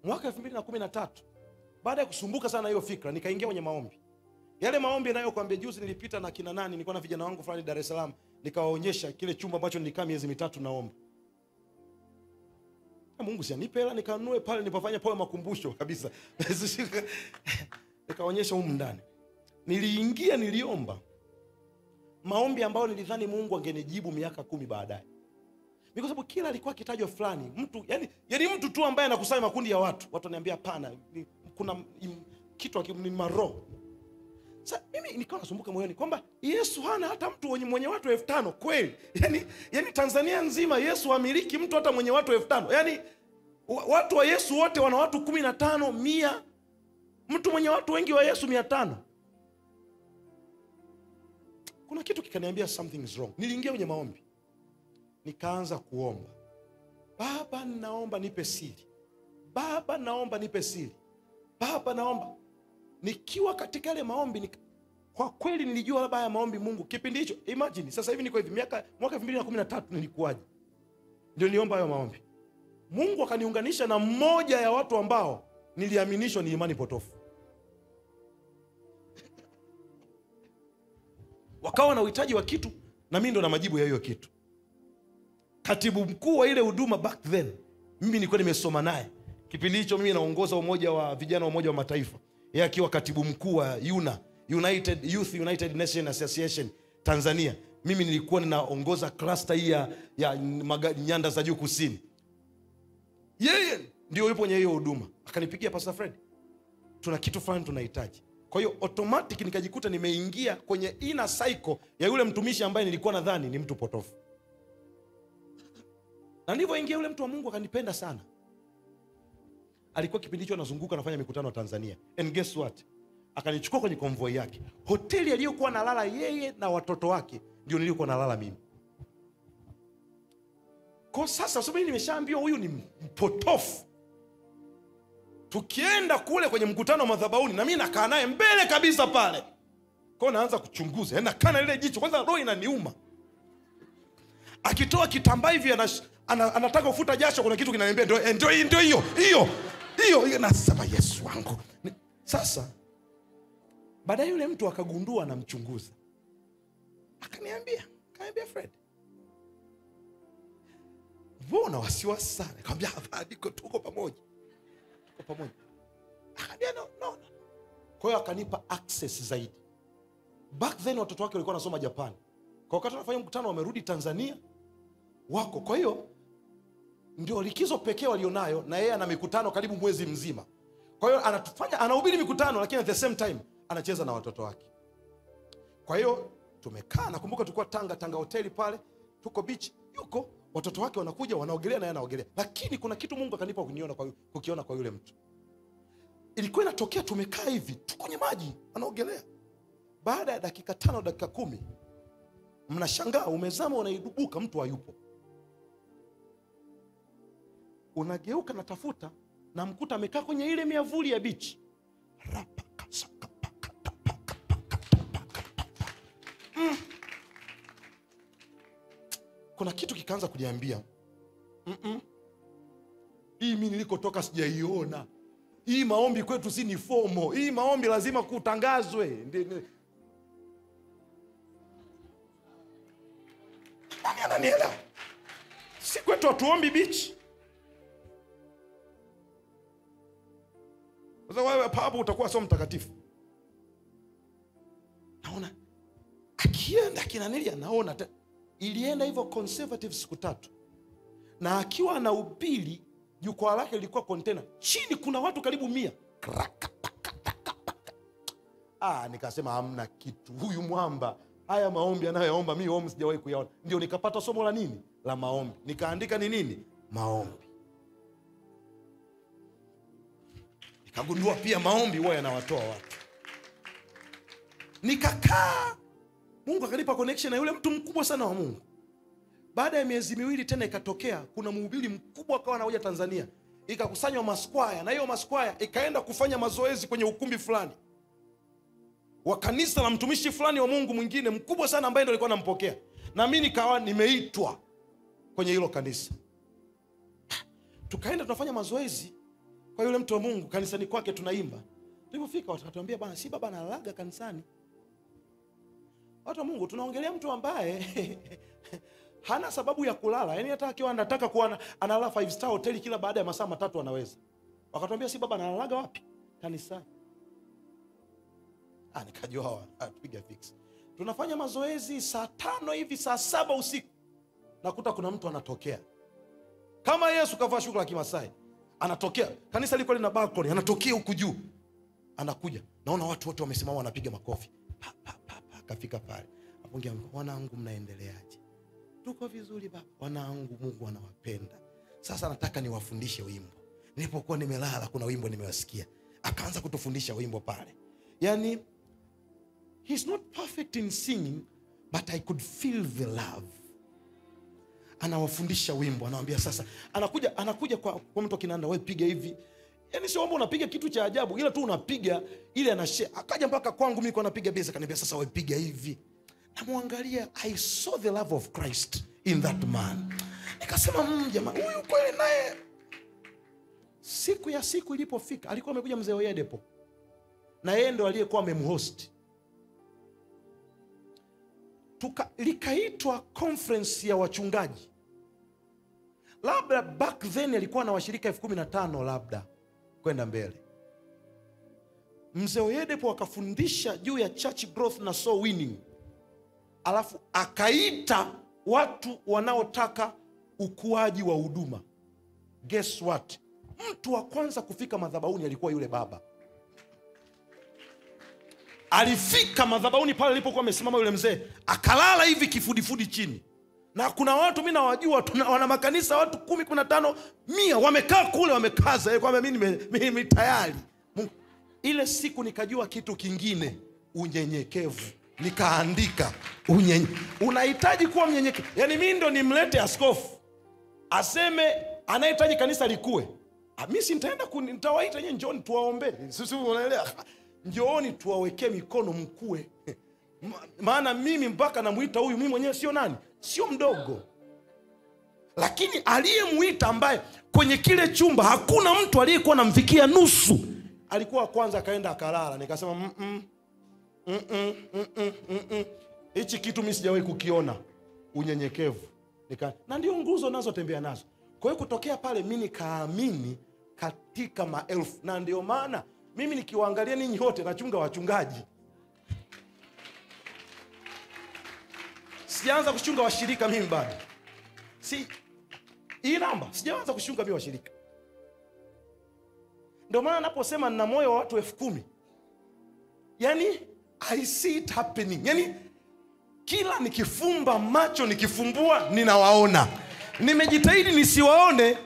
Mwaka 2013 baada ya kusumbuka sana hiyo fikra, nikaingia kwenye maombi. Yale maombi yanayokuambia, juzi nilipita na kina nani, nilikuwa na vijana wangu fulani Dar es Salaam, nikawaonyesha kile chumba ambacho nilikaa miezi 3 naomba. Mungu si anipe hela nikanunue pale nilipofanya pale makumbusho kabisa. Nikaonyesha huko ndani. Niliingia, niliomba maombi ambayo nilidhani Mungu angenijibu miaka 10 baadaye. Kwa sababu kila alikuwa kitajwa fulani, mtu yani mtu tu ambaye anakusanya makundi ya watu. Watu wananiambia hapana, kuna kitu ni maroho. Sasa mimi nikawa nasumbuka moyoni kwamba Yesu hana hata mtu mwenye watu 5,000 kweli. Yaani Tanzania nzima Yesu hamiliki mtu hata mwenye watu 5,000. Yaani watu wa Yesu wote wana watu 15, 100. Mtu mwenye watu wengi wa Yesu 500. Kuna kitu kikaniambia something is wrong. Niliingia kwenye maombi. Nikaanza kuomba. Baba naomba nipe siri. Baba naomba nipe siri. Baba naomba. Nikiwa katika ile maombi kwa kweli nilijua labda haya maombi Mungu kipindi hicho. Imagine sasa hivi niko hivi mwaka 2013 nilikuwaje? Ndio niomba hayo maombi. Mungu akaniunganisha na mmoja ya watu ambao niliaminishwa ni imani potofu. Wakawa na uhitaji wa kitu na mimi ndo na majibu ya hiyo kitu. Katibu mkuu wa ile huduma back then, mimi nilikuwa nimesoma naye. Kipindi hicho mimi naongoza umoja wa vijana wa Umoja wa Mataifa. Yeye akiwa katibu mkuu wa UNA, United Nations Association Tanzania. Mimi nilikuwa ninaongoza cluster hii ya nyanda za juu kusini. Yeye ndio yupo kwenye hiyo huduma. Akanipigia Pastor Fred. Tuna kitu fulani tunahitaji. Kwa hiyo automatic nikajikuta nimeingia kwenye inner cycle ya yule mtumishi ambaye nilikuwa nadhani ni mtu potofu. Na nilipoingia yule mtu wa Mungu akanipenda sana. Alikuwa kipindi hicho anazunguka anafanya mikutano Tanzania. And guess what? Akanichukua kwenye convoy yake. Hoteli aliyokuwa analala yeye na watoto wake ndio nilikuwa nalala mimi. Kwa sasa sababu nimeshaambiwa huyu ni mpotofu. Tukienda kule kwenye mkutano wa madhabahuni na mimi nakaa naye mbele kabisa pale. Kwa naanza kuchunguza. Yaani nakaa na ile jicho kwanza roho inaniuma. Akitoa kitambaa hivi anataka kufuta jasho, kuna kitu kinaniambia ndio hiyo nasema Yesu wangu. Sasa baadaye yule mtu akagundua anamchunguza. Akaniambia Fred, mbona wasiwasi sana? Nikamwambia hapana, tuko pamoja. Akaniambia no. Kwa hiyo akanipa access zaidi. Back then watoto wake walikuwa wanasoma Japan. Kwa wakati tunafanya mkutano wamerudi Tanzania wako. Kwa hiyo ndio likizo pekee walionayo, na yeye ana mikutano karibu mwezi mzima. Kwa hiyo anahubiri mikutano, lakini at the same time anacheza na watoto wake. Kwa hiyo tumekaa, nakumbuka tulikuwa Tanga hoteli pale, tuko beach, yuko watoto wake wanakuja wanaogelea na yeye anaogelea. Lakini kuna kitu Mungu akanipa kukiona kwa yule mtu. Ilikuwa inatokea tumekaa hivi, tuko kwenye maji, anaogelea. Baada ya dakika 5 dakika 10, mnashangaa umezama unaidubuka, mtu hayupo. Unageuka na tafuta na mkuta amekaa kwenye ile miavuli ya beach. Kuna kitu kikaanza kuniambia, hii mimi nilikotoka sijaiona. Hii maombi kwetu si ni fomo. Hii maombi lazima kutangazwe. Nani ananielewa? Si kwetu hatuombi beach. Sasa wewe hapo utakuwa sio mtakatifu. Naona akienda kinanilia, naona ilienda hivyo conservative siku 3. Na akiwa anahubiri, jukwaa lake lilikuwa container. Chini kuna watu karibu 100. Nikasema hamna kitu. Huyu mwamba, haya maombi anayoomba mimi sijawahi kuyaona. Ndio nikapata somo la nini? La maombi. Nikaandika ni nini? Maombi. Nikagundua pia maombi huwa yanawatoa watu. Nikakaa. Mungu akanipa connection na yule mtu mkubwa sana wa Mungu. Baada ya miezi 2 tena ikatokea kuna mhubiri mkubwa akawa anakuja Tanzania. Ikakusanywa maskwaya, na hiyo maskwaya ikaenda kufanya mazoezi kwenye ukumbi fulani wa kanisa la mtumishi fulani wa Mungu mwingine mkubwa sana ambaye ndio alikuwa anampokea. Na mimi nikawa nimeitwa kwenye hilo kanisa. Tukaenda tunafanya mazoezi kwa yule mtu wa Mungu kanisani kwake, tunaimba. Tulipofika wakatuambia bwana, si baba analaga kanisani. Watu wa Mungu tunaongelea mtu ambaye hana sababu ya kulala. Yaani hata akiwa anataka kuwa analala 5-star hotel kila baada ya masaa 3 anaweza. Wakatuambia si baba analalaga wapi? Kanisani. Nikajua tupiga fix. Tunafanya mazoezi saa 5 hivi, saa 7 usiku. Nakuta kuna mtu anatokea. Kama Yesu kavaa shuka la Kimasai. Anatokea. Kanisa liko lina balcony, anatokea huku juu. anakuja, naona watu wote wamesimama wanapiga makofi. Kafika pale, apongia, wanangu mnaendeleaje? Tuko vizuri baba. Wanangu, Mungu anawapenda. Sasa nataka niwafundishe wimbo. Nilipokuwa nimelala kuna wimbo nimewasikia. Akaanza kutufundisha wimbo pale. Yani, he's not perfect in singing, but I could feel the love. Anawafundisha wimbo, anawaambia sasa, anakuja kwa mtu kinanda, wewe piga hivi. Yani sio kwamba unapiga kitu cha ajabu, ila tu unapiga ile anashare. Akaja mpaka kwangu mimi kwa napiga bass, akaniambia sasa wewe piga hivi. Namwangalia, I saw the love of Christ in that man. Nikasema jamaa huyu kweli naye. Siku ilipofika, alikuwa amekuja mzee Oyedepo. Na yeye ndo aliyekuwa amemhost. Likaitwa conference ya wachungaji. Labda back then alikuwa na washirika 15,000 labda kwenda mbele. Mzee Oyedepo akafundisha juu ya church growth na soul winning. Alafu akaita watu wanaotaka ukuaji wa huduma. Guess what? Mtu wa kwanza kufika madhabahuni alikuwa yule baba. Alifika madhabahuni pale alipokuwa amesimama yule mzee, akalala hivi kifudifudi chini. Na kuna watu mimi nawajua, wana makanisa watu 10, 15, 100 wamekaa kule, wamekaza kwamba mimi tayari. Ile siku nikajua kitu kingine, unyenyekevu. Nikaandika unahitaji kuwa mnyenyekevu. Yani mimi ndo nimlete askofu aseme anahitaji kanisa likue. Mimi si nitawaita nyinyi njooni tuwaombe. Sisi unaelewa? Njooni tuwawekee mikono mkue. Maana mimi mpaka namuita huyu, mimi mwenyewe sio nani? Sio mdogo. Lakini aliyemuita ambaye kwenye kile chumba hakuna mtu aliyekuwa anamfikia nusu, alikuwa kwanza akaenda akalala. Nikasema hichi kitu mimi sijawahi kukiona, unyenyekevu. Na ndio nguzo nazo tembea nazo. Kwa hiyo kutokea pale mimi nikaamini katika maelfu. Na ndio maana mimi nikiwaangalia ninyi wote nachunga wachungaji. Sijaanza kuchunga washirika mimi bado. Hii namba sijaanza kuchunga mimi washirika. Ndio maana naposema nina moyo wa watu 10,000. Yani I see it happening. Yani kila nikifumba macho nikifumbua ninawaona. Nimejitahidi nisiwaone,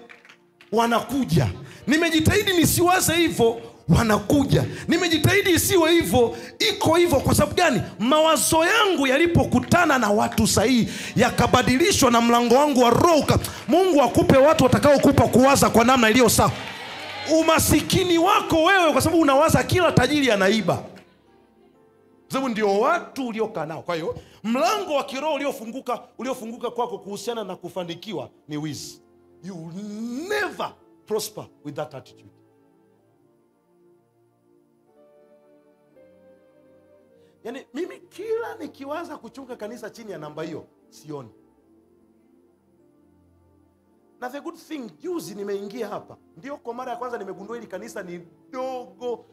wanakuja. Nimejitahidi nisiwaze hivyo, wanakuja. Nimejitahidi isiwe hivyo, iko hivyo. Kwa sababu gani? Mawazo yangu yalipokutana na watu sahihi yakabadilishwa na mlango wangu wa roho. Mungu akupe watu watakao kupa kuwaza kwa namna iliyo sawa. Umasikini wako wewe kwa sababu unawaza kila tajiri anaiba. Sababu ndio watu uliokaa nao. Kwa hiyo mlango wa kiroho uliofunguka kwako kuhusiana na kufanikiwa ni wizi. You never prosper with that attitude. Yani mimi kila nikiwaza kuchunga kanisa chini ya namba hiyo sioni. Na the good thing, juzi nimeingia hapa, ndio kwa mara ya kwanza nimegundua hili kanisa ni dogo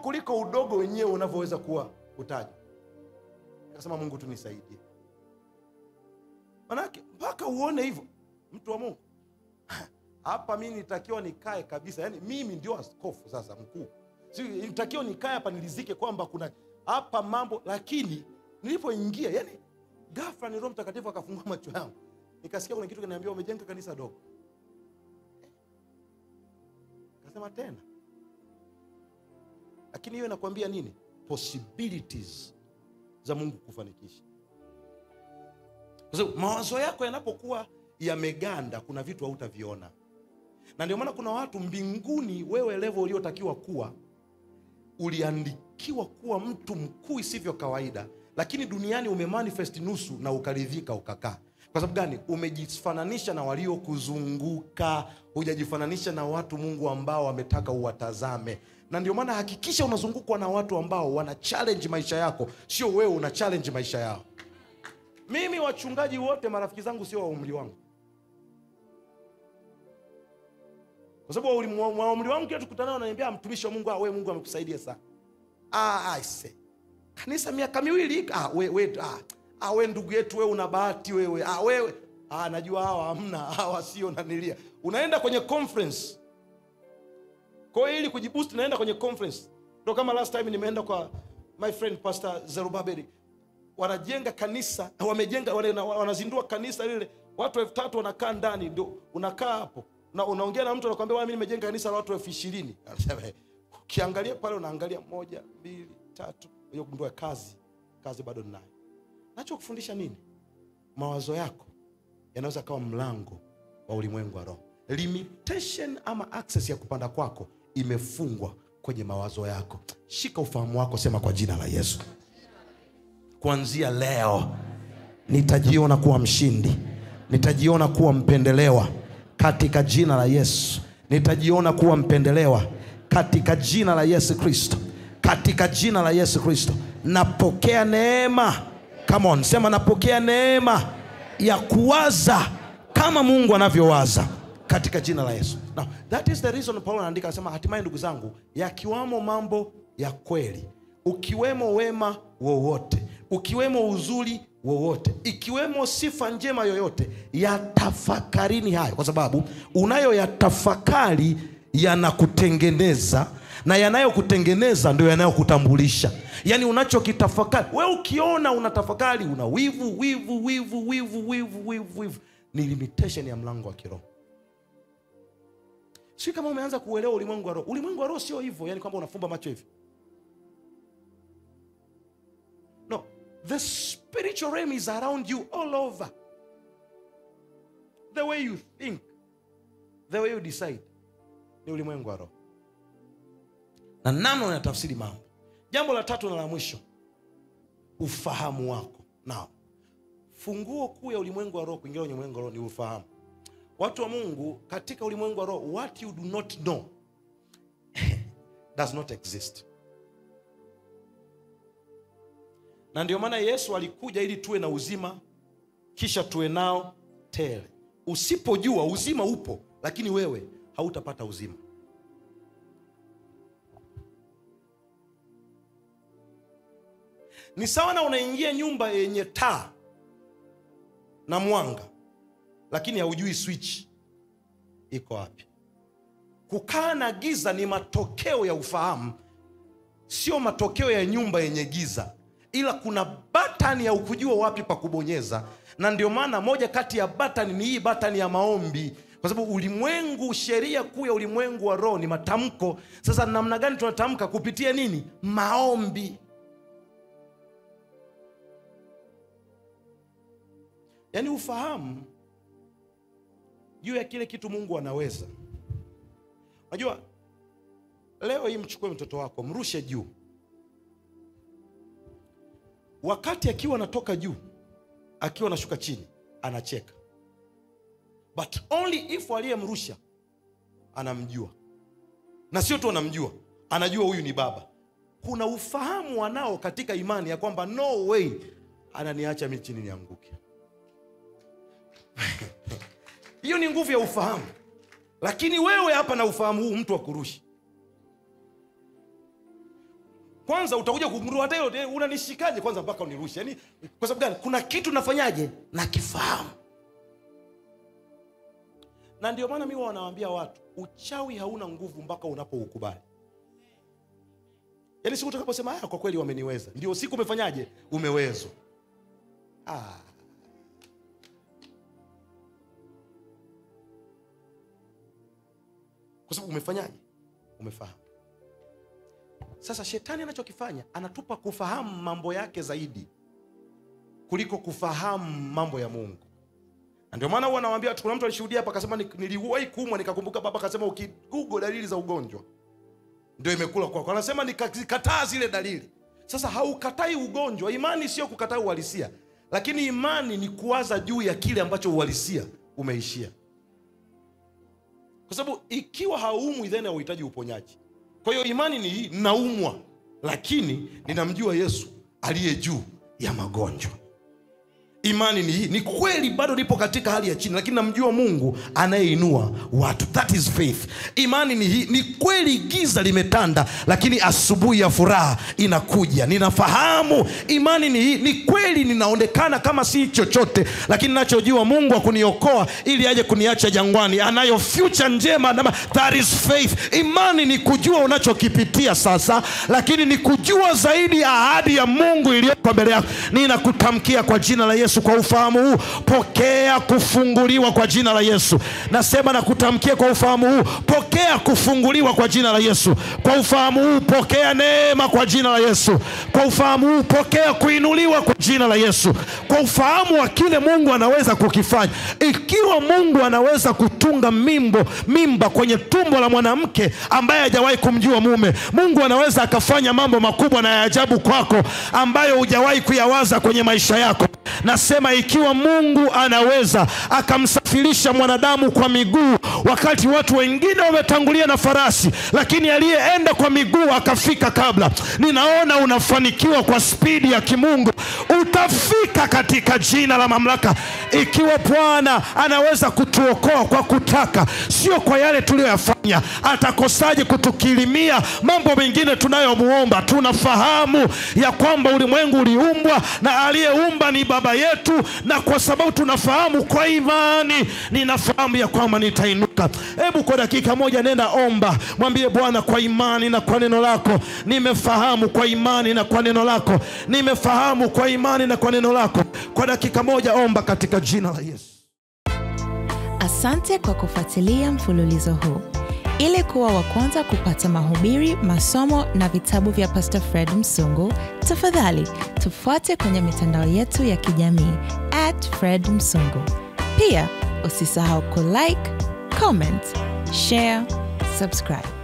kuliko udogo wenyewe unavyoweza kuwa utaji. Nikasema Mungu tunisaidie. Manake mpaka uone hivyo, mtu wa Mungu. Hapa mimi nitakiwa nikae kabisa. Yani mimi ndio askofu sasa mkuu. Nitakiwa nikae hapa nilizike kwamba kuna hapa mambo. Lakini nilipoingia, yani ghafla ni Roho Mtakatifu akafungua macho yangu. Nikasikia kuna kitu kinaniambia umejenga kanisa dogo. Kasema tena. Lakini hiyo inakwambia nini? Possibilities za Mungu kufanikisha. Kwa sababu mawazo yako yanapokuwa yameganda, kuna vitu hautaviona. Na ndio maana kuna watu mbinguni, wewe level uliotakiwa kuwa, uliandikiwa kuwa mtu mkuu isivyo kawaida, lakini duniani umemanifest nusu na ukaridhika ukakaa. Kwa sababu gani? Umejifananisha na waliokuzunguka, hujajifananisha na watu Mungu ambao wametaka uwatazame. Na ndio maana hakikisha unazungukwa na watu ambao wana challenge maisha yako, sio wewe una challenge maisha yao. Mimi wachungaji wote marafiki zangu sio wa umri wangu. Kwa sababu wa umri wangu kila tukutana wananiambia mtumishi wa Mungu, wewe Mungu amekusaidia sana. I say. Kanisa miaka 2, wewe ndugu yetu, wewe una bahati wewe. Wewe najua hawa hamna, hawa sio nanilia. Unaenda kwenye conference. Kwa hiyo ili kujiboost naenda kwenye conference. Ndio kama last time nimeenda kwa my friend Pastor Zerubabeli. Wanajenga kanisa, wanazindua kanisa lile. Watu 3,000 wanakaa ndani, ndio unakaa hapo. Na unaongea na mtu anakuambia mimi nimejenga kanisa la watu 20,000. Anasema ukiangalia pale unaangalia 1, 2, 3, hiyo ndio kazi bado ninayo. Nacho kufundisha nini? Mawazo yako yanaweza kawa mlango wa ulimwengu wa roho. Limitation ama access ya kupanda kwako imefungwa kwenye mawazo yako. Shika ufahamu wako, sema kwa jina la Yesu. Kuanzia leo nitajiona kuwa mshindi. Nitajiona kuwa mpendelewa katika jina la Yesu. Nitajiona kuwa mpendelewa katika jina la Yesu Kristo. Katika jina la Yesu Kristo. Napokea neema. Come on, sema napokea neema ya kuwaza kama Mungu anavyowaza katika jina la Yesu. Now, that is the reason Paulo anaandika, anasema hatimaye ndugu zangu, yakiwamo mambo ya kweli, ukiwemo wema wowote, ukiwemo uzuri wowote, ikiwemo sifa njema yoyote, yatafakarini hayo, kwa sababu unayoyatafakari yanakutengeneza, na yanayokutengeneza ndio yanayokutambulisha. Yani unachokitafakari, wewe ukiona unatafakari una wivu, ni limitation ya mlango wa kiroho. Sio kama umeanza kuelewa ulimwengu wa roho. Ulimwengu wa roho sio hivyo, yani kwamba unafumba macho hivi. No, the spiritual realm is around you all over. The way you think, the way you decide, ni ulimwengu wa roho. Na namna unatafsiri mambo. Jambo la 3 na la mwisho, ufahamu wako. Now, funguo kuu ya ulimwengu wa roho kuingia kwenye ulimwengu wa roho ni ufahamu. Watu wa Mungu, katika ulimwengu wa roho, what you do not know does not exist. Na ndio maana Yesu alikuja ili tuwe na uzima, kisha tuwe nao tele. Usipojua uzima upo, lakini wewe hautapata uzima. Ni sawa na unaingia nyumba yenye taa na mwanga, lakini haujui switch iko wapi. Kukaa na giza ni matokeo ya ufahamu, sio matokeo ya nyumba yenye giza. Ila kuna button ya ukujua wapi pa kubonyeza. Na ndio maana moja kati ya button ni hii button ya maombi. Kwa sababu ulimwengu, sheria kuu ya ulimwengu wa roho ni matamko. Sasa namna gani tunatamka? Kupitia nini? Maombi. Yani ufahamu juu ya kile kitu Mungu anaweza. Unajua, leo hii mchukue mtoto wako, mrushe juu. Wakati akiwa anatoka juu, akiwa anashuka chini, anacheka. But only if aliyemrusha anamjua. Na sio tu anamjua, anajua huyu ni baba. Kuna ufahamu wanao katika imani ya kwamba no way ananiacha mimi chini nianguke. Hiyo ni nguvu ya ufahamu. Lakini wewe hapa na ufahamu huu, mtu akurushi, kwanza utakuja kumrua hata yote, unanishikaje kwanza mpaka unirushi? Yani kwa sababu gani? Kuna kitu nafanyaje na kifahamu. Na ndio maana mimi wanawaambia watu, uchawi hauna nguvu mpaka unapoukubali. Yani siku utakaposema kwa kweli wameniweza, ndio siku umefanyaje? Umewezwa. Kwa sababu umefanyaje? Umefahamu. Sasa shetani anachokifanya, anatupa kufahamu mambo yake zaidi kuliko kufahamu mambo ya Mungu. Na ndio maana huwa nawaambia, kuna mtu alishuhudia hapa akasema, niliwahi kuumwa nikakumbuka baba akasema ukigoogle dalili za ugonjwa ndio imekula kwako. Anasema nikakataa zile dalili. Sasa haukatai ugonjwa. Imani sio kukataa uhalisia, lakini imani ni kuwaza juu ya kile ambacho uhalisia umeishia. Kwa sababu ikiwa haumwi then hauhitaji uponyaji. Kwa hiyo imani ni hii, naumwa lakini ninamjua Yesu aliye juu ya magonjwa. imani ni hii. Ni kweli bado nipo katika hali ya chini, lakini namjua Mungu anayeinua watu. That is faith. Imani ni hii. Ni kweli giza limetanda, lakini asubuhi ya furaha inakuja. Ninafahamu. Imani ni hii. Ni kweli ninaonekana kama si chochote, lakini ninachojua Mungu akuniokoa ili aje kuniacha jangwani. Anayo future njema. That is faith. Imani ni kujua unachokipitia sasa, lakini ni kujua zaidi ahadi ya Mungu iliyoko mbele yako. Ninakutamkia kwa jina la Yesu, kwa ufahamu huu pokea kufunguliwa kwa jina la Yesu. Nasema na kutamkia kwa ufahamu huu, pokea kufunguliwa kwa jina la Yesu. Kwa ufahamu huu pokea neema kwa jina la Yesu. Kwa ufahamu huu pokea kuinuliwa kwa jina la Yesu. Kwa ufahamu wa kile Mungu anaweza kukifanya. Ikiwa Mungu anaweza kutunga mimba kwenye tumbo la mwanamke ambaye hajawahi kumjua mume, Mungu anaweza akafanya mambo makubwa na ya ajabu kwako ambayo hujawahi kuyawaza kwenye maisha yako. Nasema ikiwa Mungu anaweza akamsafirisha mwanadamu kwa miguu wakati watu wengine wametangulia na farasi, lakini aliyeenda kwa miguu akafika kabla, ninaona unafanikiwa kwa spidi ya kimungu. Utafika katika jina la mamlaka. Ikiwa Bwana anaweza kutuokoa kwa kutaka, sio kwa yale tuliyoyafanya, atakosaje kutukirimia mambo mengine tunayomuomba? Tunafahamu ya kwamba ulimwengu uliumbwa na aliyeumba ni Baba yetu, na kwa sababu tunafahamu kwa imani, ninafahamu ya kwamba nitainuka. Hebu kwa dakika moja nenda omba, mwambie Bwana, kwa imani na kwa neno lako nimefahamu, kwa imani na kwa neno lako nimefahamu, kwa imani na kwa neno lako. Kwa dakika moja omba katika jina la Yesu. Asante kwa kufuatilia mfululizo huu. Ili kuwa wa kwanza kupata mahubiri, masomo na vitabu vya Pastor Fred Msungu, tafadhali tufuate kwenye mitandao yetu ya kijamii @FredMsungu. Pia usisahau kulike, comment, share, subscribe.